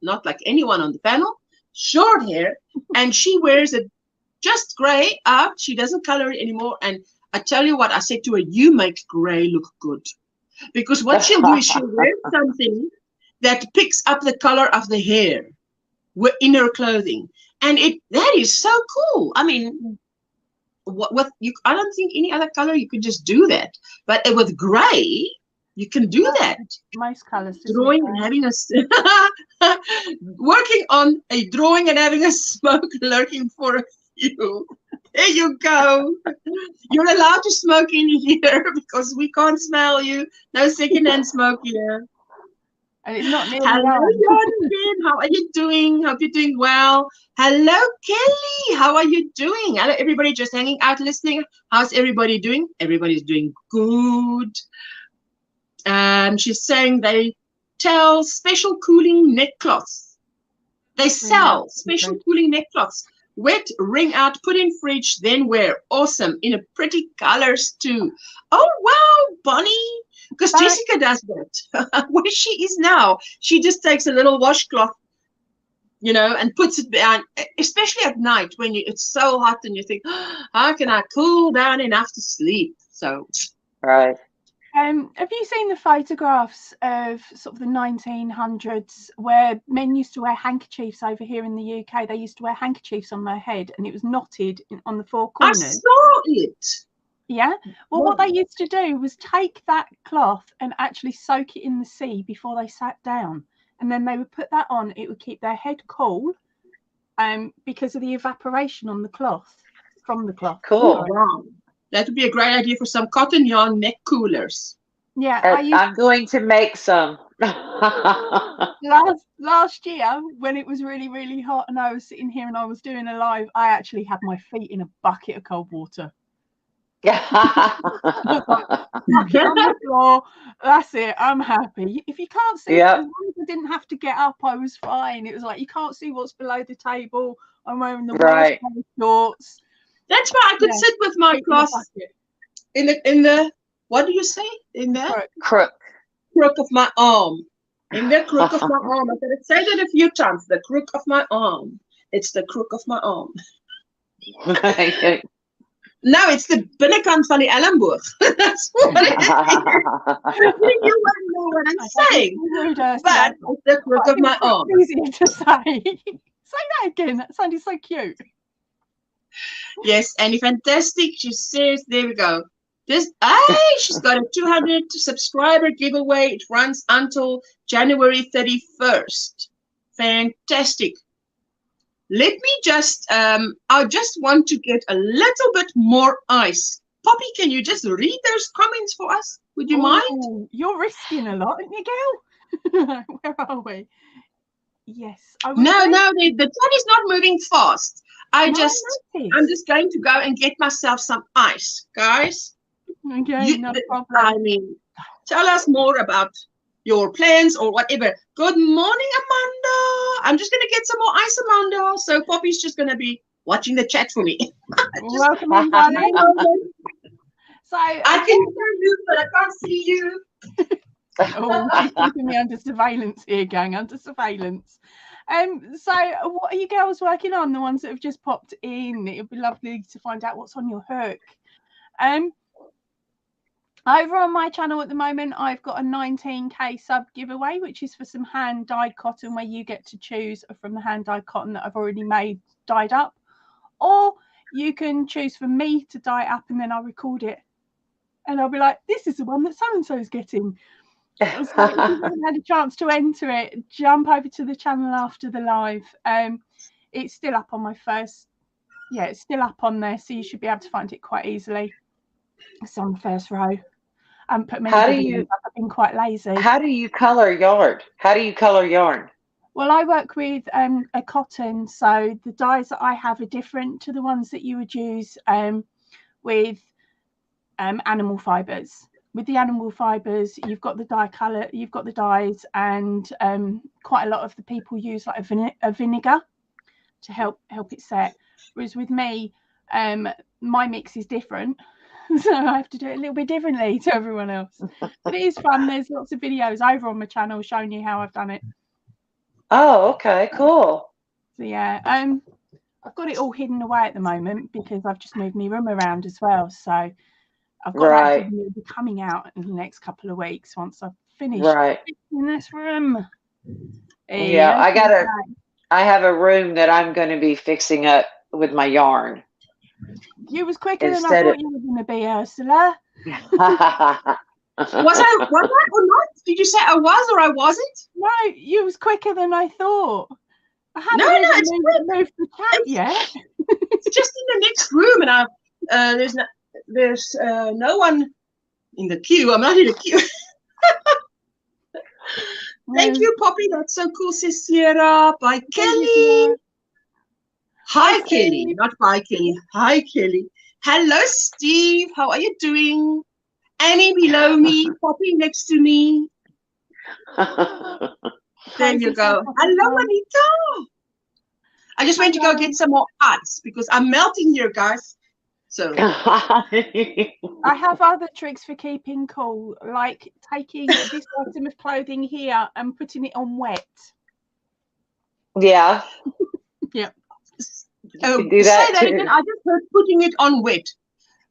not like anyone on the panel, short hair, and she wears it just gray out. She doesn't color it anymore. And I tell you what, I said to her, you make gray look good. Because what she'll do is she'll wear something that picks up the color of the hair in her clothing. And that is so cool. I mean, I don't think any other color you could just do that. But with gray, you can do that. Most colors. Drawing and having working on a drawing and having a smoke lurking for you. There you go. You're allowed to smoke in here because we can't smell you. No secondhand smoke here. And it's not near Hello, Jordan. How are you doing? Hope you're doing well. Hello, Kelly. How are you doing? Hello, everybody just hanging out listening. How's everybody doing? Everybody's doing good. She's saying they tell special cooling neck cloths. They sell special cooling neck cloths. Wet, wring out, put in fridge, then wear. Awesome. In a pretty colors too. Oh, wow, Bonnie. Because Jessica does that. Where she is now, she just takes a little washcloth, you know, and puts it down, especially at night when it's so hot and you think, how can I cool down enough to sleep? So, right. Have you seen the photographs of sort of the 1900s where men used to wear handkerchiefs over here in the UK? They used to wear handkerchiefs on their head and it was knotted on the four corners. I saw it. Yeah. Well, what they used to do was take that cloth and actually soak it in the sea before they sat down. And then they would put that on. It would keep their head cool because of the evaporation on the cloth, from the cloth. Cool. Wow. That would be a great idea for some cotton yarn neck coolers. Yeah. I'm going to make some. Last year, when it was really, really hot and I was sitting here and I was doing a live, I actually had my feet in a bucket of cold water. Bucket on the floor. That's it. I'm happy. If you can't see, as long as I didn't have to get up, I was fine. It was like you can't see what's below the table. I'm wearing the worst pair of shorts. That's why I could sit with my cloth in the what do you say? In the crook of my arm. In the crook of my arm. I'm going to say that a few times. The crook of my arm. It's the crook of my arm. No, it's the binnenkant van die elleboog. That's what it is. You wouldn't know what I'm saying. But it's the crook of my arm. It's easy to say. Say that again. That sounded so cute. Yes, Annie, fantastic. She says, there we go. She's got a 200 subscriber giveaway. It runs until January 31st. Fantastic. Let me just, I just want to get a little bit more ice. Poppy, can you just read those comments for us? Would you mind? You're risking a lot, aren't you, girl? Where are we? Yes. No, the chat is not moving fast. I'm just going to go and get myself some ice, guys. Okay, no problem. I mean, tell us more about your plans or whatever. Good morning, Amanda. I'm just going to get some more ice, Amanda. So Poppy's just going to be watching the chat for me. Welcome in, darling. So I can hear you, but I can't see you. She's keeping me under surveillance here, gang, under surveillance. So what are you girls working on? The ones that have just popped in. It would be lovely to find out what's on your hook. Over on my channel at the moment, I've got a 19k sub giveaway, which is for some hand dyed cotton, where you get to choose from the hand dyed cotton that I've already made dyed up, or you can choose for me to dye it up and then I'll record it and I'll be like, this is the one that so and so's getting. So if you haven't had a chance to enter it, jump over to the channel after the live. It's still up on my first, yeah, it's still up on there, so you should be able to find it quite easily. It's on the first row. I haven't put many videos up. I've been quite lazy. How do you color yarn? How do you color yarn? Well, I work with a cotton, so the dyes that I have are different to the ones that you would use with animal fibres. With the animal fibres, you've got the dye colour, you've got the dyes, and quite a lot of the people use like a vinegar to help it set. Whereas with me, my mix is different. So I have to do it a little bit differently to everyone else. But it is fun. There's lots of videos over on my channel showing you how I've done it. Oh, okay, cool. So yeah, I've got it all hidden away at the moment because I've just moved my room around as well. So I've got that video coming out in the next couple of weeks once I've finished in this room. Yeah, I have a room that I'm going to be fixing up with my yarn. You was quicker than I thought you were going to be, Ursula. Was I or not? Did you say I was or I wasn't? No, you was quicker than I thought. I haven't it's moved the cat yet. It's just in the next room, and there's no one in the queue. I'm not in the queue. Thank you, Poppy. That's so cool, says Sierra. Bye, Kelly. Hi, Kelly. Not bye, Kelly. Hi, Kelly. Hello, Steve. How are you doing? Annie below me, Poppy next to me. There you go. Hello, Anita. I just went to go get some more ice because I'm melting here, guys. So I have other tricks for keeping cool, like taking this item of clothing here and putting it on wet. Yeah. Yeah. Oh, do that say that again. I just heard putting it on wet.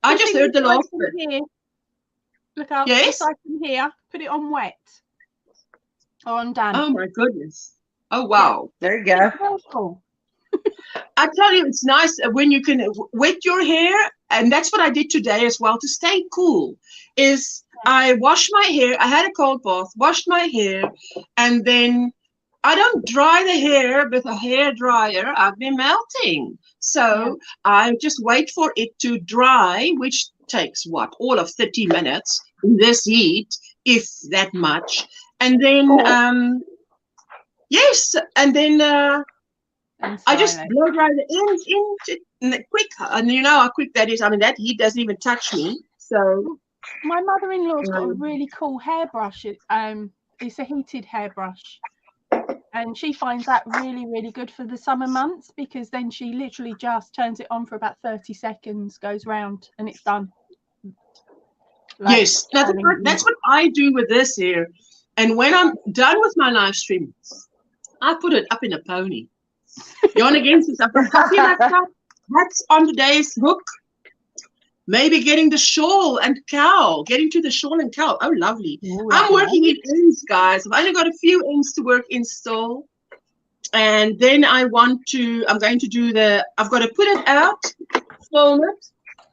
I just heard the last bit. Here. Look up. Yes. This item here. Put it on wet or on damp. Oh my goodness. Oh wow. Yeah. There you go. It's very cool. I tell you, it's nice when you can wet your hair, and that's what I did today as well to stay cool. I washed my hair. I had a cold bath, washed my hair, and then I don't dry the hair with a hair dryer. I've been melting, so I just wait for it to dry, which takes what, all of 30 minutes in this heat, if that much, and then yes, and then. I just blow dry the ends in quick, and you know how quick that is. I mean, that heat doesn't even touch me. So my mother-in-law's got a really cool hairbrush. It's a heated hairbrush, and she finds that really, really good for the summer months because then she literally just turns it on for about 30 seconds, goes round, and it's done. Like, yes, that's what I do with this here. And when I'm done with my live stream, I put it up in a pony. Yarn against this. I've got coffee myself. That's on today's hook. Maybe getting the shawl and cowl. Getting to the shawl and cowl. Oh, lovely. Ooh, I'm working in ends, guys. I've only got a few ends to work in still. And then I'm going to do I've got to put it out, film it,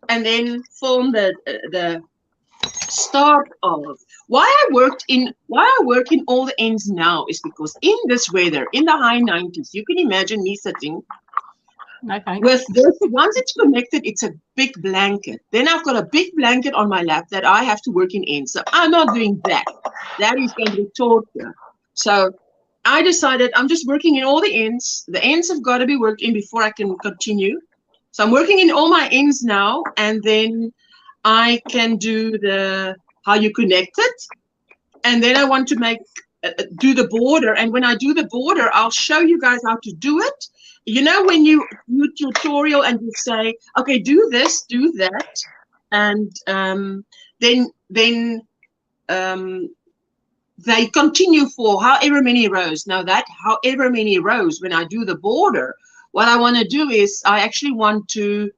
and then film the start of. Why I work in all the ends now is because in this weather, in the high 90s, you can imagine me sitting with this. Once it's connected, it's a big blanket. Then I've got a big blanket on my lap that I have to work in ends. So I'm not doing that. That is going to be torture. So I decided I'm just working in all the ends. The ends have got to be worked in before I can continue. So I'm working in all my ends now, and then I can do how you connect it, and then I want to do the border, and when I do the border, I'll show you guys how to do it. You know, when you do tutorial and you say, okay, do this, do that, and then they continue for however many rows. Now that however many rows, when I do the border, what I want to do is I actually want to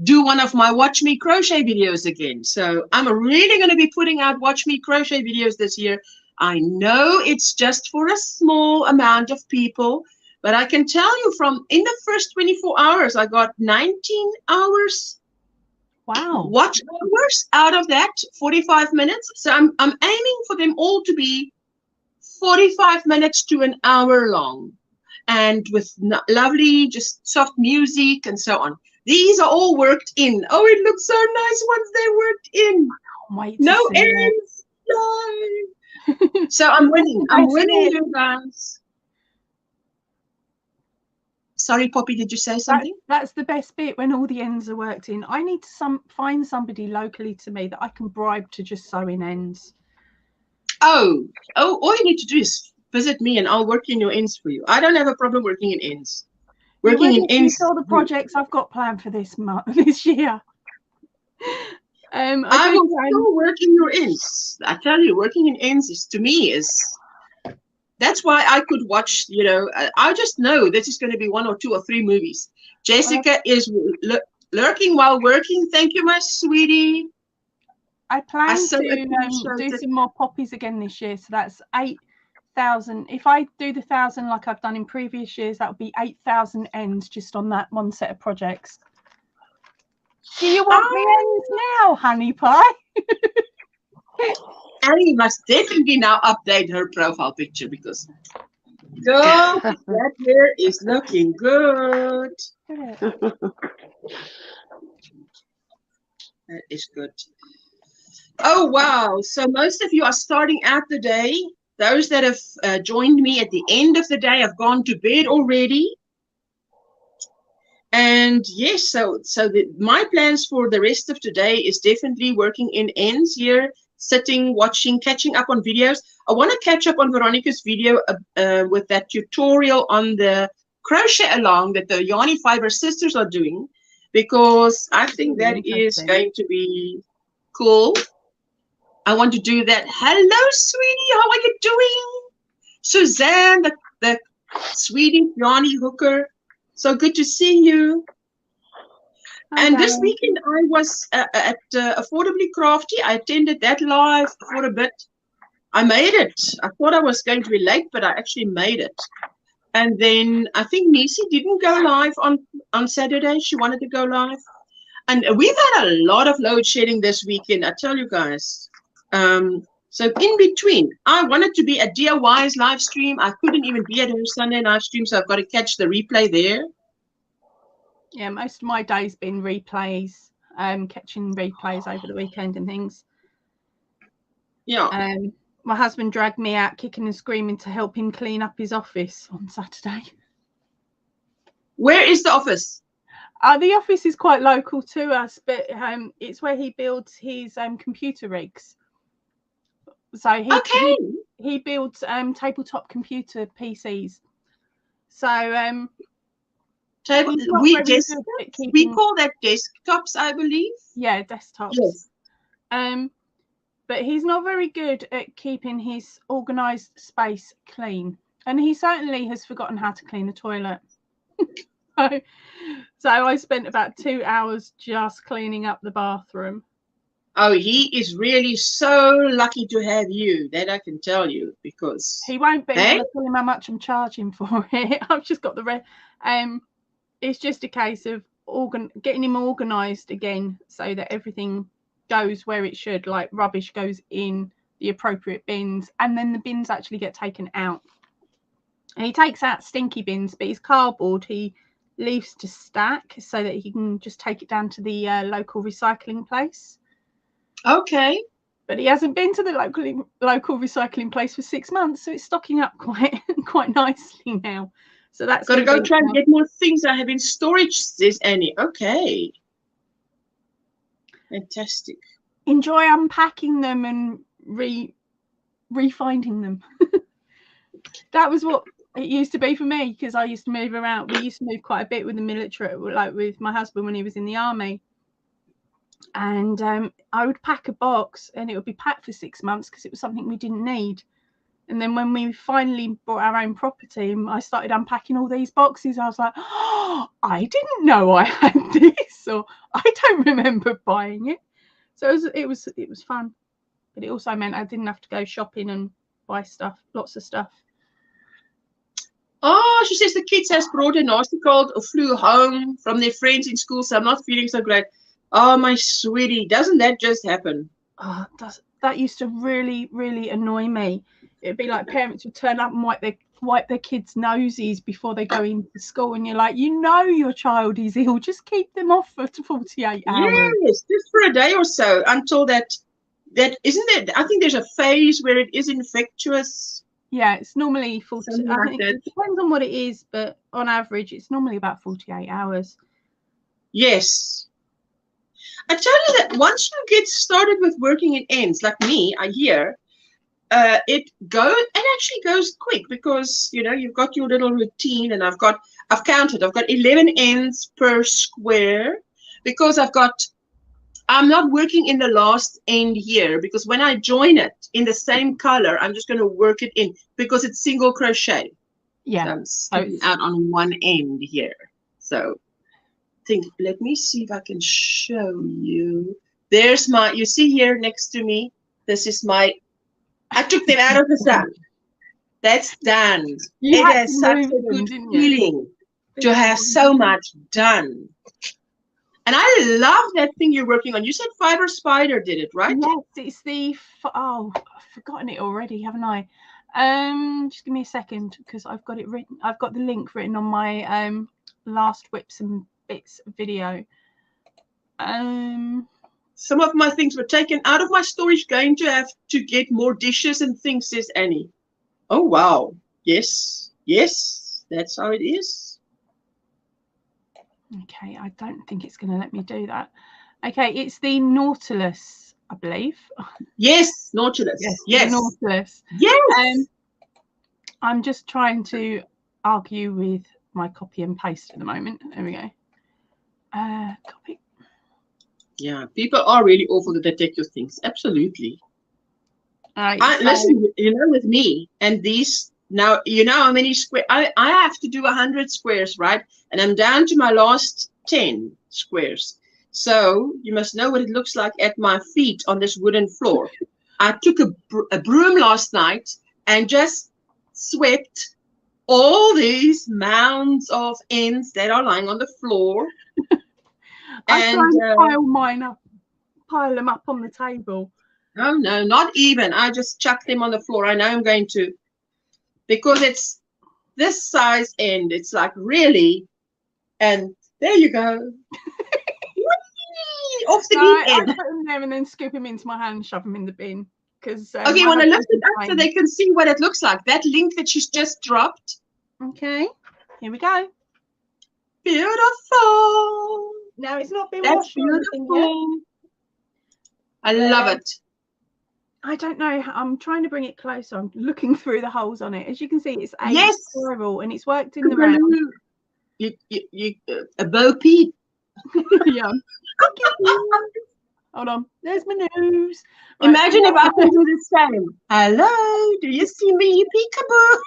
do one of my Watch Me Crochet videos again. So I'm really going to be putting out Watch Me Crochet videos this year. I know it's just for a small amount of people, but I can tell you from in the first 24 hours, I got 19 hours. Wow. Watch hours out of that, 45 minutes. So I'm aiming for them all to be 45 minutes to an hour long, and with lovely, just soft music and so on. These are all worked in. Oh, it looks so nice once they're worked in. Wait No to see errands. No. So I'm winning. I'm winning, you guys. Sorry, Poppy, did you say something? That's the best bit, when all the ends are worked in. I need to find somebody locally to me that I can bribe to just sew in ends. Oh, all you need to do is visit me and I'll work in your ends for you. I don't have a problem working in ends. Working in ends. All the projects I've got planned for this year. I will still work in your ends. I tell you, working in ends is, to me, that's why I could watch, you know, I just know this is going to be 1 or 2 or 3 movies. Jessica is lurking while working. Thank you, my sweetie. I plan to do some more poppies again this year. So that's 8,000. If I do the 1,000 like I've done in previous years, that would be 8,000 ends just on that one set of projects. Do you want me ends now, honey pie? Annie must definitely now update her profile picture, because girl, that hair is looking good. That is good. Oh, wow. So most of you are starting out the day. Those that have joined me at the end of the day have gone to bed already. And yes, so my plans for the rest of today is definitely working in ends here, sitting, watching, catching up on videos. I want to catch up on Veronica's video with that tutorial on the crochet along that the Yarny Fiber sisters are doing, because I think that is going to be cool. I want to do that. Hello, sweetie. How are you doing? Suzanne, the sweetie Yarny hooker. So good to see you. And this weekend I was at Affordably Crafty. I attended that live for a bit. I made it. I thought I was going to be late, but I actually made it. And then I think Nisi didn't go live on Saturday. She wanted to go live. And we've had a lot of load shedding this weekend, I tell you guys. So in between, I wanted to be at DIY's live stream. I couldn't even be at her Sunday live stream, so I've got to catch the replay there. Yeah, most of my day's been replays, catching replays over the weekend and things. Yeah. My husband dragged me out kicking and screaming to help him clean up his office on Saturday. Where is the office? The office is quite local to us, but it's where he builds his computer rigs. So he builds tabletop computer PCs. So we call that desktops, I believe. Yeah, desktops. Yes. But he's not very good at keeping his organised space clean, and he certainly has forgotten how to clean the toilet. So I spent about 2 hours just cleaning up the bathroom. Oh, he is really so lucky to have you, that I can tell you, because he won't be. I'm tell him how much I'm charging for it. I've just got the rest. It's just a case of getting him organised again, so that everything goes where it should, like rubbish goes in the appropriate bins, and then the bins actually get taken out. And he takes out stinky bins, but his cardboard he leaves to stack so that he can just take it down to the local recycling place. Okay. But he hasn't been to the local recycling place for 6 months, so it's stocking up quite nicely now. So that's got to go try and get more things I have in storage, says Annie. Okay. Fantastic. Enjoy unpacking them and refinding them. That was what it used to be for me, because I used to move around. We used to move quite a bit with the military, like with my husband when he was in the army. And I would pack a box and it would be packed for 6 months because it was something we didn't need. And then when we finally bought our own property, I started unpacking all these boxes. I was like, oh, I didn't know I had this, or I don't remember buying it. So it was fun, but it also meant I didn't have to go shopping and buy stuff, lots of stuff. Oh, she says the kids has brought a nasty cold or flew home from their friends in school, so I'm not feeling so great. Oh, my sweetie, doesn't that just happen? Oh, that used to really, really annoy me. It'd be like parents would turn up and wipe their kids' noses before they go into school, and you're like, you know, your child is ill. Just keep them off for 48 hours. Yes, just for a day or so until that isn't it. I think there's a phase where it is infectious. Yeah, it's normally 40. Like I think it depends on what it is, but on average, it's normally about 48 hours. Yes. I tell you that once you get started with working in ends, like me, I hear, it actually goes quick because, you know, you've got your little routine, and I've counted, I've got 11 ends per square because I'm not working in the last end here, because when I join it in the same color, I'm just going to work it in because it's single crochet. Yeah. So I'm sticking out on one end here. So let me see if I can show you. There's you see here next to me, this is I took them out of the sun. That's done. It has such a good feeling to have so much done. And I love that thing you're working on. You said Fiber Spider did it, right? Yes, it's the I've forgotten it already, haven't I? Just give me a second, because I've got it written. I've got the link written on my last Whips and Bits video. Some of my things were taken out of my storage, going to have to get more dishes and things, says Annie. Oh wow. Yes, that's how it is. Okay, I don't think it's going to let me do that. Okay, it's the Nautilus, I believe. Yes, Nautilus. Yes. Nautilus. Yes. I'm just trying to argue with my copy and paste at the moment. There we go. Copy. Yeah, people are really awful that they take your things. Absolutely. All right. Listen, you know, with me and these. Now, you know how many squares, I have to do 100 squares, right? And I'm down to my last 10 squares. So you must know what it looks like at my feet on this wooden floor. I took a broom last night and just swept all these mounds of ends that are lying on the floor. I try and pile them up on the table. Oh, no, not even. I just chuck them on the floor. I know I'm going to. Because it's this size end, it's like really, and there you go. Off the deep end. I put them there and then scoop them into my hand and shove them in the bin. Because okay, you want to lift it up so they can see what it looks like. That link that she's just dropped. Okay, here we go. Beautiful. Now it's not been washed. Beautiful. I love it. I don't know. I'm trying to bring it closer. I'm looking through the holes on it. As you can see, it's spiral, and it's worked in the round. A Bo Peep. Yeah. Hold on. There's my nose. Right. Imagine if I could do the same. Hello, do you see me, peekaboo?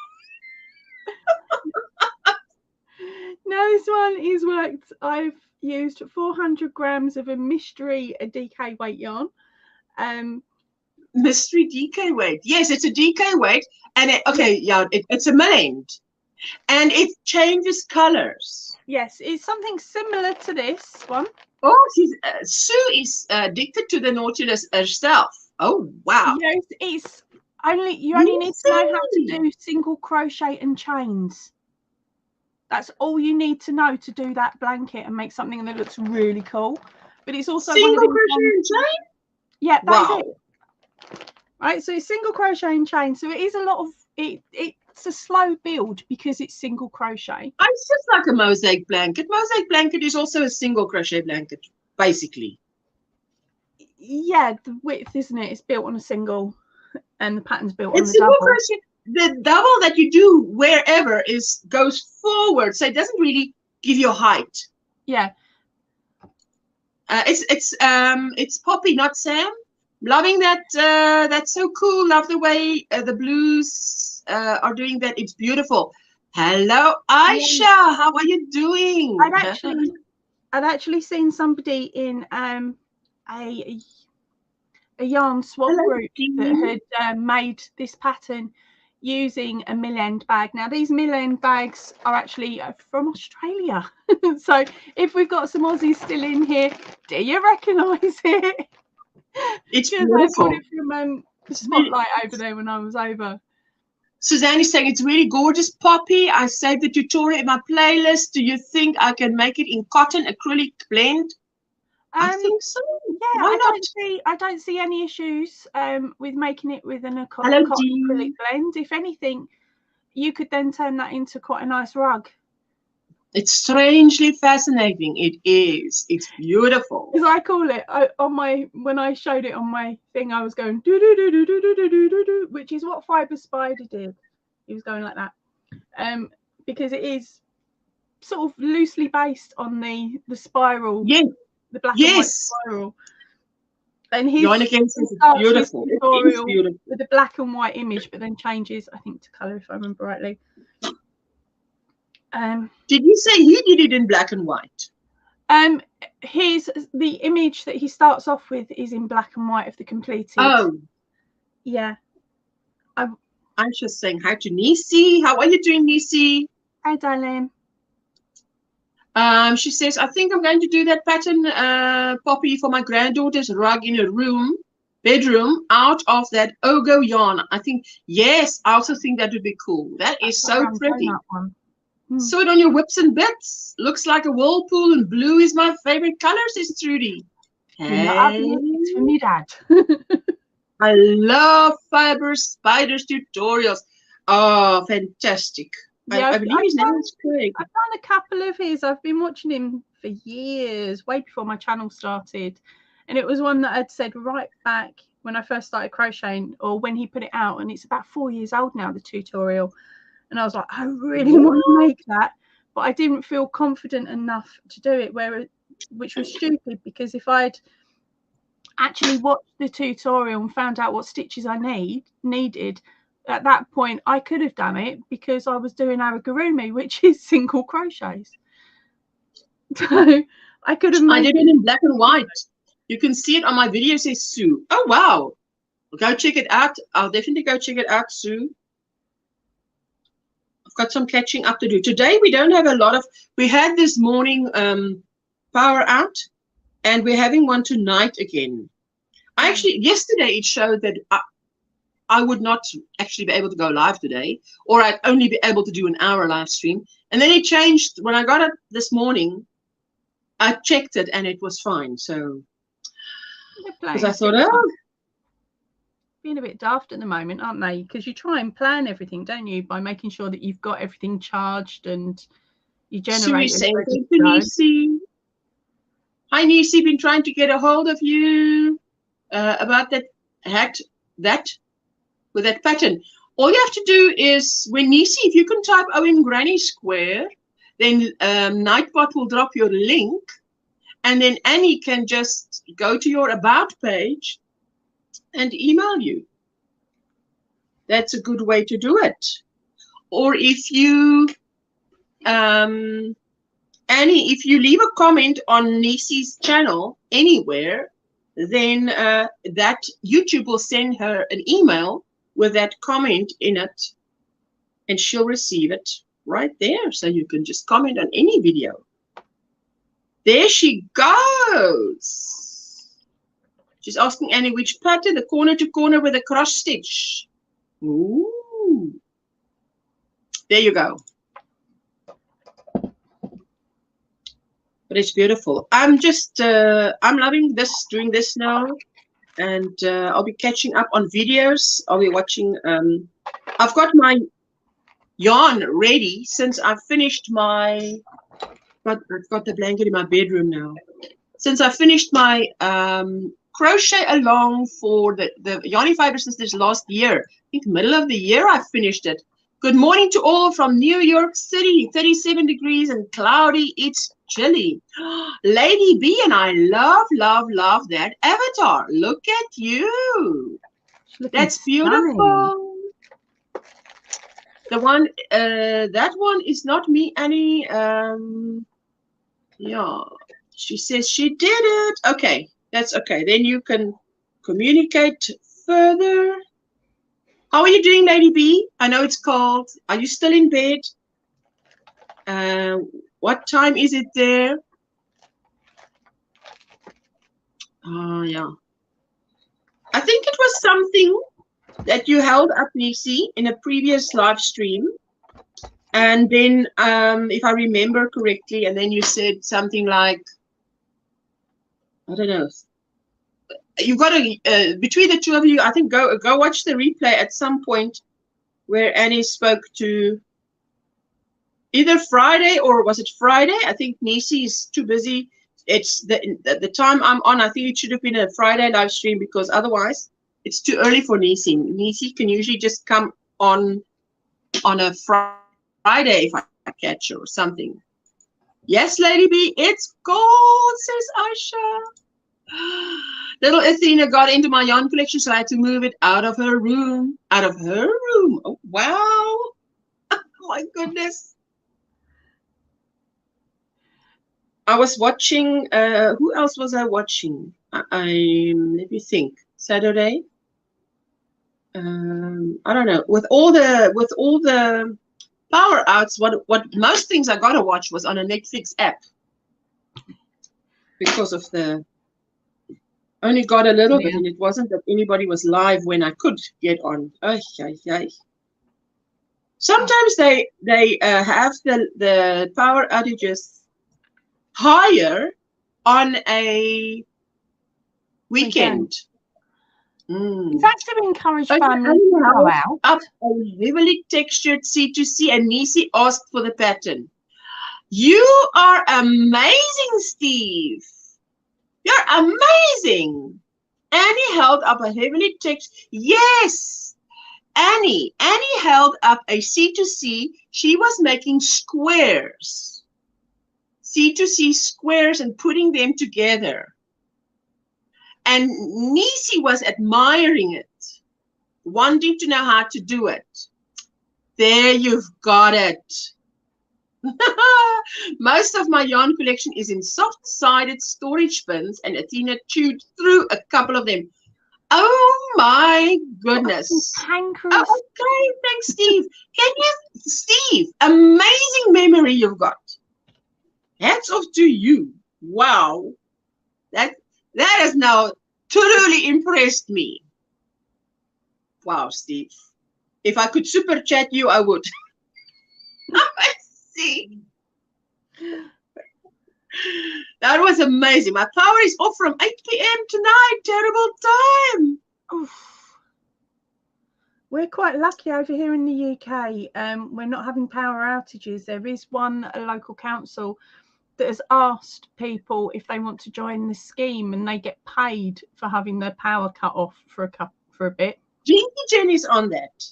Now this one is worked. I've used 400 grams of a mystery DK weight yarn. Mystery DK weight. Yes, it's a DK weight, and it's a millend, and it changes colors. Yes, it's something similar to this one. Oh, Sue is addicted to the Nautilus herself. Oh wow! Yes, it's you only need to know how to do single crochet and chains. That's all you need to know to do that blanket and make something that looks really cool. But it's also single crochet and chain. Yeah, that's it. Right, so it's single crochet and chain. So it is a lot of it. It's a slow build because it's single crochet. It's just like a mosaic blanket. Mosaic blanket is also a single crochet blanket, basically. Yeah, the width, isn't it? It's built on a single, and the pattern's built on the single double. Crochet. The double that you do wherever goes forward, so it doesn't really give you height. Yeah. It's Poppy, not Sam. Loving that. That's so cool. Love the way the blues are doing that. It's beautiful. Hello, Aisha. Yeah. How are you doing? I'd actually seen somebody in a yarn swap Hello, group Jean. that had made this pattern using a mill end bag. Now these mill end bags are actually from Australia. So if we've got some Aussies still in here, do you recognise it? It's because beautiful. I got it from Spotlight over there when I was over. Suzanne is saying it's really gorgeous, Poppy. I saved the tutorial in my playlist. Do you think I can make it in cotton acrylic blend? I think so. Yeah, Why not? I don't see any issues with making it with an cotton Hello, acrylic blend. If anything, you could then turn that into quite a nice rug. It's strangely fascinating. It is. It's beautiful. Because I call it when I showed it on my thing, I was going do do do do do do do do do, which is what Fiber Spider did. He was going like that, because it is sort of loosely based on the spiral, the black and white spiral. And his beautiful. Tutorial with a black and white image, but then changes, I think, to colour, if I remember rightly. Did you say he did it in black and white? The image that he starts off with is in black and white of the completed. Oh, yeah. I'm just saying hi to Nisi. How are you doing, Nisi? Hi, darling. She says, I think I'm going to do that pattern, Poppy, for my granddaughter's rug in a bedroom, out of that Ogo yarn. I think, yes, I also think that would be cool. That is so pretty. Sew it on your whips and bits. Looks like a whirlpool, and blue is my favorite color, says Trudy. Hey. It's for me, Dad. I love Fiber Spider's tutorials. Oh, fantastic. Yeah, I believe his name is Craig. I've done a couple of his. I've been watching him for years, way before my channel started. And it was one that I'd said right back when I first started crocheting, or when he put it out. And it's about 4 years old now, the tutorial. And I was like, I really want to make that, but I didn't feel confident enough to do it, which was stupid, because if I'd actually watched the tutorial and found out what stitches I needed, at that point I could have done it, because I was doing aragurumi, which is single crochets. So I could have made I did it in black and white. You can see it on my video, says Sue. Oh, wow. Go check it out. I'll definitely go check it out, Sue. Got some catching up to do. Today we don't have a lot of, we had this morning power out, and we're having one tonight again. Yesterday it showed that I would not actually be able to go live today, or I'd only be able to do an hour live stream. And then it changed when I got it this morning. I checked it and it was fine. So because I thought, being a bit daft at the moment, aren't they? Because you try and plan everything, don't you, by making sure that you've got everything charged and you generate. Hi, Nisi, been trying to get a hold of you about that with that pattern. All you have to do is, when Nisi, if you can type OMGrannySquare, then Nightbot will drop your link, and then Annie can just go to your About page and email you. That's a good way to do it. Or if you, Annie, if you leave a comment on Nisi's channel anywhere, then that YouTube will send her an email with that comment in it, and she'll receive it right there. So you can just comment on any video. There she goes. She's asking Annie which pattern, the corner to corner with a cross stitch. Ooh. There you go. But it's beautiful. I'm just, I'm loving this, doing this now. And I'll be catching up on videos. I'll be watching, I've got my yarn ready since I've finished my, I've got the blanket in my bedroom now. Since I finished my crochet along for the yarny fiber since this last year. I think middle of the year I finished it. Good morning to all from New York City. 37 degrees and cloudy. It's chilly. Lady B, and I love, love, love that avatar. Look at you. That's beautiful. The one, that one is not me, Annie. Yeah, she says she did it. Okay, that's okay. Then you can communicate further. How are you doing, Lady B? I know it's cold. Are you still in bed? What time is it there? Yeah. I think it was something that you held up, Nisi, in a previous live stream. And then, if I remember correctly, and then you said something like, I don't know. You've got to, between the two of you, I think go watch the replay at some point where Annie spoke to either Friday, or was it Friday? I think Nisi is too busy. It's the time I'm on. I think it should have been a Friday live stream, because otherwise it's too early for Nisi. Nisi can usually just come on a Friday if I catch her or something. Yes, Lady B, it's gold, says Aisha. Little Athena got into my yarn collection, so I had to move it out of her room. Out of her room. Oh, wow. Oh, my goodness. I was watching, who else was I watching? Let me think. Saturday. I don't know. With all the power outs, what most things I gotta watch was on a Netflix app, because of the only got a little bit, and it wasn't that anybody was live when I could get on. Sometimes they have the power outages higher on a weekend. In fact, to encourage family to go out. Up a heavily textured C2C, and Nisi asked for the pattern. You are amazing, Steve. You're amazing. Annie held up a heavily textured. Yes, Annie held up a C2C. She was making squares. C2C squares and putting them together. And Nisi was admiring it, wanting to know how to do it. There, you've got it. Most of my yarn collection is in soft-sided storage bins, and Athena chewed through a couple of them. Oh my goodness. Oh, okay, thanks, Steve. Steve, amazing memory you've got. Hats off to you. Wow. That has now totally impressed me. Wow, Steve. If I could super chat you, I would. Let's see. That was amazing. My power is off from 8 p.m. tonight. Terrible time. Oof. We're quite lucky over here in the UK. We're not having power outages. There is one local council that has asked people if they want to join the scheme, and they get paid for having their power cut off for a bit. Jinky Jen is on that.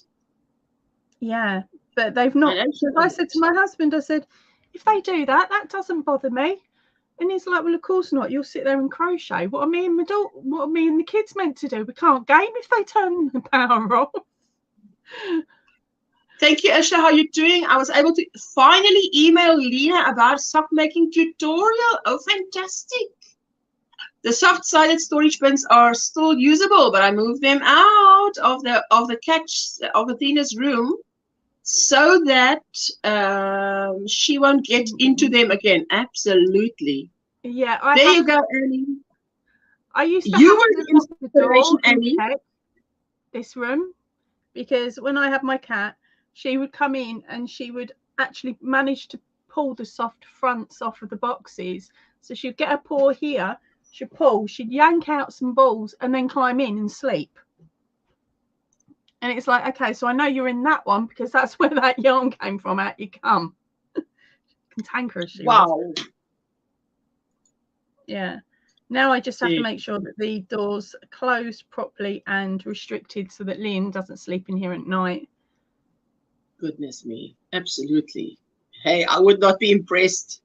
Yeah, but they've not. I said to my husband, I said, if they do that, that doesn't bother me. And he's like, well, of course not. You'll sit there and crochet. What are me and the kids meant to do? We can't game if they turn the power off. Thank you, Asha. How are you doing? I was able to finally email Lena about sock making tutorial. Oh, fantastic. The soft-sided storage bins are still usable, but I moved them out of the catch of Athena's room so that she won't get into them again. Absolutely. Yeah. There you go, Annie. I used to you were the inspiration, Annie. This room, because when I had my cat, she would come in and she would actually manage to pull the soft fronts off of the boxes. So she'd get her paw here, she'd pull, she'd yank out some balls and then climb in and sleep. And it's like, okay, so I know you're in that one because that's where that yarn came from. Out you come. Cantankerous. Wow. Yeah. Now I just have to make sure that the doors are closed properly and restricted so that Lynn doesn't sleep in here at night. Goodness me, absolutely. Hey, I would not be impressed.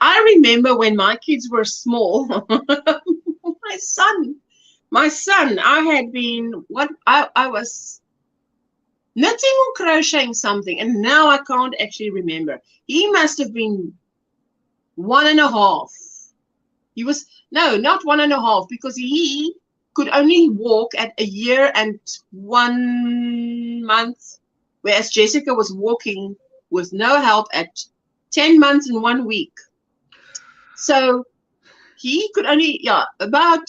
I remember when my kids were small, my son, I had been, I was knitting or crocheting something, and now I can't actually remember. He must have been 1.5. He was, no, not 1.5, because he could only walk at 1 year and 1 month, whereas Jessica was walking with no help at 10 months and 1 week. So he could only, yeah, about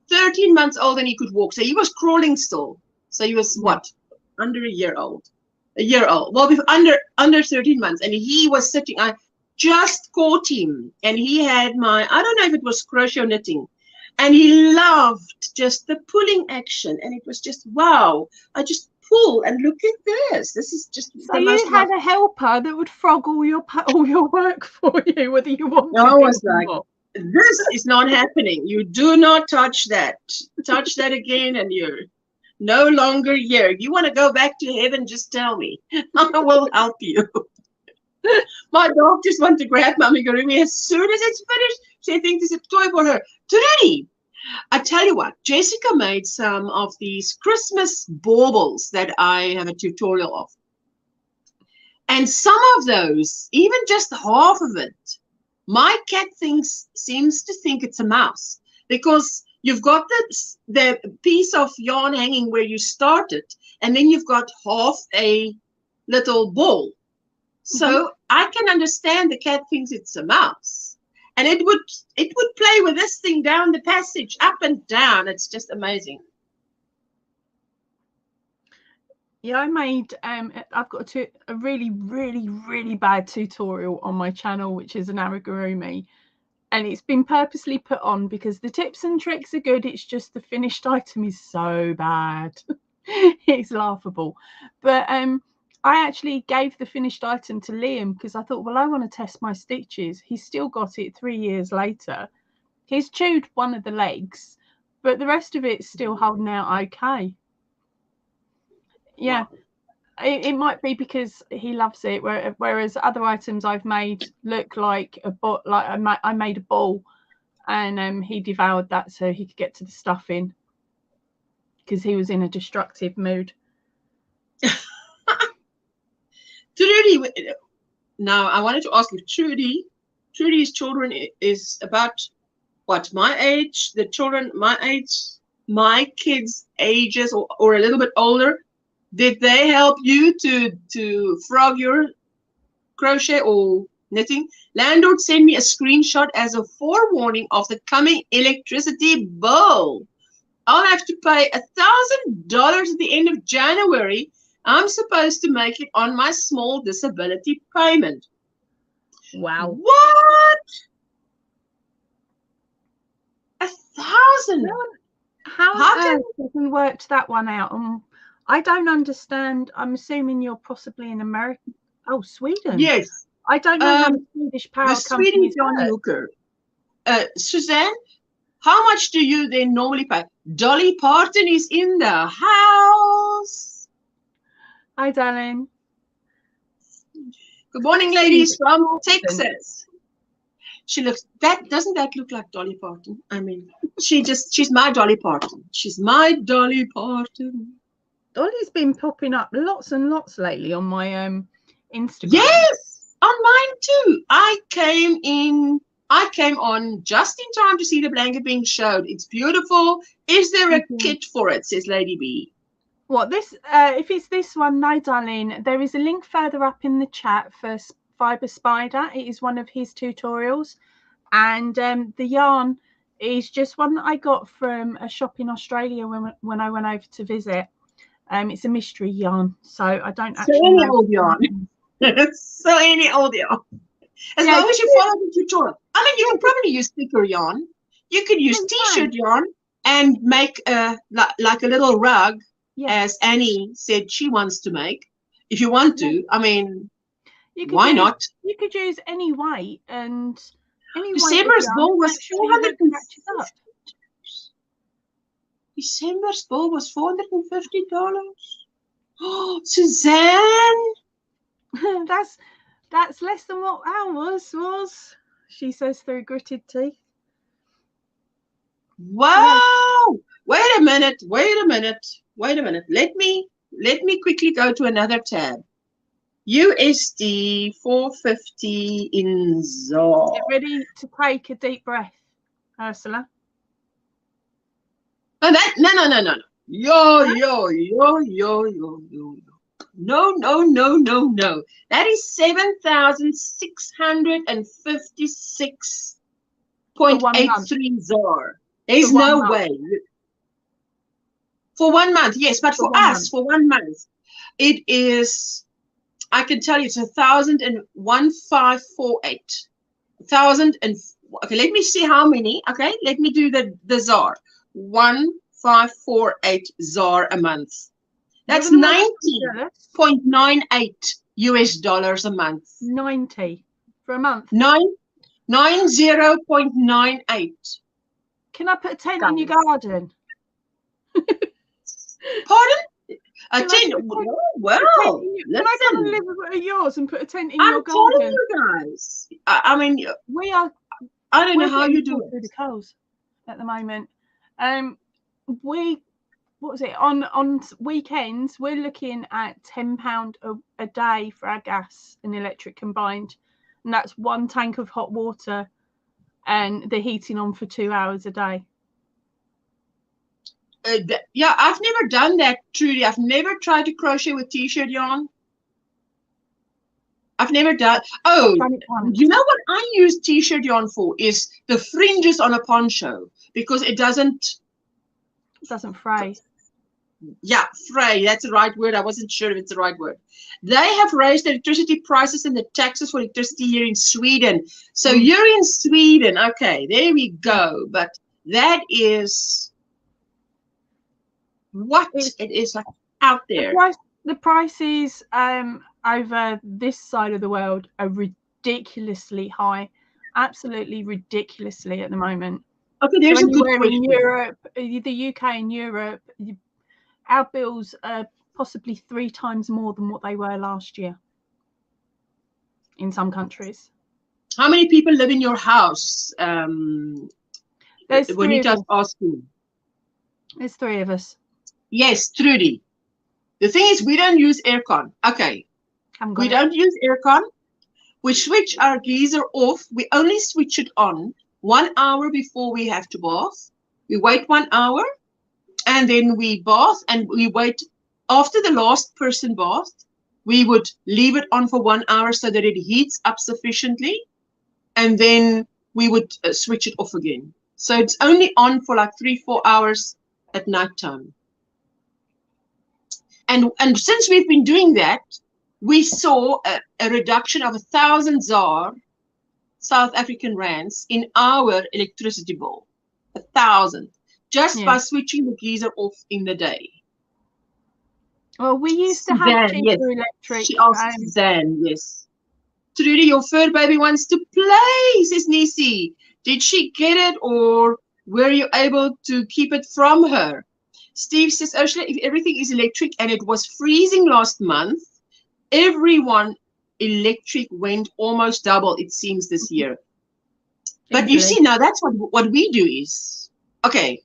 13 months old and he could walk. So he was crawling still. So he was what? Under a year old. A year old. Well, under 13 months. And he was sitting, I just caught him. And he had I don't know if it was crochet or knitting. And he loved just the pulling action. And it was just, wow. I just pull and look at this. This is just so the most. You had a helper that would frog all your work for you, whether you wanted I was it or like, not. this is not happening. You do not touch that. Touch that again, and you're no longer here. You want to go back to heaven, just tell me. I will help you. My dog just wants to grab Mommy Garumi as soon as it's finished. She thinks it's a toy for her. Trudy, I tell you what, Jessica made some of these Christmas baubles that I have a tutorial of. And some of those, even just half of it, my cat seems to think it's a mouse, because you've got the piece of yarn hanging where you started, and then you've got half a little ball. So I can understand the cat thinks it's a mouse, and it would play with this thing down the passage, up and down. It's just amazing. Yeah, I made I've got a really, really, really bad tutorial on my channel, which is an amigurumi, and it's been purposely put on because the tips and tricks are good. It's just the finished item is so bad. It's laughable. But I actually gave the finished item to Liam because I thought, well, I want to test my stitches. He's still got it 3 years later. He's chewed one of the legs, but the rest of it's still holding out okay. Yeah. Wow. It might be because he loves it, whereas other items I've made look like a ball. Like I made a ball, and he devoured that so he could get to the stuffing because he was in a destructive mood. Trudy, now I wanted to ask you, Trudy's children is about what, my age? The children my age, my kids' ages, or a little bit older. Did they help you to frog your crochet or knitting? Landlord sent me a screenshot as a forewarning of the coming electricity bill. I'll have to pay $1,000 at the end of January. I'm supposed to make it on my small disability payment. Wow. What? $1,000? How we worked that one out? I don't understand. I'm assuming you're possibly in America. Oh, Sweden. Yes. I don't know how the Swedish power company works. Suzanne, how much do you then normally pay? Dolly Parton is in the house. Hi, darling. Good morning, ladies from Texas. She looks, doesn't that look like Dolly Parton? I mean, she's my Dolly Parton. She's my Dolly Parton. Dolly's been popping up lots and lots lately on my Instagram. Yes, on mine too. I came on just in time to see the blanket being showed. It's beautiful. Is there a kit for it? Says Lady B. What this? If it's this one, no, darling. There is a link further up in the chat for Fiber Spider. It is one of his tutorials, and the yarn is just one that I got from a shop in Australia when I went over to visit. It's a mystery yarn, so I don't actually know. Any old yarn. So any old yarn. As long as you follow the tutorial. I mean, you can probably use thicker yarn. You could use t-shirt yarn and make like a little rug, as Annie said she wants to make. If you want to, I mean, why not? You could use any weight and any December's bill was $450. December's bill was $450. Oh, Suzanne, That's less than what ours was, she says through gritted teeth. Wow! Wait a minute. Let me quickly go to another tab. USD 450 in ZAR. Get ready to take a deep breath, Ursula. No. Yo. No. That is 7,656.83 ZAR. There's no way. For 1 month, yes, but for us, for 1 month, it is, I can tell you, it's 1,01548. 1,000 and, okay, let me see how many. Okay, let me do the ZAR. 1,548 ZAR a month. That's 90.98 US dollars a month. 90 for a month. 90.98. Can I put a tent in your garden? Pardon? A tent? Well, can I come and live at yours and put a tent in your garden? I'm telling you guys. I mean, we are. I don't know how you do it. Through the coals at the moment. What was it on weekends? We're looking at £10 a day for our gas and electric combined, and that's 1 tank of hot water and the heating on for 2 hours a day. Yeah, I've never done that, Trudy. I've never tried to crochet with t-shirt yarn. I've never done. Oh, you know what I use t-shirt yarn for is the fringes on a poncho, because it doesn't fray. Yeah, fray. That's the right word. I wasn't sure if it's the right word. They have raised the electricity prices and the taxes for electricity here in Sweden. So you're in Sweden. Okay, there we go. But that is what it is like out there. The prices over this side of the world are ridiculously high, absolutely ridiculously at the moment. Okay, there's a good question. In Europe, the UK and Europe, our bills are possibly 3 times more than what they were last year in some countries. How many people live in your house? There's 3 of us. Asking. There's 3 of us. Yes, Trudy. The thing is, we don't use aircon. Okay. We don't use aircon. We switch our geyser off. We only switch it on 1 hour before we have to bath. We wait 1 hour and then we bath, and we wait after the last person bathed. We would leave it on for 1 hour so that it heats up sufficiently, and then we would switch it off again. So it's only on for like 3-4 hours at night time. And since we've been doing that, we saw a reduction of 1,000 ZAR, South African rands, in our electricity bill. 1,000, just by switching the geyser off in the day. Well, we used to have cheaper electric. She asked Zan, yes. Trudy, your fur baby wants to play, says Nisi. Did she get it, or were you able to keep it from her? Steve says, Ursula, if everything is electric and it was freezing last month, everyone electric went almost double, it seems, this year. But you see, now that's what we do is, okay,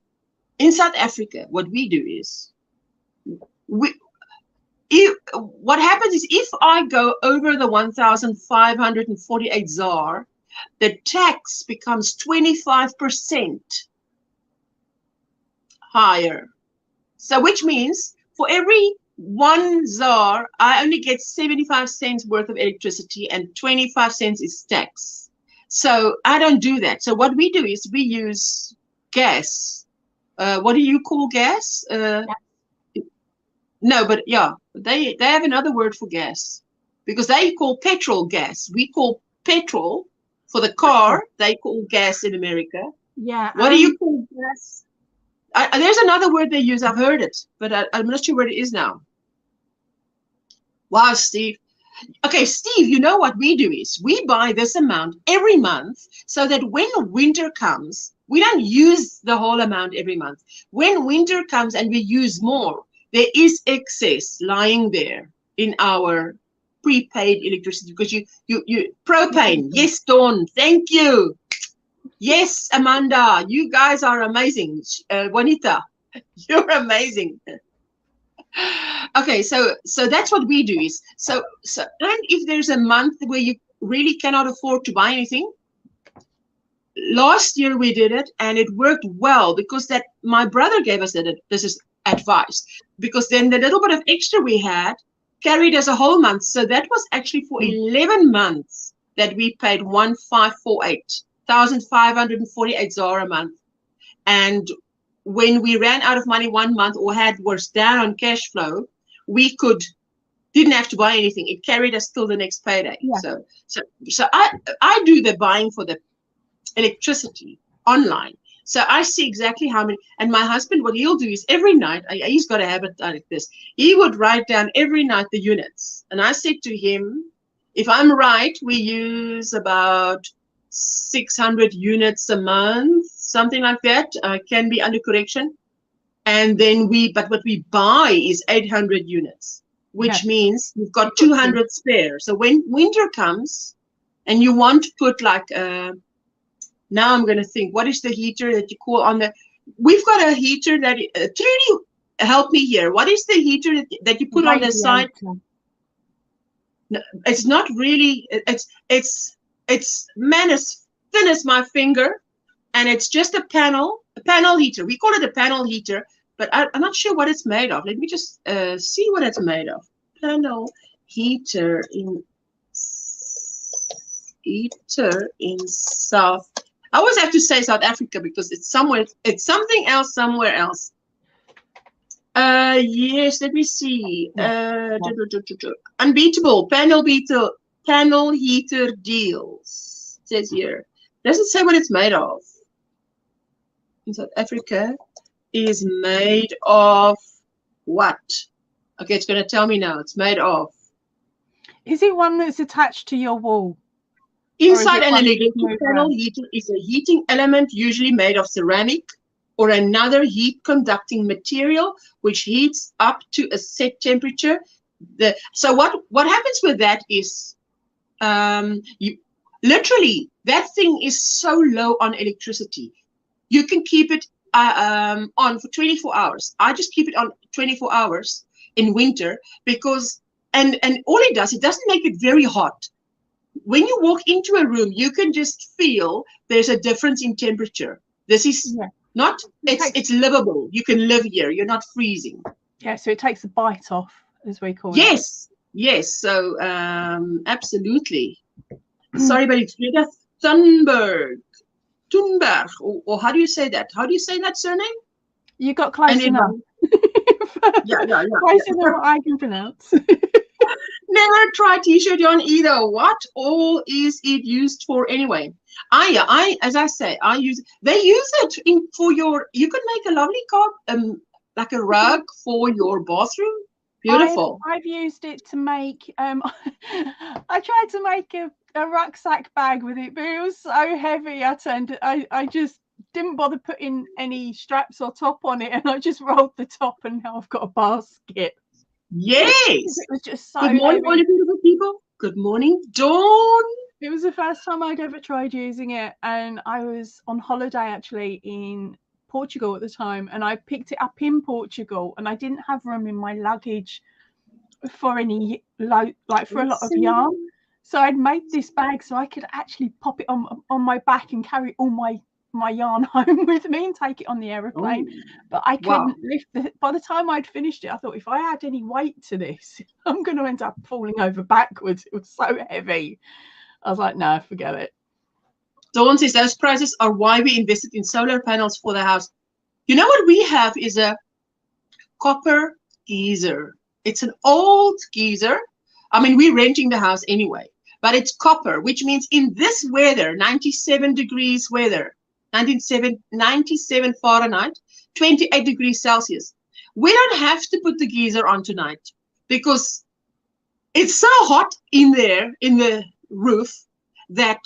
in South Africa, what we do is, what happens is, if I go over the 1,548 ZAR, the tax becomes 25% higher. So which means for every 1 ZAR, I only get 75 cents worth of electricity, and 25 cents is tax. So I don't do that. So what we do is we use gas. What do you call gas? No, but yeah, they have another word for gas, because they call petrol gas. We call petrol for the car. They call gas in America. Yeah. What do you call gas? There's another word they use. I've heard it, but I'm not sure where it is now. Wow, Steve. Okay, Steve, you know what we do is we buy this amount every month so that when winter comes, we don't use the whole amount every month. When winter comes and we use more, there is excess lying there in our prepaid electricity because you propane. Yes, Dawn, thank you. Yes, Amanda, you guys are amazing. Juanita, you're amazing. Okay, so that's what we do is so and if there's a month where you really cannot afford to buy anything, last year we did it and it worked well because that my brother gave us that this is advice, because then the little bit of extra we had carried us a whole month. So that was actually for 11 months that we paid 1,548 ZAR a month. And when we ran out of money 1 month or was down on cash flow, we didn't have to buy anything. It carried us till the next payday. Yeah. So I do the buying for the electricity online. So I see exactly how many, and my husband, what he'll do is every night, he's got a habit like this. He would write down every night the units. And I said to him, if I'm right, we use about 600 units a month, something like that. Can be under correction. And then but what we buy is 800 units, which means we've got 200 spare. So when winter comes and you want to put like, now I'm going to think, what is the heater that you call on the, we've got a heater that, Trudy, help me here. What is the heater that you put on the side? No, it's not really, it's man as thin as my finger, and it's just a panel heater. We call it a panel heater, but I'm not sure what it's made of. Let me just see what it's made of. Panel heater in South. I always have to say South Africa because it's something else somewhere else. Yes, let me see. Unbeatable panel heater deals. It says here. Doesn't say what it's made of. In South Africa is made of what? Okay, it's going to tell me now. It's made of. Is it one that's attached to your wall? Inside an electric panel heater is a heating element usually made of ceramic or another heat-conducting material which heats up to a set temperature. So what happens with that is literally that thing is so low on electricity. You can keep it on for 24 hours. I just keep it on 24 hours in winter because and all it doesn't make it very hot. When you walk into a room, you can just feel there's a difference in temperature. This is it's livable. You can live here. You're not freezing. Yeah, so it takes the bite off, as we call it. Yes. So absolutely. Sorry, but it's Greta Thunberg, or how do you say that? How do you say that surname? You got close enough. Yeah. Close enough what I can pronounce. Never try t-shirt yarn either. What all is it used for anyway? As I say, they use it for your, you can make a lovely like a rug for your bathroom. Beautiful. I've used it to make I tried to make a rucksack bag with it, but it was so heavy I just didn't bother putting any straps or top on it, and I just rolled the top, and now I've got a basket. Yes. It was just so Good morning, all you beautiful people. Good morning, Dawn. It was the first time I'd ever tried using it, and I was on holiday actually in Portugal at the time, and I picked it up in Portugal, and I didn't have room in my luggage for any for a lot of yarn. So I'd made this bag so I could actually pop it on my back and carry all my yarn home with me and take it on the aeroplane. But I couldn't lift it. By the time I'd finished it, I thought, if I add any weight to this, I'm going to end up falling over backwards. It was so heavy. I was like, no, forget it. Dawn says those prices are why we invested in solar panels for the house. You know what we have is a copper geyser. It's an old geyser. I mean, we're renting the house anyway, but it's copper, which means in this weather, 97 degrees weather, 97 Fahrenheit, 28 degrees Celsius. We don't have to put the geyser on tonight because it's so hot in there, in the roof, that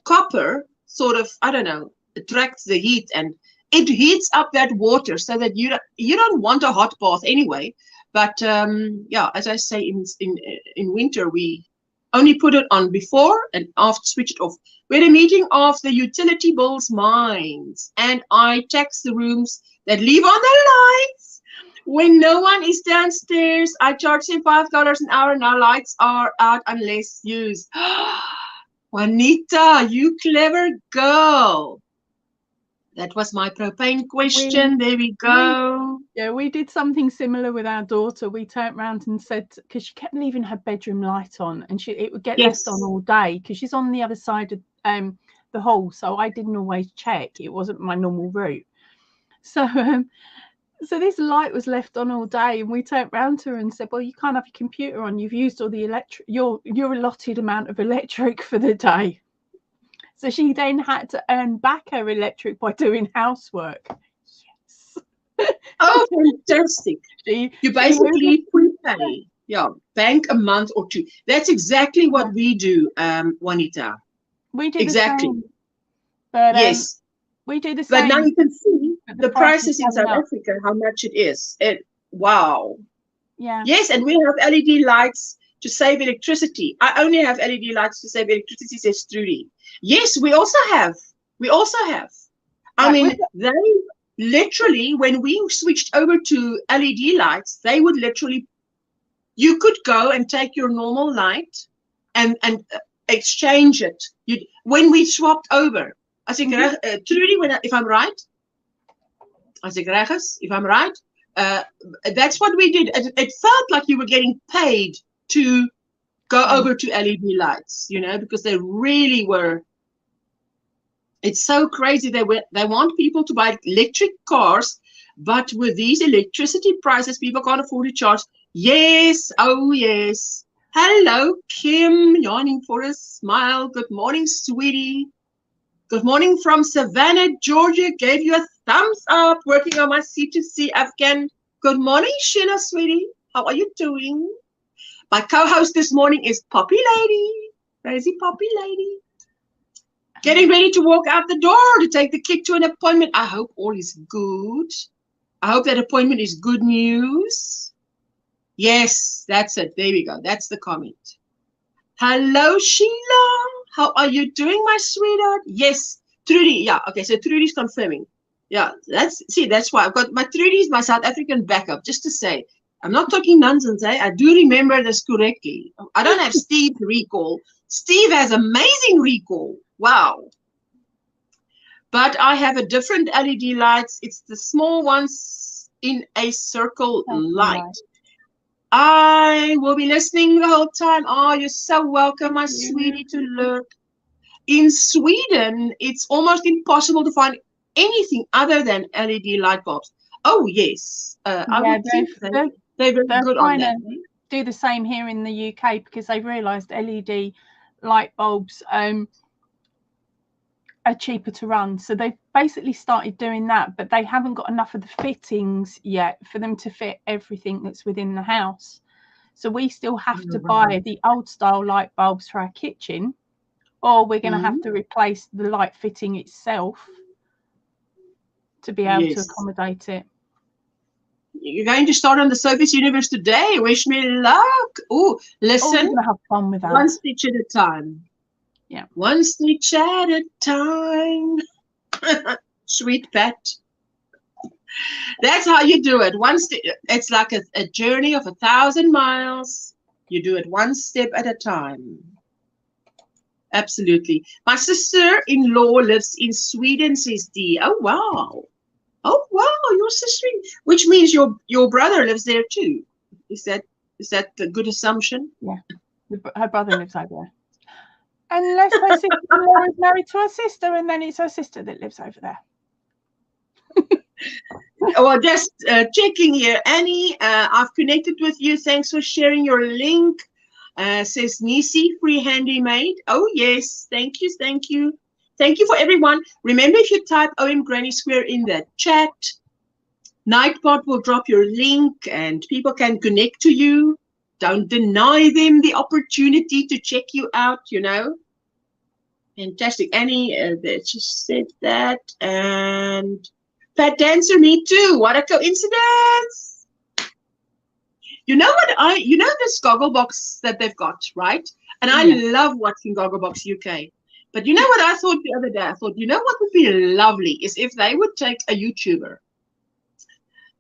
copper sort of, I don't know, attracts the heat and it heats up that water so that you don't want a hot bath anyway. But yeah, as I say, in winter we only put it on before and after, switch it off. We had a meeting of the utility bills minds, and I tax the rooms that leave on the lights when no one is downstairs. I charge them $5 an hour, and our lights are out unless used. Juanita, you clever girl. That was my propane question. There we go. We did something similar with our daughter. We turned around and said, because she kept leaving her bedroom light on, and it would get left on all day because she's on the other side of the hall. So I didn't always check. It wasn't my normal route. So so this light was left on all day, and we turned around to her and said, well, you can't have your computer on. You've used all the your allotted amount of electric for the day. So she then had to earn back her electric by doing housework. Yes. Oh, fantastic. You basically prepay. Yeah, bank a month or two. That's exactly what we do, Juanita. We do exactly. The same. But, yes. We do the same. But now you can see the prices in South Africa, how much it is. Wow. Yeah. Yes, and we have LED lights to save electricity. I only have LED lights to save electricity, says Trudy. Yes, we also have. I mean, they literally, when we switched over to LED lights, they would literally, you could go and take your normal light and exchange it. When we swapped over, I think, Trudy, if I'm right, I think, if I'm right, that's what we did. It felt like you were getting paid to go over to LED lights, you know, because they really were. It's so crazy. They want people to buy electric cars, but with these electricity prices, people can't afford to charge. Yes, oh yes. Hello, Kim, yawning for a smile. Good morning, sweetie. Good morning from Savannah, Georgia. Gave you a thumbs up. Working on my C2C Afghan. Good morning, Sheila, sweetie. How are you doing? My co-host this morning is Poppy Lady. Crazy Poppy Lady. Getting ready to walk out the door to take the kid to an appointment. I hope all is good. I hope that appointment is good news. Yes, that's it. There we go. That's the comment. Hello, Sheila. How are you doing, my sweetheart? Yes, Trudy. Yeah, okay, so Trudy's confirming. Yeah, that's why I've got my Trudy's my South African backup, just to say. I'm not talking nonsense, eh? I do remember this correctly. I don't have Steve's recall. Steve has amazing recall. Wow. But I have a different LED lights. It's the small ones in a circle light. I will be listening the whole time. Oh, you're so welcome, my sweetie, to look. In Sweden, it's almost impossible to find anything other than LED light bulbs. Oh, yes. I would think they're very good on that. Do the same here in the UK because they've realised LED light bulbs are cheaper to run. So they've basically started doing that, but they haven't got enough of the fittings yet for them to fit everything that's within the house. So we still have to buy the old style light bulbs for our kitchen, or we're going to have to replace the light fitting itself to be able to accommodate it. You're going to start on the Sophie's Universe today. Wish me luck. Oh, listen. We're going to have fun with that. One stitch at a time. Yeah. One stitch at a time. Sweet pet. That's how you do it. It's like a journey of 1,000 miles. You do it one step at a time. Absolutely. My sister-in-law lives in Sweden, says Dee. Oh, wow. Oh, wow, your sister, which means your brother lives there too. Is that a good assumption? Yeah, her brother lives over there. Unless my sister-in-law is married to her sister, and then it's her sister that lives over there. Well, just checking here. Annie, I've connected with you. Thanks for sharing your link. Says Nisi, free handy made. Oh, yes. Thank you. Thank you. Thank you for everyone. Remember, if you type OMGrannySquare in the chat, Nightbot will drop your link and people can connect to you. Don't deny them the opportunity to check you out, you know. Fantastic. Annie, she said that. And Fat Dancer, me too. What a coincidence. You know what you know this Gogglebox that they've got, right? And I love watching Gogglebox UK. But you know what I thought the other day? I thought, you know what would be lovely is if they would take a YouTuber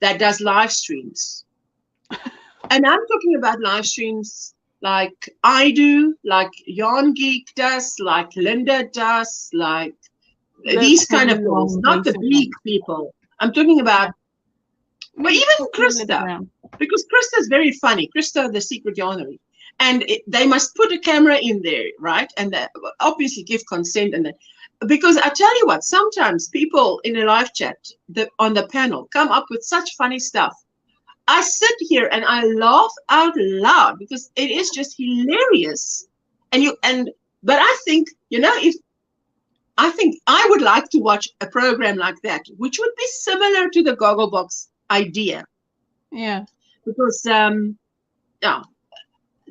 that does live streams. And I'm talking about live streams like I do, like Yarn Geek does, like Linda does, like these kind of girls, not the big people. I'm talking about, well, even Krista, because Krista's very funny. Krista, the secret yarnery. And they must put a camera in there, right? And obviously give consent. And because I tell you what, sometimes people in a live chat on the panel come up with such funny stuff. I sit here and I laugh out loud because it is just hilarious. But I think, you know, I think I would like to watch a program like that, which would be similar to the Gogglebox idea. Yeah. Because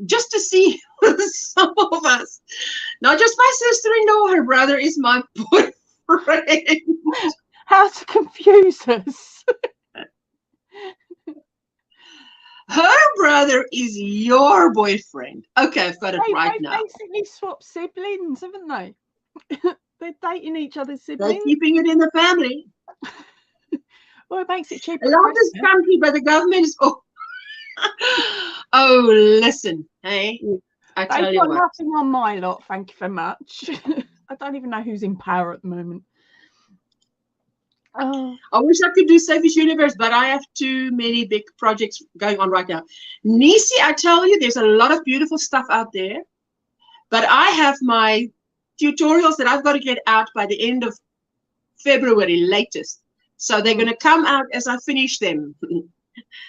just to see some of us, not just my sister-in-law, her brother is my boyfriend. How to confuse us. Her brother is your boyfriend. Okay, I've got it right now. They basically swapped siblings, haven't they? They're dating each other's siblings. They're keeping it in the family. Well, it makes it cheaper. I love this country, but the government is... Oh, listen, hey, I tell you what. They've got nothing on my lot, thank you very much. I don't even know who's in power at the moment. Oh. I wish I could do Safest Universe, but I have too many big projects going on right now. Nisi, I tell you, there's a lot of beautiful stuff out there, but I have my tutorials that I've got to get out by the end of February latest. So they're going to come out as I finish them.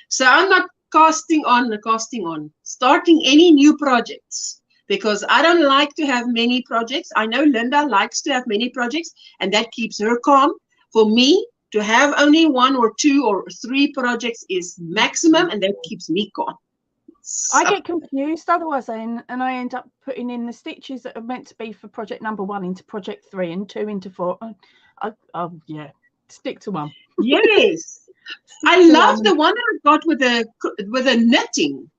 So I'm not casting on starting any new projects because I don't like to have many projects. I know Linda likes to have many projects and that keeps her calm. For me, to have only 1 or 2 or 3 projects is maximum, and that keeps me calm. So. I get confused otherwise, and I end up putting in the stitches that are meant to be for project number 1 into project 3 and 2 into 4. Yeah, stick to one. Yes, I love the one I got with the knitting.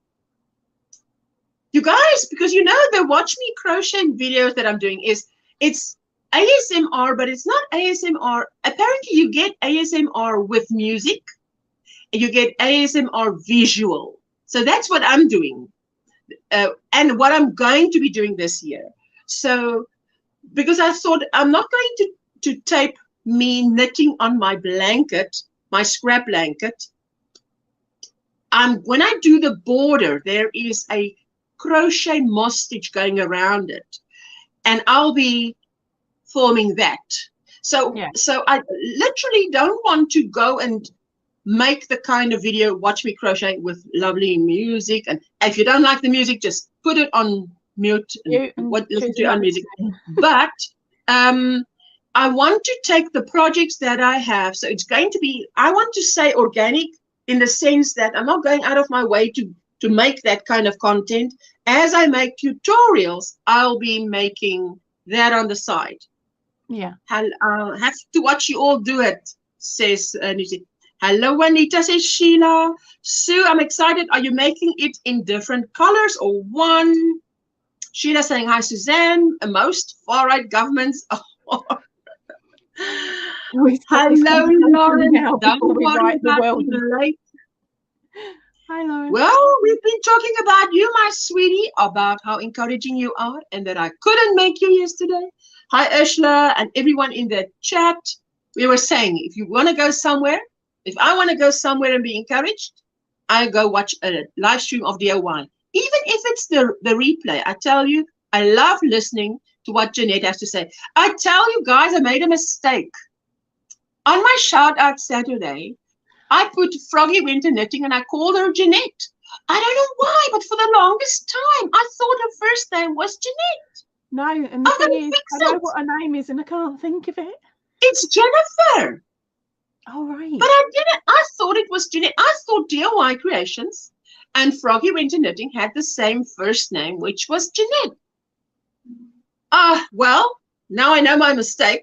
You guys, because you know the Watch Me Crochet videos that I'm doing it's ASMR, but it's not ASMR. Apparently, you get ASMR with music, and you get ASMR visual. So that's what I'm doing, and what I'm going to be doing this year. So, because I thought I'm not going to tape me knitting on my blanket, my scrap blanket. When I do the border, there is a crochet moss stitch going around it, and I'll be forming that. So I literally don't want to go and make the kind of video, Watch Me Crochet with lovely music. And if you don't like the music, just put it on mute and listen to it on music. But I want to take the projects that I have. So it's going to be, I want to say organic in the sense that I'm not going out of my way to make that kind of content. As I make tutorials, I'll be making that on the side. Yeah. I'll have to watch you all do it, says Nisi. Hello, Juanita, says Sheila. Sue, I'm excited. Are you making it in different colors or one? Sheila saying, hi, Suzanne. Most far-right governments. Hello, Lauren. Don't worry about being late. Hi, Lauren. Well, we've been talking about you, my sweetie, about how encouraging you are and that I couldn't make you yesterday. Hi, Ursula, and everyone in the chat. We were saying, if you want to go somewhere, if I want to go somewhere and be encouraged, I go watch a live stream of DIY. Even if it's the replay, I tell you, I love listening to what Jeanette has to say. I tell you guys, I made a mistake. On my shout out Saturday, I put Froggy Winter Knitting and I called her Jeanette. I don't know why, but for the longest time, I thought her first name was Jeanette. No, and the thing is, I know what her name is and I can't think of it. It's Jennifer. Oh, right. But I didn't. I thought it was Jeanette. I thought DIY Creations and Froggy Winter Knitting had the same first name, which was Jeanette. Well, now I know my mistake.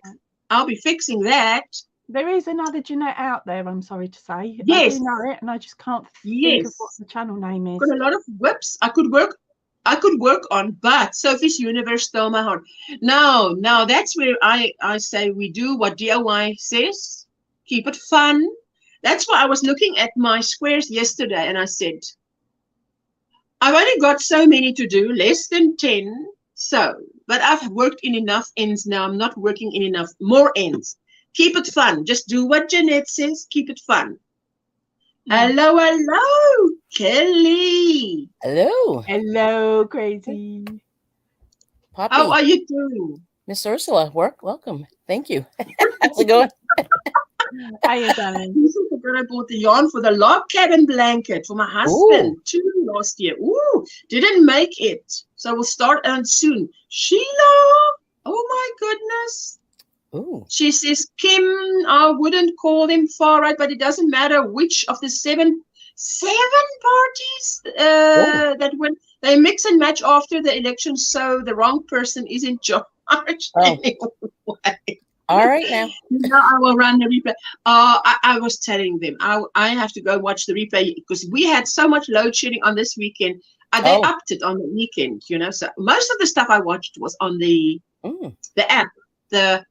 I'll be fixing that. There is another Jeanette out there, I'm sorry to say. Yes. I do know it, and I just can't think Yes. of what the channel name is. Got a lot of whips I could work on, but Sophie's Universe stole my heart. Now that's where I say we do what DIY says. Keep it fun. That's why I was looking at my squares yesterday, and I said, I've only got so many to do, less than 10. So, but I've worked in enough ends now. I'm not working in enough more ends. Keep it fun. Just do what Jeanette says. Keep it fun. Hello, Kelly. Hello, Crazy. Poppy. How are you doing? Miss Ursula, welcome. Thank you. How's it going? How you doing? This is the girl I bought the yarn for the log cabin blanket for my husband too last year. Ooh, didn't make it. So we'll start on soon. Sheila, oh my goodness. Ooh. She says, Kim, I wouldn't call them far right, but it doesn't matter which of the seven parties that when they mix and match after the election, so the wrong person is in charge. Anyway. All right now. Now I will run the replay. I was telling them I have to go watch the replay because we had so much load shedding on this weekend. They upped it on the weekend, you know. So most of the stuff I watched was on the app, the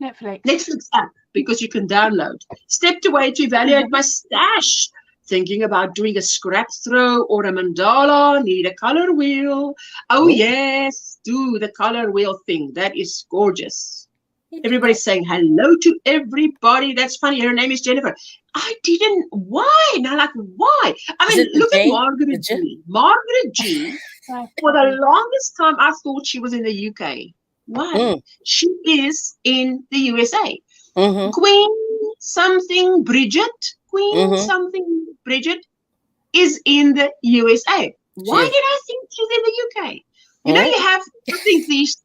Netflix app, because you can download. Stepped away to evaluate my stash. Thinking about doing a scrap throw or a mandala. Need a color wheel. Oh yes, do the color wheel thing. That is gorgeous. Everybody's saying hello to everybody. That's funny. Her name is Jennifer. I didn't. Why? Now, like, why? I mean, look at Margaret G. Margaret G. For the longest time, I thought she was in the UK. Why? She is in the USA. Queen something Bridget. Queen something Bridget is in the USA. Why did I think she's in the UK? You know, you have, I think these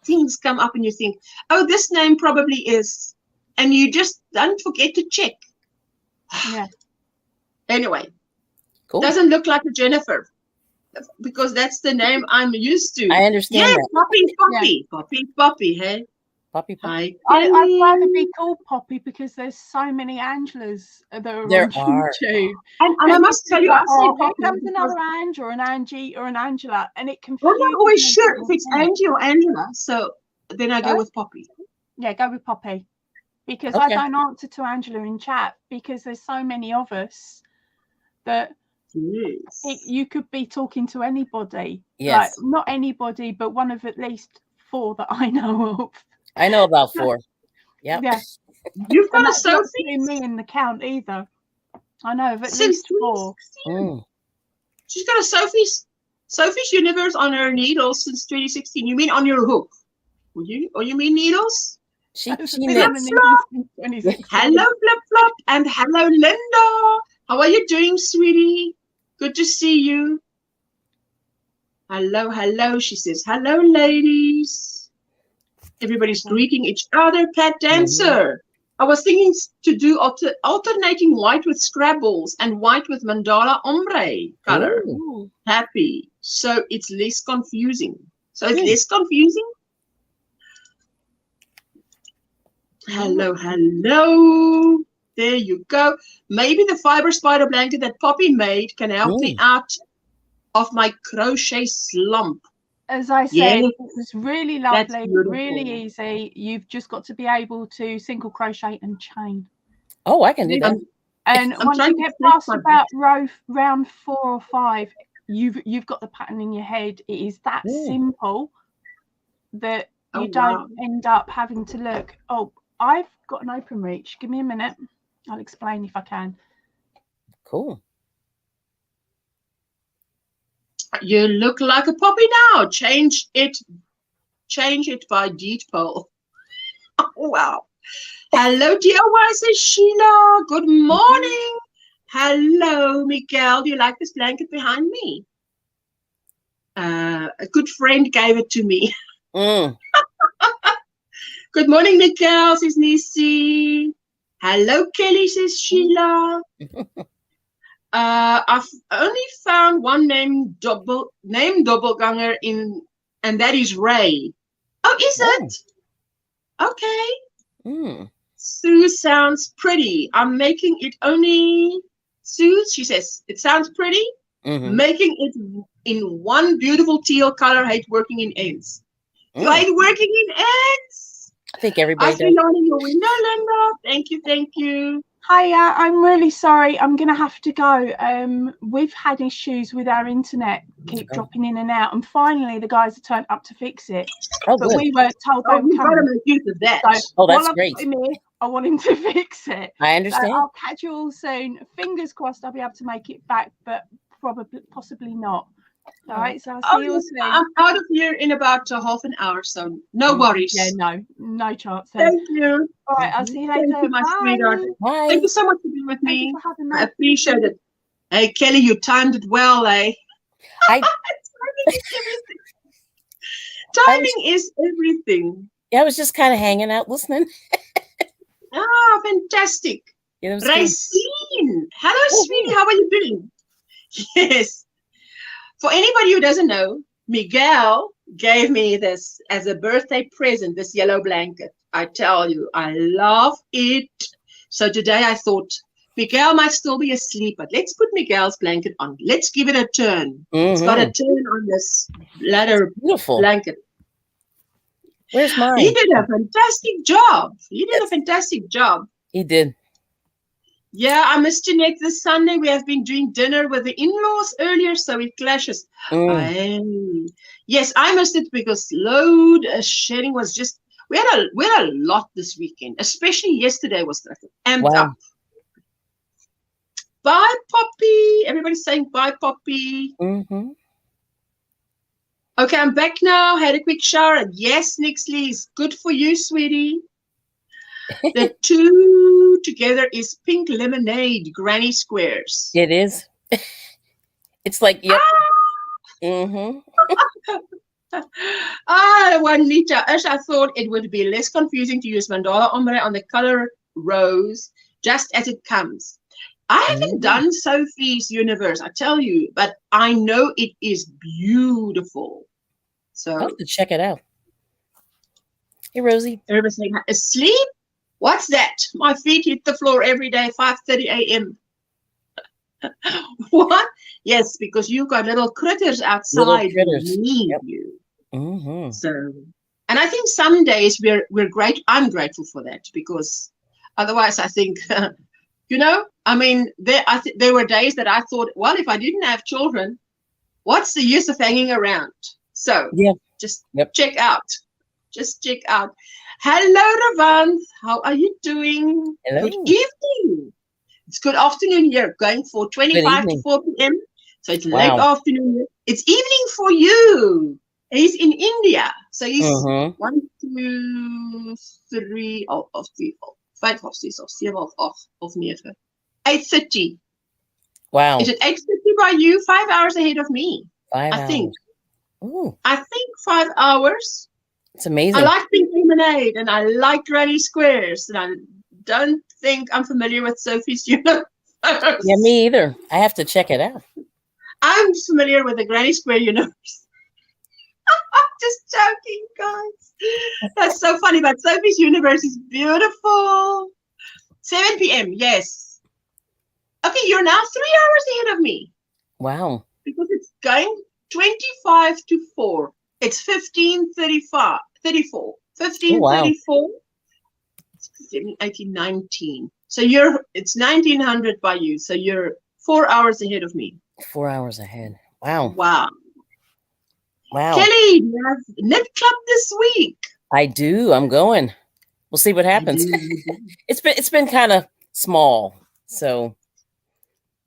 things come up and you think, oh, this name probably is, and you just don't forget to check. Yeah. Anyway, doesn't look like a Jennifer because that's the name I'm used to. I understand. Yes, that. Poppy, hey. Poppy. Hi, I'd rather be called Poppy because there's so many Angelas that are on YouTube. And I must tell you, I say Poppy. Here comes another Ange or an Angie or an Angela, and it confuses. Well, I'm not always sure if it's Angie or Angela, so then I go with Poppy. Yeah, go with Poppy. Because I don't answer to Angela in chat because there's so many of us that you could be talking to anybody. Yes. Like, not anybody, but one of at least 4 that I know of. I know about 4. Yep. Yeah. You've got a Sophie. Not Sophie. me in the count either. I know of at least 4. She's got a Sophie's Universe on her needles since 2016. You mean on your hook? Or you mean needles? She Hello, Flip Flop, and hello, Linda. How are you doing, sweetie? Good to see you. Hello, she says. Hello, ladies. Everybody's greeting each other. Cat Dancer. I was thinking to do alternating white with Scrabbles and white with mandala ombre color. Ooh. Happy. So it's less confusing. Less confusing. Hello. There you go. Maybe the fiber spider blanket that Poppy made can help me out of my crochet slump. As I said, it was really lovely, really easy. You've just got to be able to single crochet and chain. Oh, I can do that. And once you get past about round 4 or 5, you've got the pattern in your head. It is that simple that you don't end up having to look. Oh, I've got an open reach. Give me a minute. I'll explain if I can. Cool. You look like a Poppy now. Change it by Deed Poll. Oh, wow. Hello, DIY, says Sheila. Good morning. Hello, Miguel. Do you like this blanket behind me? A good friend gave it to me. Good morning, Miguel, says Nisi. Hello, Kelly, says Sheila. I've only found one name doppelganger and that is Ray. Oh, is it? Okay. Sue sounds pretty. I'm making it only. Sue, she says, it sounds pretty. Making it in one beautiful teal color. Hate working in ends. You hate working in ends? I think everybody I see you in your window, Linda. Thank you, thank you. Hiya, I'm really sorry. I'm going to have to go. We've had issues with our internet, keep dropping in and out, and finally the guys have turned up to fix it. Oh, but good. we weren't told they were We've got to coming. make use of that. So that's while great. I've got him here, I want him to fix it. I understand. So I'll catch you all soon. Fingers crossed I'll be able to make it back, but possibly not. All right, so I'll see you all soon. I'm out of here in about half an hour, so no worries. Yeah, no chance. Then. Thank you. All right, I'll see you later. Thank you, my sweetheart. Bye. Thank you so much for being with Thank me. you for having me. I appreciate it. Hey, Kelly, you timed it well, eh? Timing is everything. Yeah, I was just kind of hanging out listening. Ah, fantastic. Yeah, Racine. Hello, sweetie. How are you doing? Yes. For anybody who doesn't know, Miguel gave me this as a birthday present, this yellow blanket. I tell you, I love it. So today I thought, Miguel might still be asleep, but let's put Miguel's blanket on. Let's give it a turn. It's got a turn on this leather blanket. Where's mine? He did a fantastic job. He did a fantastic job. He did. Yeah, I missed Jeanette this Sunday. We have been doing dinner with the in-laws earlier, so it clashes. Yes, I missed it because load shedding was just, we had a lot this weekend, especially yesterday was amped up. Bye, Poppy. Everybody's saying bye, Poppy. Okay, I'm back now. Had a quick shower. Yes, Nixley, is good for you, sweetie. The two together is pink lemonade granny squares. It is. It's like, yep. Juanita, as I thought it would be less confusing to use mandala ombre on the color rose just as it comes. I haven't done Sophie's Universe, I tell you, but I know it is beautiful. So I'll have to check it out. Hey, Rosie. Everybody's saying, asleep? What's that? My feet hit the floor every day, 5:30 a.m. What? Yes, because you've got little critters outside who need you. So, and I think some days we're great. I'm grateful for that because otherwise, I think, you know, I mean, there were days that I thought, well, if I didn't have children, what's the use of hanging around? So, just check out. Just check out. Hello, Ravant. How are you doing? Hello. Good evening. It's good afternoon here, going for 25 to 4 p.m. So it's late afternoon here. It's evening for you. He's in India. So he's 1, 2, 3, 4, 5, 6, 7, 8, 9. 8:30. Wow. Is it 8:30 by you? 5 hours ahead of me. 5 I think. Ooh. I think 5 hours. It's amazing. I like pink lemonade and I like granny squares. And I don't think I'm familiar with Sophie's Universe. Yeah, me either. I have to check it out. I'm familiar with the Granny Square Universe. I'm just joking, guys. That's so funny. But Sophie's Universe is beautiful. 7 p.m. Yes. Okay, you're now 3 hours ahead of me. Wow. Because it's going 25 to 4. It's 15:34. 15:34. 18, 19. So it's 1900 by you. So you're 4 hours ahead of me. 4 hours ahead. Wow. Wow. Wow. Kelly, you have knit club this week. I do. I'm going. We'll see what happens. It's been kind of small. So,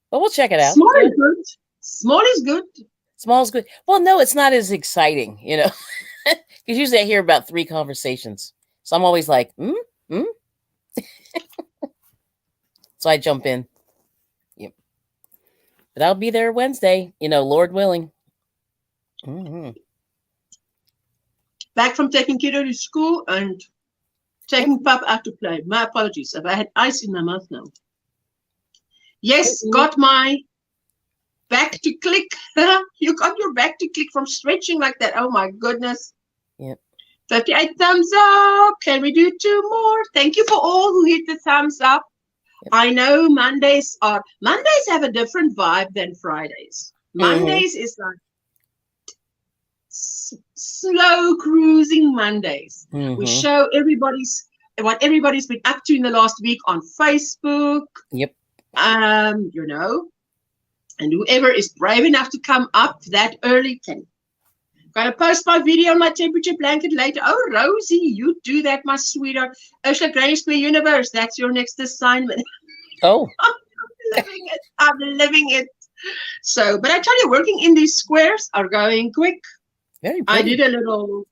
but we'll check it out. Small is good. Small is good. Small is good. Well, no, it's not as exciting, you know, because usually I hear about 3 conversations. So I'm always like, So I jump in. Yep. But I'll be there Wednesday, you know, Lord willing. Back from taking kiddo to school and taking Pop out to play. My apologies. I had ice in my mouth now. Yes, got my back to click. You got your back to click from stretching like that. Oh my goodness. Yep. 58 thumbs up. Can we do 2 more? Thank you for all who hit the thumbs up. Yep. I know Mondays have a different vibe than Fridays. Mondays is like slow cruising Mondays. We show what everybody's been up to in the last week on Facebook. Yep. You know, and whoever is brave enough to come up that early can. Gonna post my video on my temperature blanket later. Oh, Rosie, you do that, my sweetheart. OMGrannySquare Universe, that's your next assignment. Oh. I'm living it. I'm living it. So, but I tell you, working in these squares are going quick. Very pretty. I did a little,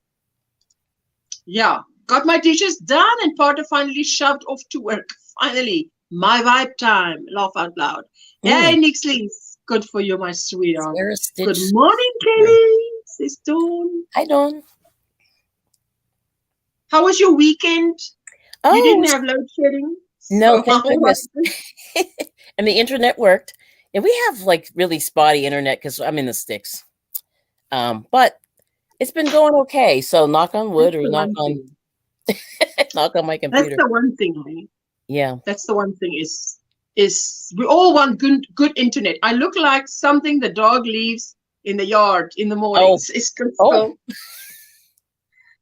got my dishes done and Potter finally shoved off to work. Finally, my vibe time. Laugh out loud. Yay, Nixley. Good for you, my sweetheart. Good morning, Kelly. It's Dawn. Hi, Dawn. How was your weekend? Oh, you didn't have load shedding? No, thank goodness. And the internet worked. And we have like really spotty internet because I'm in the sticks. But it's been going okay. So knock on wood or knock on my computer. That's the one thing, right? Yeah. That's the one thing is we all want good internet. I look like something the dog leaves in the yard in the mornings. It's Crystal.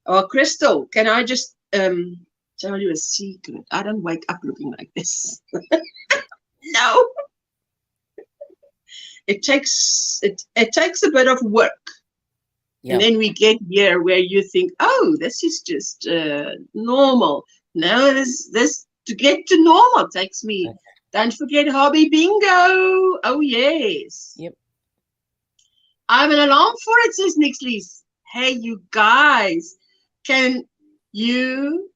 Oh, Crystal, can I just tell you a secret? I don't wake up looking like this. No. It takes a bit of work. Yep. And then we get here where you think, oh, this is just normal. No, this to get to normal takes me. Okay. Don't forget hobby bingo. Oh, yes. Yep. I have an alarm for it, says Nixley. Hey, you guys, can you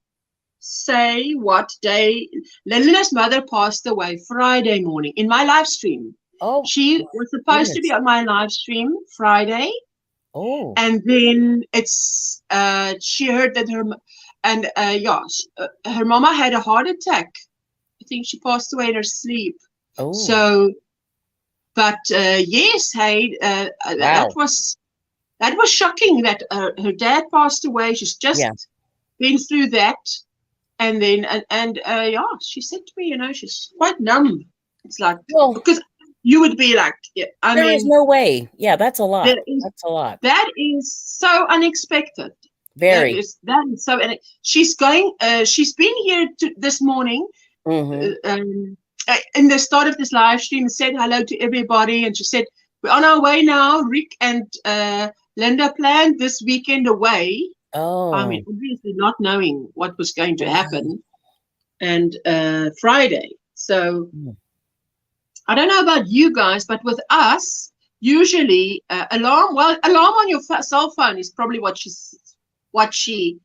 say what day? Linda's mother passed away Friday morning in my live stream. Oh, she was supposed to be on my live stream Friday. Oh. And then it's she heard that her mama had a heart attack. I think she passed away in her sleep. Oh. So, but yes, hey, wow. that was shocking that her dad passed away. She's just been through that, and then she said to me, she's quite numb. It's like because you would be like, there is no way. Yeah, that's a lot. That's a lot. That is so unexpected. Very. That is so. And she's going. She's been here this morning. Mm-hmm. In the start of this live stream, said hello to everybody, and she said we're on our way now. Rick and Linda planned this weekend away. Oh. I mean, obviously not knowing what was going to happen, and Friday. So. I don't know about you guys, but with us, usually alarm on your cell phone is probably what she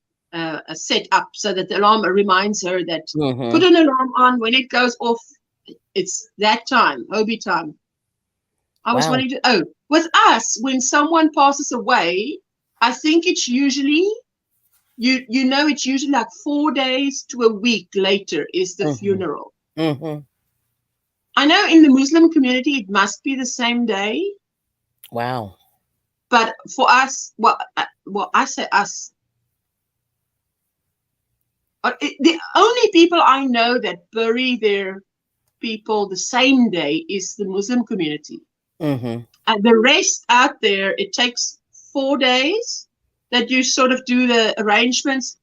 set up so that the alarm reminds her that put an alarm on when it goes off. It's that time, hobby time. I was wanting to. With us, when someone passes away, I think it's usually it's usually like 4 days to a week later is the funeral. Mm-hmm. I know in the Muslim community it must be the same day. Wow. But for us, I say us. The only people I know that bury their people the same day is the Muslim community. Mm-hmm. And the rest out there, it takes 4 days that you sort of do the arrangements.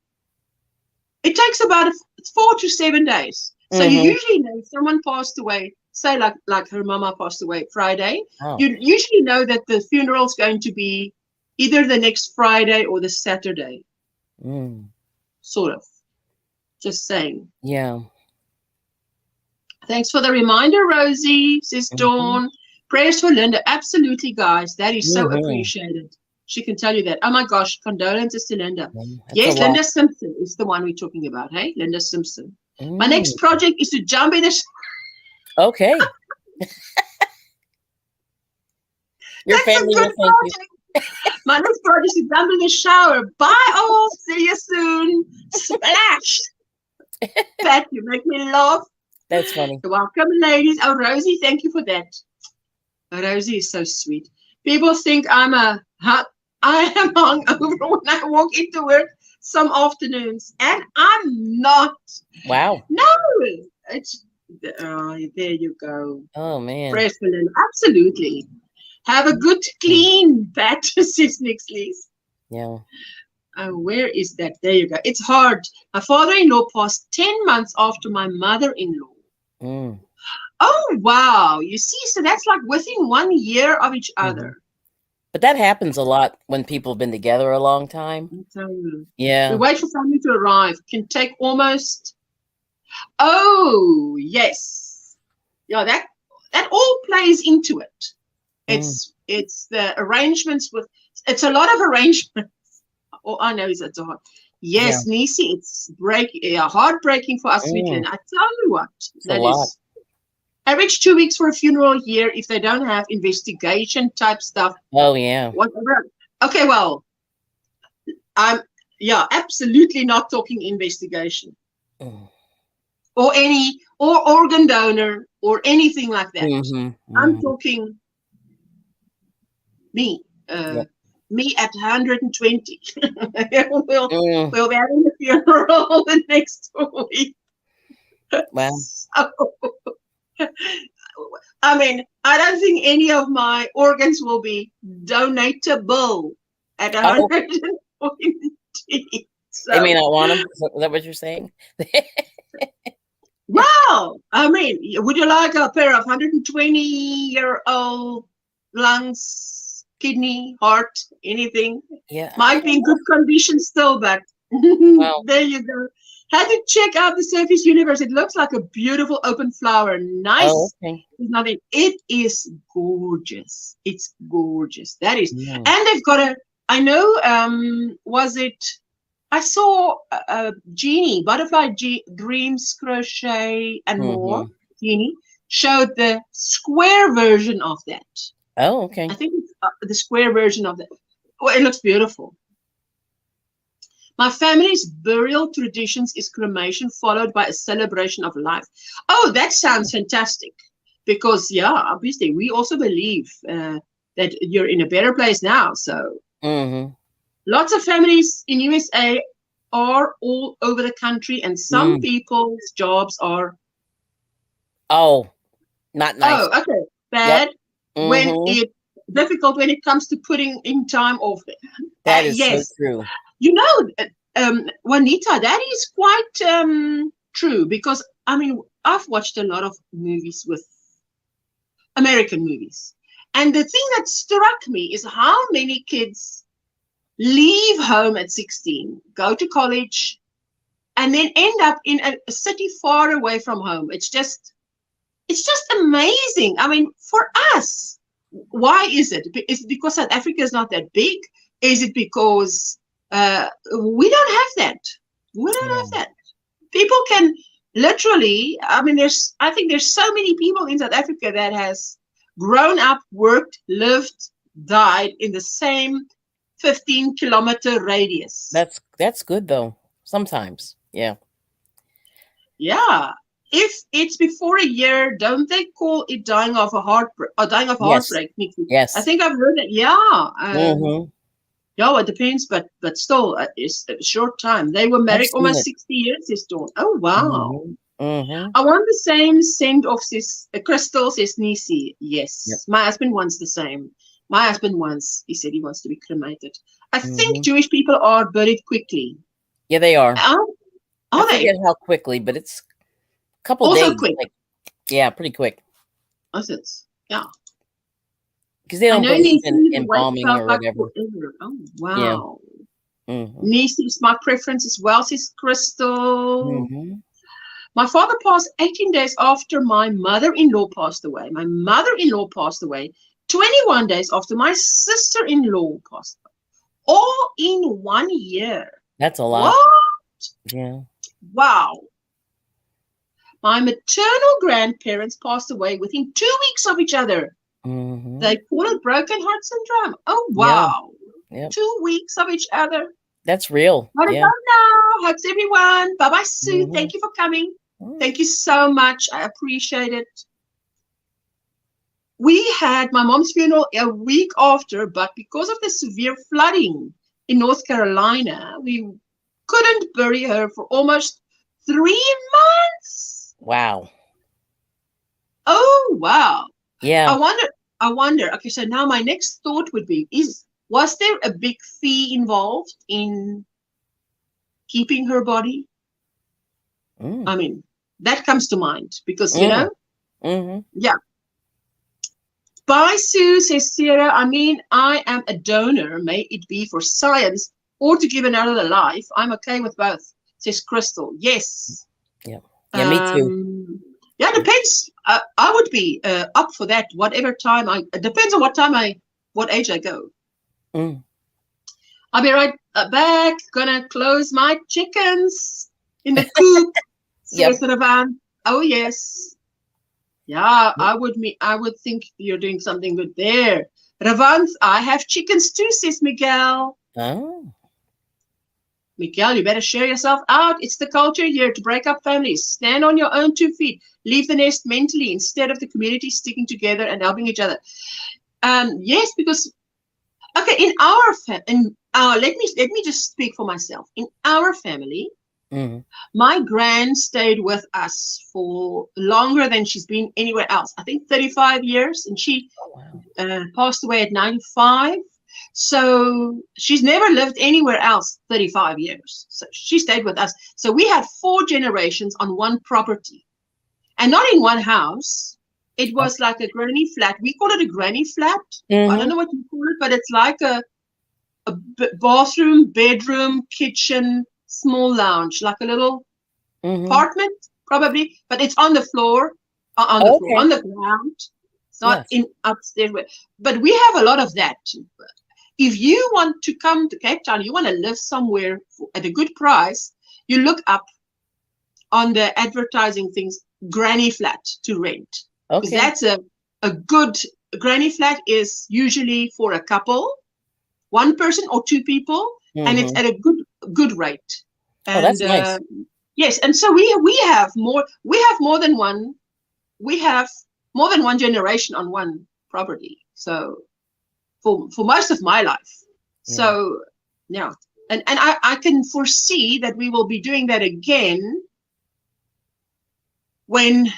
It takes about 4 to 7 days. So you usually know if someone passed away, say like her mama passed away Friday, you usually know that the funeral's going to be either the next Friday or the Saturday. Sort of. Just saying. Yeah. Thanks for the reminder, Rosie, says Dawn. Prayers for Linda. Absolutely, guys. That is so appreciated. She can tell you that. Oh, my gosh. Condolences to Linda. Yes, Linda Simpson is the one we're talking about, hey? Linda Simpson. My next project is to jump in the shower. Okay. Your family will thank you. My next project is to jump in the shower. Bye all. See you soon. Splash. Pat, you make me laugh. That's funny. Welcome, ladies. Oh, Rosie, thank you for that. Oh, Rosie is so sweet. People think I am hungover when I walk into work. some afternoons, and I'm not. Wow. No, it's there you go. Oh man. Fresh vanilla, absolutely. Have a good clean batch, says Nixley. Yeah. Where is that? There you go. It's hard. My father-in-law passed 10 months after my mother-in-law. Mm. Oh, wow. You see, so that's like within 1 year of each other. But that happens a lot when people have been together a long time. I'm telling you. Yeah. We wait for family to arrive. Can take almost. Oh, yes. Yeah, that all plays into it. It's the arrangements with. It's a lot of arrangements. Oh, I know it's hard. Yes, yeah. Nisi, it's heartbreaking for us, Sweetland. I tell you what, that is average 2 weeks for a funeral here if they don't have investigation type stuff. Oh yeah. Whatever. Okay, well, I'm absolutely not talking investigation. Or organ donor or anything like that. I'm talking me. Me at 120. we'll be having a funeral the next week. Wow. So, I mean, I don't think any of my organs will be donatable at 120. So, they may not want them. Is that what you're saying? Well, I mean, would you like a pair of 120-year-old lungs, kidney, heart, anything? Yeah. Might be in good condition still, but wow. There you go. Had to check out the Surface Universe. It looks like a beautiful open flower. Nice. Oh, okay. Nothing. It is gorgeous. It's gorgeous. That is. And they've got I know, I saw Jeannie, Butterfly Dreams Crochet and more. Jeannie showed the square version of that. Oh, okay. I think it's the square version of that. Oh, it looks beautiful. My family's burial traditions is cremation followed by a celebration of life. Oh, that sounds fantastic. Because, obviously, we also believe that you're in a better place now. So, lots of families in USA are all over the country, and some people's jobs are. Oh, not nice. Oh, okay. Bad. Yep. When it's difficult when it comes to putting in time off. That is so true. You know, Juanita, that is quite true because, I mean, I've watched a lot of movies with American movies. And the thing that struck me is how many kids leave home at 16, go to college, and then end up in a city far away from home. It's just amazing. I mean, for us, why is it? Is it because South Africa is not that big? Is it because we don't have that? We don't have that. People can literally, I mean, I think there's so many people in South Africa that has grown up, worked, lived, died in the same 15-kilometer radius. That's good though. Sometimes, yeah. Yeah. If it's before a year, don't they call it dying of a heartbreak? Or dying of heartbreak? Yes. I think I've heard that. Yeah. Yeah, it depends, but still, it's a short time. They were married almost 60 years this dawn. Oh, wow. I want the same send-off, says Crystal, says Nisi. Yes. Yep. My husband wants the same. My husband he said he wants to be cremated. I think Jewish people are buried quickly. Yeah, they are. I forget how quickly, but it's a couple also days. Quick. Pretty quick. Yeah. Because they don't believe in embalming or whatever. Oh, wow. Yeah. Niece is my preference as well, says Crystal. My father passed 18 days after my mother-in-law passed away. My mother-in-law passed away 21 days after my sister-in-law passed away. All in 1 year. That's a lot. What? Yeah. Wow. My maternal grandparents passed away within 2 weeks of each other. They call it broken heart syndrome. Oh, wow. Yep. 2 weeks of each other. That's real. What about now? Hugs, everyone. Bye-bye, Sue. Thank you for coming. Thank you so much. I appreciate it. We had my mom's funeral a week after, but because of the severe flooding in North Carolina, we couldn't bury her for almost 3 months. Wow. Oh, wow. Yeah. I wonder. Okay, so now my next thought would be, was there a big fee involved in keeping her body? Mm. I mean, that comes to mind because, you know, yeah. Bye, Sue, says Sarah. I mean, I am a donor, may it be for science or to give another life. I'm okay with both, says Crystal. Yes. Yeah. Yeah, me too. Yeah, depends. I would be up for that. Whatever time it depends on what age I go. Mm. I'll be right back. Gonna close my chickens in the coop. Says Ravan. Oh yes. Yeah, I would think you're doing something good there. Ravan, I have chickens too, says Miguel. Oh. Miguel, you better share yourself out. It's the culture here to break up families. Stand on your own 2 feet. Leave the nest mentally instead of the community sticking together and helping each other. Yes, because okay, let me just speak for myself. In our family, my gran stayed with us for longer than she's been anywhere else. I think 35 years, and she passed away at 95. So she's never lived anywhere else 35 years. So she stayed with us. So we had 4 generations on one property, and not in one house. It was like a granny flat. We call it a granny flat. I don't know what you call it, but it's like a bathroom, bedroom, kitchen, small lounge, like a little apartment, probably. But it's on the floor, on the ground. It's not in upstairs. But we have a lot of that. If you want to come to Cape Town, you want to live somewhere at a good price, you look up on the advertising things, granny flat to rent. Because that's a good granny flat is usually for a couple, 1 person or 2 people, and it's at a good rate. And, that's nice. Yes, and so we have more than one generation on one property. So for most of my life. So yeah. And I can foresee that we will be doing that again when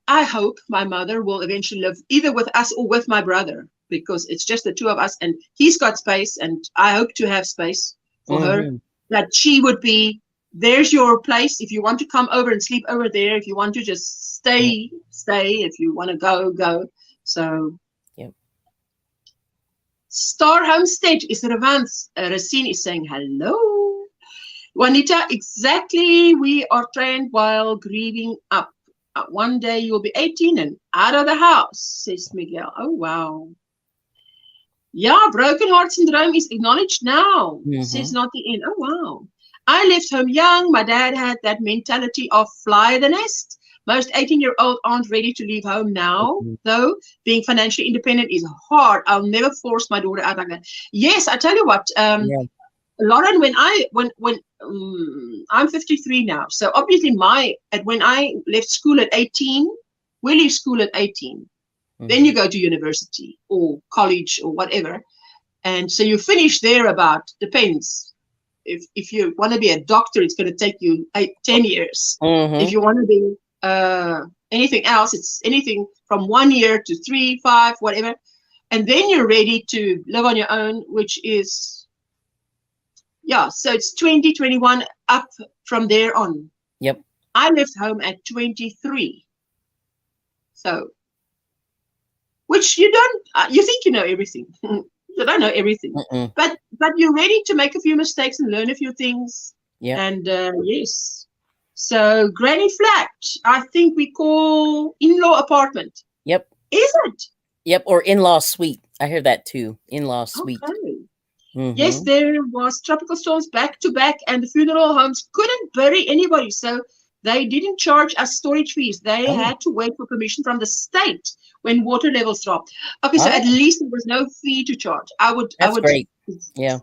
I hope my mother will eventually live either with us or with my brother, because it's just the 2 of us, and he's got space, and I hope to have space for her, that she would be, there's your place. If you want to come over and sleep over there, if you want to just stay, if you want to go. So Star Homestead is Ravans. Racine is saying hello. Juanita, exactly. We are trained while grieving up. One day you'll be 18 and out of the house, says Miguel. Oh, wow. Yeah, broken heart syndrome is acknowledged now, says Not the End. Oh, wow. I left home young. My dad had that mentality of fly the nest. Most 18-year-olds aren't ready to leave home now, though. Being financially independent is hard. I'll never force my daughter out like that. Yes, I tell you what, Lauren, when I'm 53 now, so obviously when I left school at 18, we leave school at 18. Then you go to university or college or whatever. And so you finish there depends. If you want to be a doctor, it's going to take you 10 years. If you want to be anything else, it's anything from 1 year to 3, 5, whatever. And then you're ready to live on your own, which is, so it's 20, 21 up from there on. Yep. I left home at 23. So, which you don't, you think you know everything. You don't know everything. But you're ready to make a few mistakes and learn a few things. Yeah. And yes. So, granny flat, I think we call in-law apartment. Yep. Is it? Yep, or in-law suite. I hear that too. In-law suite. Okay. Yes, there was tropical storms back to back, and the funeral homes couldn't bury anybody, so they didn't charge us storage fees. They had to wait for permission from the state when water levels dropped. Okay, so at least there was no fee to charge. That's great. Yeah.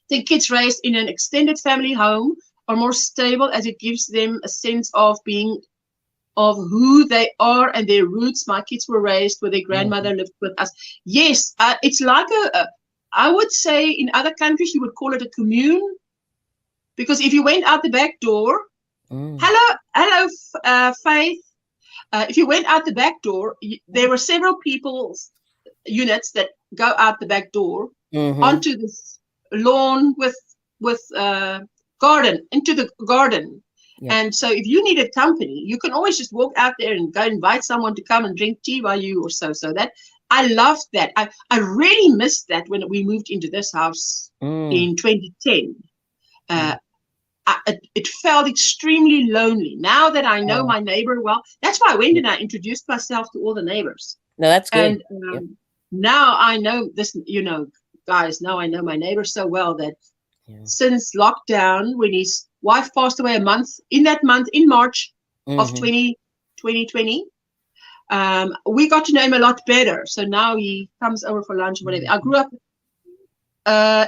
The kids raised in an extended family home are more stable, as it gives them a sense of who they are and their roots. My kids were raised where their grandmother lived with us. Yes, it's like I would say in other countries you would call it a commune. Because if you went out the back door, hello, Faith. If you went out the back door, there were several people's units that go out the back door onto this lawn with garden, into the garden. Yep. And so if you needed company, you can always just walk out there and go invite someone to come and drink tea by you or so. So that I loved that. I really missed that when we moved into this house in 2010. It felt extremely lonely. Now that I know my neighbor well, that's why I went and I introduced myself to all the neighbors. No, that's good. And now I know this, guys, now I know my neighbor so well that since lockdown, when his wife passed away in March of 2020, we got to know him a lot better. So now he comes over for lunch or whatever. I grew up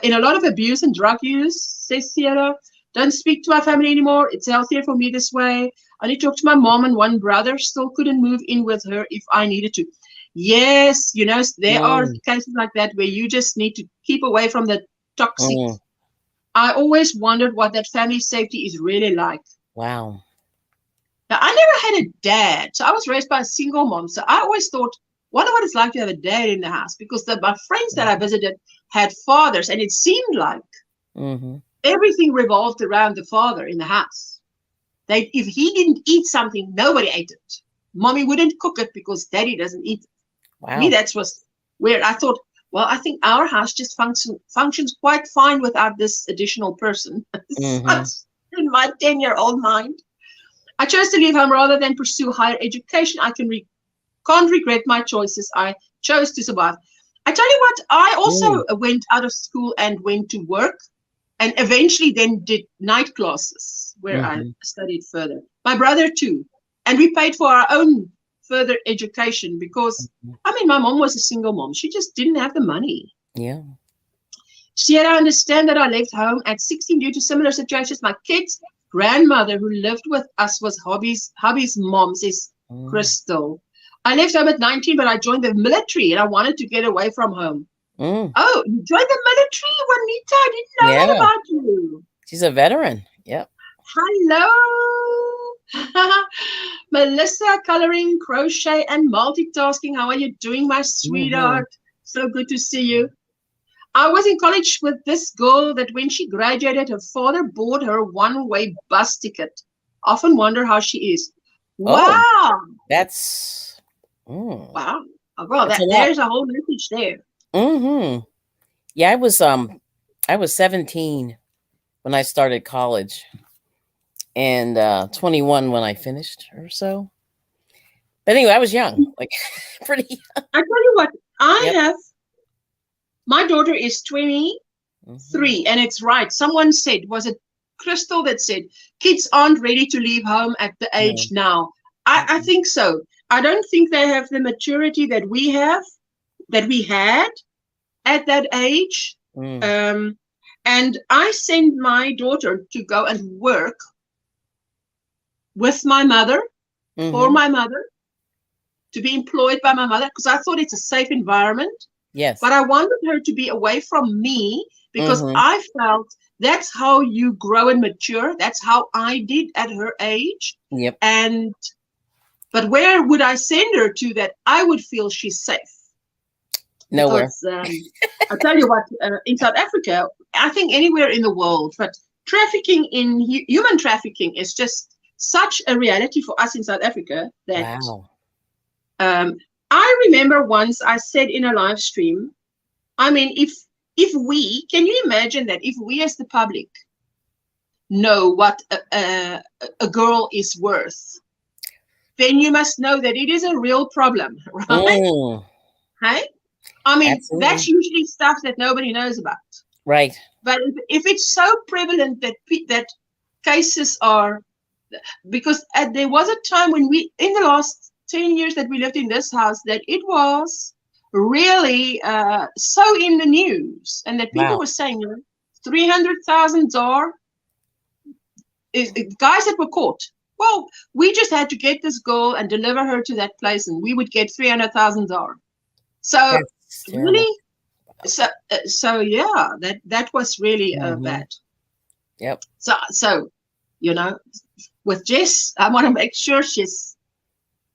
in a lot of abuse and drug use, says Sierra. Don't speak to my family anymore. It's healthier for me this way. I only talk to my mom and one brother. Still couldn't move in with her if I needed to. Yes, there are cases like that where you just need to keep away from the toxic. I always wondered what that family safety is really like. Wow. Now, I never had a dad. So I was raised by a single mom. So I always thought, wonder what it's like to have a dad in the house. Because my friends that I visited had fathers. And it seemed like everything revolved around the father in the house. If he didn't eat something, nobody ate it. Mommy wouldn't cook it because daddy doesn't eat it. Wow. Me, that was weird. I thought, well, I think our house just functions quite fine without this additional person. In my 10-year-old mind. I chose to leave home rather than pursue higher education. I can't regret my choices. I chose to survive. I tell you what, I also went out of school and went to work and eventually then did night classes where I studied further. My brother too. And we paid for our own further education because, my mom was a single mom. She just didn't have the money. Yeah. Sierra, I understand that I left home at 16 due to similar situations. My kids' grandmother who lived with us was hubby's mom, says Crystal. I left home at 19, but I joined the military and I wanted to get away from home. Oh, you joined the military, Juanita? I didn't know that about you. She's a veteran. Yep. Hello. Melissa, coloring, crochet, and multitasking. How are you doing, my sweetheart? So good to see you. I was in college with this girl that when she graduated, her father bought her one-way bus ticket. Often wonder how she is. Wow. That's... Wow. Oh, well, there's a whole message there. Yeah, I was 17 when I started college. And 21 when I finished or so. But anyway, I was young, like pretty young. I tell you what, I have, my daughter is 23, and it's right. Someone said, was it Crystal that said, kids aren't ready to leave home at the age now. I think so. I don't think they have the maturity that we had at that age. And I sent my daughter to go and work with my mother, for my mother, to be employed by my mother, because I thought it's a safe environment. Yes. But I wanted her to be away from me because I felt that's how you grow and mature. That's how I did at her age. Yep. But where would I send her to that I would feel she's safe? Nowhere. Because, I tell you what, in South Africa, I think anywhere in the world, but human trafficking is just such a reality for us in South Africa that I remember once I said in a live stream, if we, can you imagine that if we as the public know what a girl is worth, then you must know that it is a real problem, right? Hey? Absolutely. That's usually stuff that nobody knows about. Right. But if it's so prevalent that cases are, because there was a time when in the last 10 years that we lived in this house, that it was really so in the news, and that people were saying, $300,000 guys that were caught. Well, we just had to get this girl and deliver her to that place, and we would get $300,000. So really, so yeah, that was really bad. Yep. So, you know, with Jess, I want to make sure she's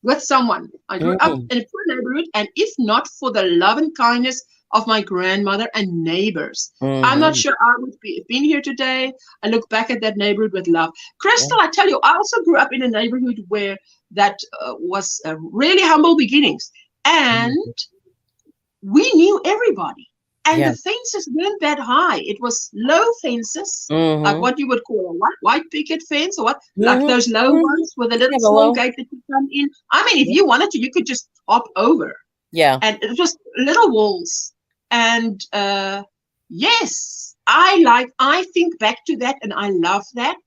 with someone. I grew up in a poor neighborhood, and if not for the love and kindness of my grandmother and neighbors, I'm not sure I would be been here today. I look back at that neighborhood with love. Crystal, I tell you, I also grew up in a neighborhood where that was really humble beginnings, and we knew everybody. And the fences weren't that high. It was low fences, like what you would call a white picket fence, or what, like those low ones with a little small gate that you come in. I mean, if you wanted to, you could just hop over. Yeah. And it was little walls. And yes, I think back to that, and I love that.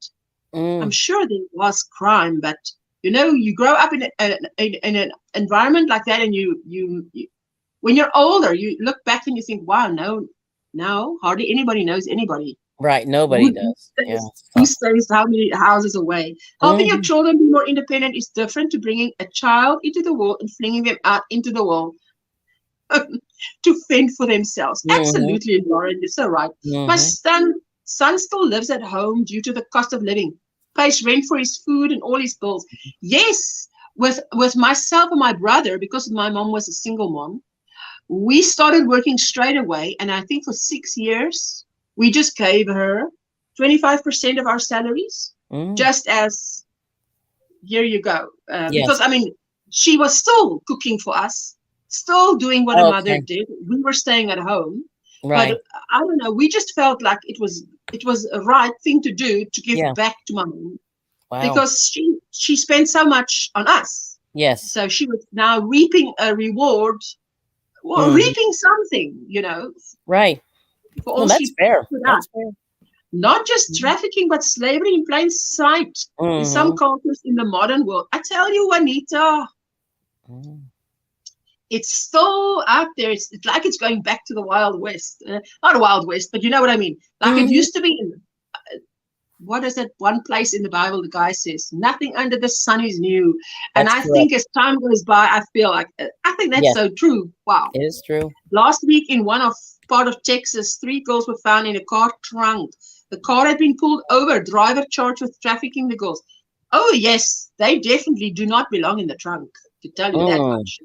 I'm sure there was crime, but you know, you grow up in an environment like that, and you when you're older, you look back and you think, wow, no, hardly anybody knows anybody. Right, nobody does. Who stays how many houses away? Helping your children be more independent is different to bringing a child into the world and flinging them out into the world to fend for themselves. Absolutely, Lauren, you're so right. My son still lives at home due to the cost of living, pays rent for his food and all his bills. Yes, with myself and my brother, because my mom was a single mom, we started working straight away, and I think for 6 years, we just gave her 25% of our salaries, just as, here you go. Because, I mean, she was still cooking for us, still doing what a mother did. We were staying at home. Right. But I don't know, we just felt like it was a right thing to do, to give back to my mom. Wow. Because she spent so much on us. Yes. So she was now reaping a reward, or reaping something, you know. Right. Well, that's fair. That's fair. Not just trafficking, but slavery in plain sight in some cultures in the modern world. I tell you, Juanita, it's still out there. It's like it's going back to the Wild West. Not Wild West, but you know what I mean. Like it used to be in, what is that one place in the Bible the guy says, nothing under the sun is new. And I think as time goes by, I feel like, I think that's so true. Wow. It is true. Last week in part of Texas, 3 girls were found in a car trunk. The car had been pulled over, driver charged with trafficking the girls. Oh yes, they definitely do not belong in the trunk, to tell you that much.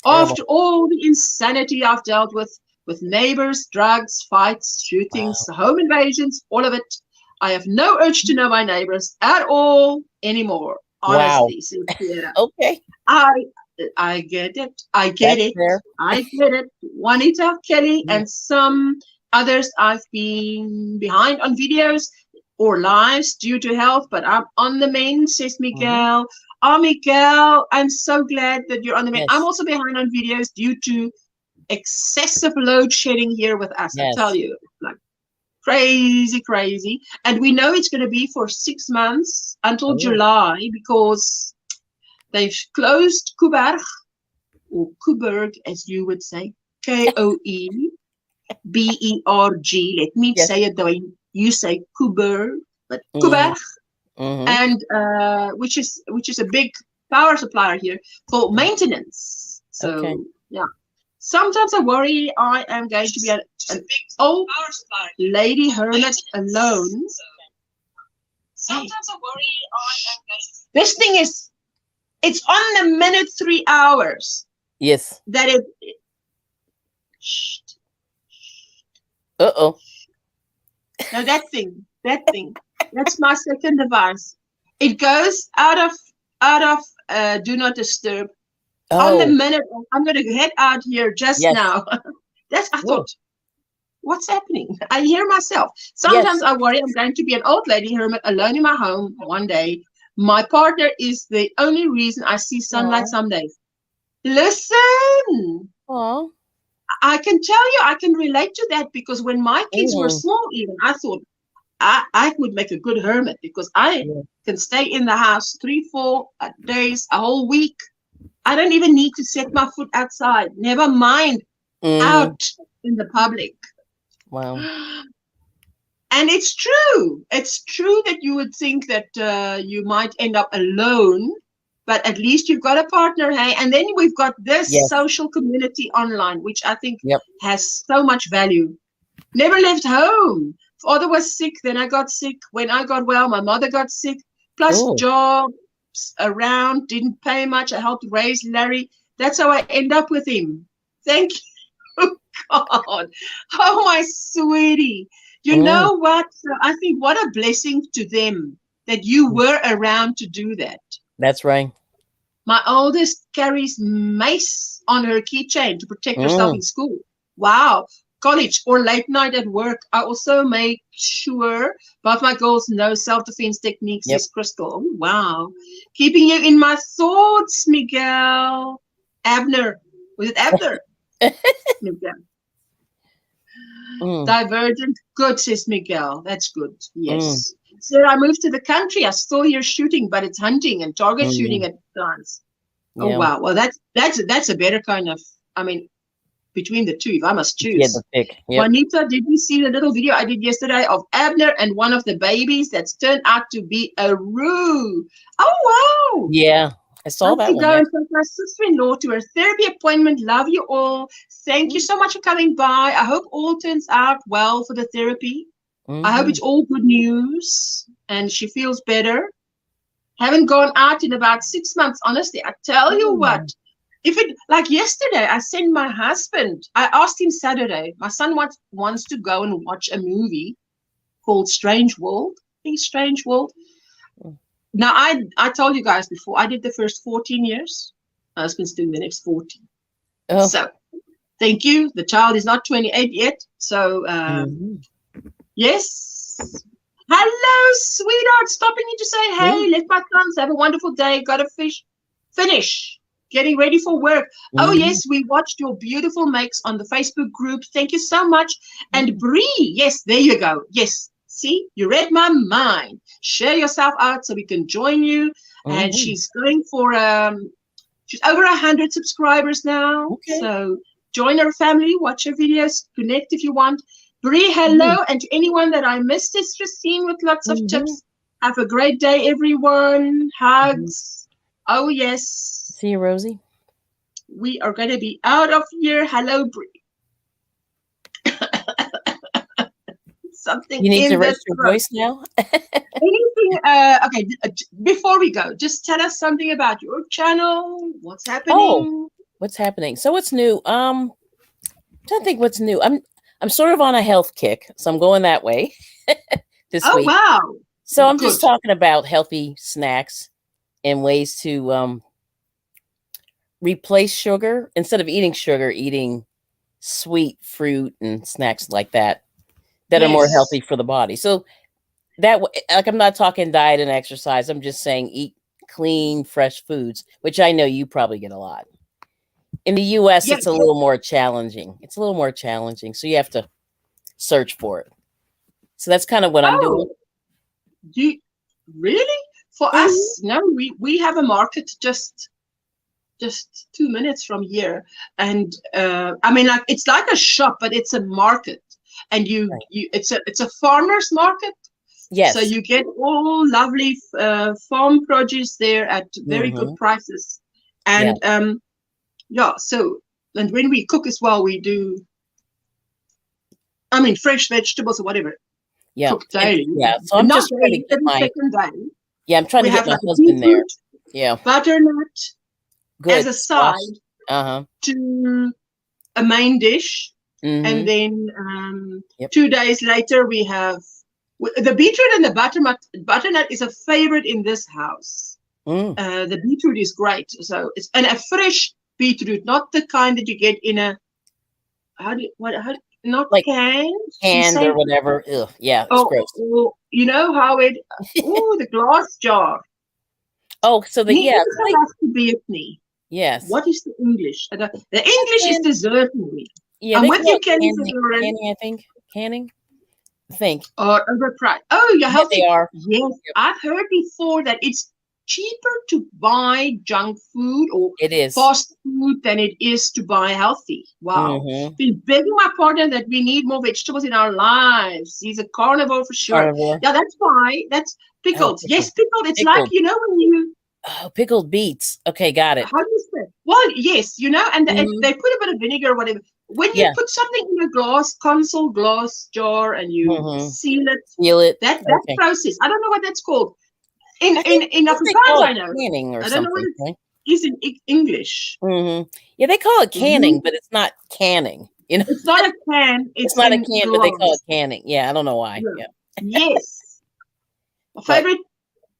After all the insanity I've dealt with neighbors, drugs, fights, shootings, home invasions, all of it, I have no urge to know my neighbors at all anymore. Honestly, Cynthia. Okay. I get it. I get it. I get it. Juanita, Kelly, and some others, I've been behind on videos or lives due to health, but I'm on the mend, says Miguel. Oh, Miguel, I'm so glad that you're on the mend. I'm also behind on videos due to excessive load shedding here with us. I tell you, like crazy. And we know it's going to be for 6 months until July, because they've closed Kuberg, or Kuberg, as you would say, Koeberg. Let me say it the way you say Kuberg, but Kuberg, and which is a big power supplier here for maintenance. So sometimes I worry I am going to be an old lady hermit alone. Sometimes I worry I am going to. This thing is. It's on the minute 3 hours. Yes. That it. Uh-oh. Now that thing. That's my second device. It goes out of do not disturb. On the minute. I'm going to head out here just now. I thought, what's happening? I hear myself. Sometimes I worry I'm going to be an old lady hermit alone in my home one day. My partner is the only reason I see sunlight some days. Listen. I can tell you, I can relate to that, because when my kids were small even, I thought I would make a good hermit, because I can stay in the house 3-4 days, a whole week. I don't even need to set my foot outside. Never mind out in the public. Wow. And it's true. It's true that you would think that you might end up alone, but at least you've got a partner, hey? And then we've got this social community online, which I think has so much value. Never left home. Father was sick, then I got sick. When I got well, my mother got sick. Plus Oh. jobs around, didn't pay much. I helped raise Larry. That's how I end up with him. Thank you, God. Oh, my sweetie. You know what? I think what a blessing to them that you were around to do that. That's right. My oldest carries mace on her keychain to protect herself in school. Wow. College or late night at work. I also make sure both my girls know self-defense techniques, says Crystal. Oh, wow. Keeping you in my thoughts, Miguel. Abner. Was it Abner? Miguel. Divergent. Good, says Miguel. That's good. Yes. So I moved to the country. I still here shooting, but it's hunting and target shooting at times. Oh, wow. Well, that's a better kind of, I mean, between the two, if I must choose. Yeah, the pick. Juanita, did you see the little video I did yesterday of Abner and one of the babies that's turned out to be a Roo? Oh, wow. Yeah, I saw that one. Go and take my sister-in-law to her therapy appointment. Love you all. Thank you so much for coming by. I hope all turns out well for the therapy. I hope it's all good news and she feels better. Haven't gone out in about 6 months, honestly. I tell you what. If it, like yesterday, I sent my husband, I asked him Saturday, my son wants to go and watch a movie called Strange World. I think Strange World. Now, I told you guys before, I did the first 14 years. My husband's doing the next 14. Oh. So, thank you. The child is not 28 yet. So, yes. Hello, sweetheart. Stopping you to say, hey, left my thumbs. Have a wonderful day. Got to finish. Getting ready for work. Oh, yes, we watched your beautiful makes on the Facebook group. Thank you so much. And Bree, yes, there you go. Yes, see, you read my mind. Share yourself out so we can join you. And she's going for, she's over 100 subscribers now. Okay. So join her family, watch her videos, connect if you want. Bree, hello. And to anyone that I missed, this Christine with lots of tips. Have a great day, everyone. Hugs. Oh, yes. See you, Rosie. We are going to be out of here. Hello, Bree. Something you need in to rest your voice now. Anything? Okay. Before we go, just tell us something about your channel. What's happening? Oh, what's happening? So what's new? I'm trying to think what's new. I'm sort of on a health kick, so I'm going that way this week. Oh wow! So I'm just talking about healthy snacks and ways to replace sugar. Instead of eating sugar, eating sweet fruit and snacks like that are more healthy for the body. So that, like, I'm not talking diet and exercise. I'm just saying eat clean, fresh foods, which I know you probably get a lot. In the US, it's a little more challenging. It's a little more challenging. So you have to search for it. So that's kind of what I'm doing. Really? For us, no, we have a market just 2 minutes from here. And I mean, like, it's like a shop, but it's a market. And it's a farmer's market. Yes. So you get all lovely farm produce there at very good prices. And so, and when we cook as well, we do, I mean, fresh vegetables or whatever. Yeah. Cook daily. So I'm just trying to get I'm trying to get my husband there. Yeah. Butternut as a side to a main dish. And then 2 days later, we have the beetroot and the butternut. Butternut is a favorite in this house. The beetroot is great. So it's a fresh beetroot, not the kind that you get in a not like canned or whatever. Ugh, yeah, it's gross. You know how it? The glass jar. Oh, so the Yes. What is the English? The English is deserting me. Yeah, I'm with you, canning, I think. Canning. I think. Or overpriced. Oh, you're healthy. They are. Yes, I've heard before that it's cheaper to buy junk food or fast food than it is to buy healthy. Wow. Been begging my partner that we need more vegetables in our lives. He's a carnivore for sure. Yeah, that's why. That's pickled. Yes, pickled. It's like, you know, when you Oh, pickled beets. Okay, got it. How do you say? Well, yes, you know, and Mhm. they put a bit of vinegar or whatever. When you Yeah. put something in a console glass jar and you Mhm. seal it, Seal it. that Okay. process, I don't know what that's called. In I think they Afrikaans, call I it know. canning or I don't know what something, it right? is in English. Yeah, they call it canning, Mhm. but it's not canning. You know, It's not a can, it's it's not a in can, but they call glass. it canning. Yeah, I don't know why. Yeah. Yeah, Yes. My but favorite: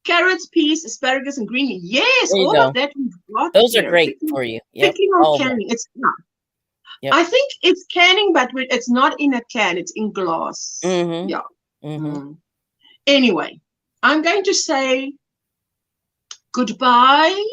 carrots, peas, asparagus, and green. Yes, there you all of go. that we've got Those are here. great for you. Yep, Pickling or all of them. canning. It's not. Yep. I think it's canning, but it's not in a can. It's in glass. Mhm. Yeah. Mhm. Anyway, I'm going to say goodbye,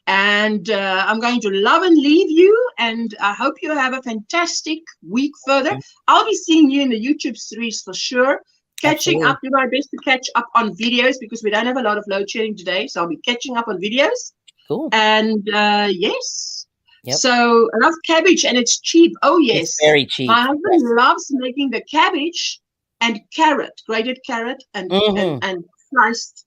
and I'm going to love and leave you. And I hope you have a fantastic week further. Mhm. I'll be seeing you in the YouTube series for sure. Catching Absolutely. up, do my best to catch up on videos because we don't have a lot of load shedding today. So I'll be catching up on videos. Cool. And yes, Yep. so I love cabbage and it's cheap. Oh, yes. It's very cheap. My husband Yes. loves making the cabbage and carrot, grated carrot and sliced.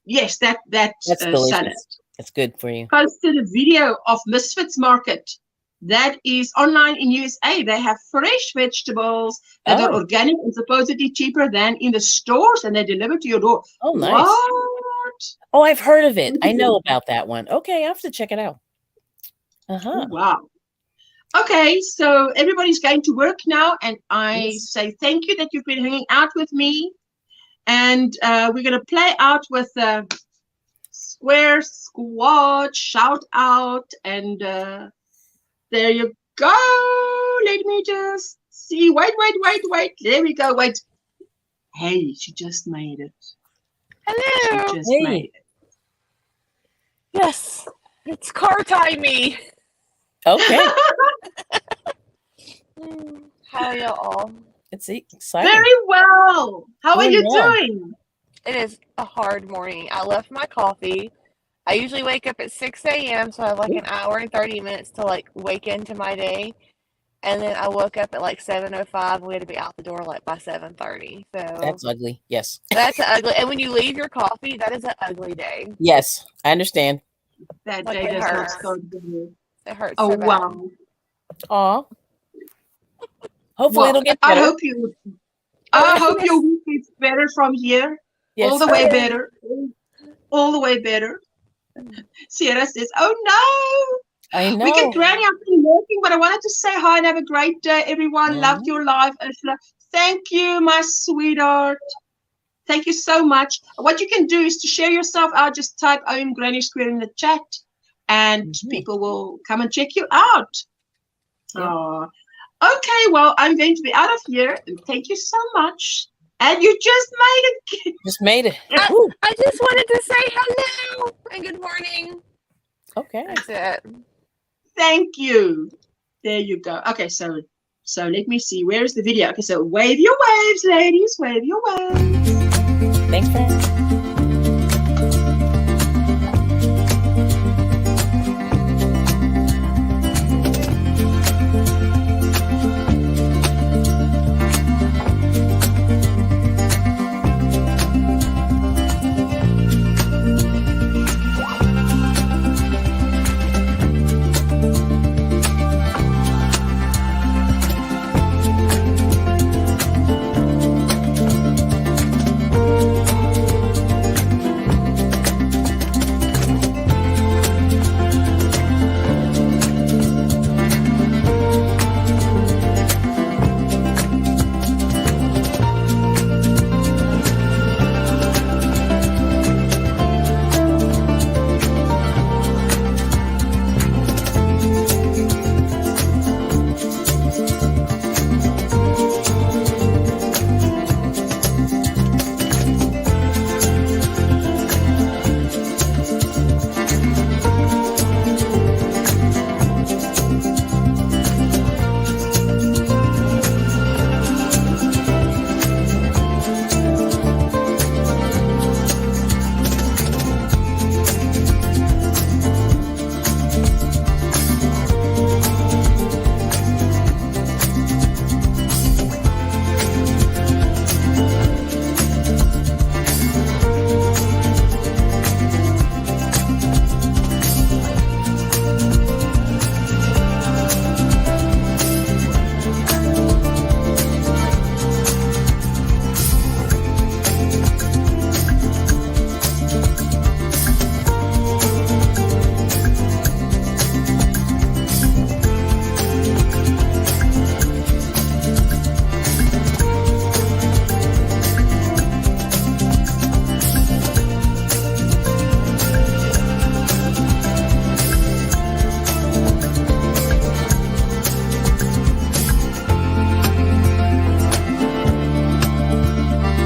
Yes, that That's salad. delicious. It's good for you. Posted a video of Misfits Market that is online in USA. They have fresh vegetables that are Oh. organic and supposedly cheaper than in the stores, and they deliver to your door. Oh, nice. What? Oh, I've heard of it. I know about that one. Okay, I have to check it out. Oh, wow. Okay, so everybody's going to work now, and I say thank you that you've been hanging out with me. And we're going to play out with Square Squad, shout out, and there you go. Let me just see. Wait. There we go. Wait. Hey, she just made it. Hello. She just made it. Yes, it's car time me. Okay. How are y'all all? It's exciting. Very well. How are you doing? It is a hard morning. I left my coffee. I usually wake up at 6 a.m., so I have like an hour and 30 minutes to like wake into my day. And then I woke up at like 7:05. We had to be out the door like by 7:30. So That's ugly. Yes. that's ugly. And when you leave your coffee, that is an ugly day. Yes, I understand. That Like, day it does not hurts. start good. It hurts. Oh, so bad. wow. Aw. Hopefully Well, it'll get I better. hope your week gets better from here. Yes. All the way better. All the way better. Sierra says, oh no. I know. We can Granny, I've been working, but I wanted to say hi and have a great day, everyone. Loved your live, Ursula. Thank you, my sweetheart. Thank you so much. What you can do is to share yourself out. Just type OMGrannySquare in the chat, and people will come and check you out. Yep. Okay, well, I'm going to be out of here. And thank you so much. And you just made it. Just made it. I just wanted to say hello and good morning. Okay. That's it. Thank you. There you go. Okay, so let me see. Where's the video? Okay, so wave your waves, ladies. Wave your waves. Thanks, friends.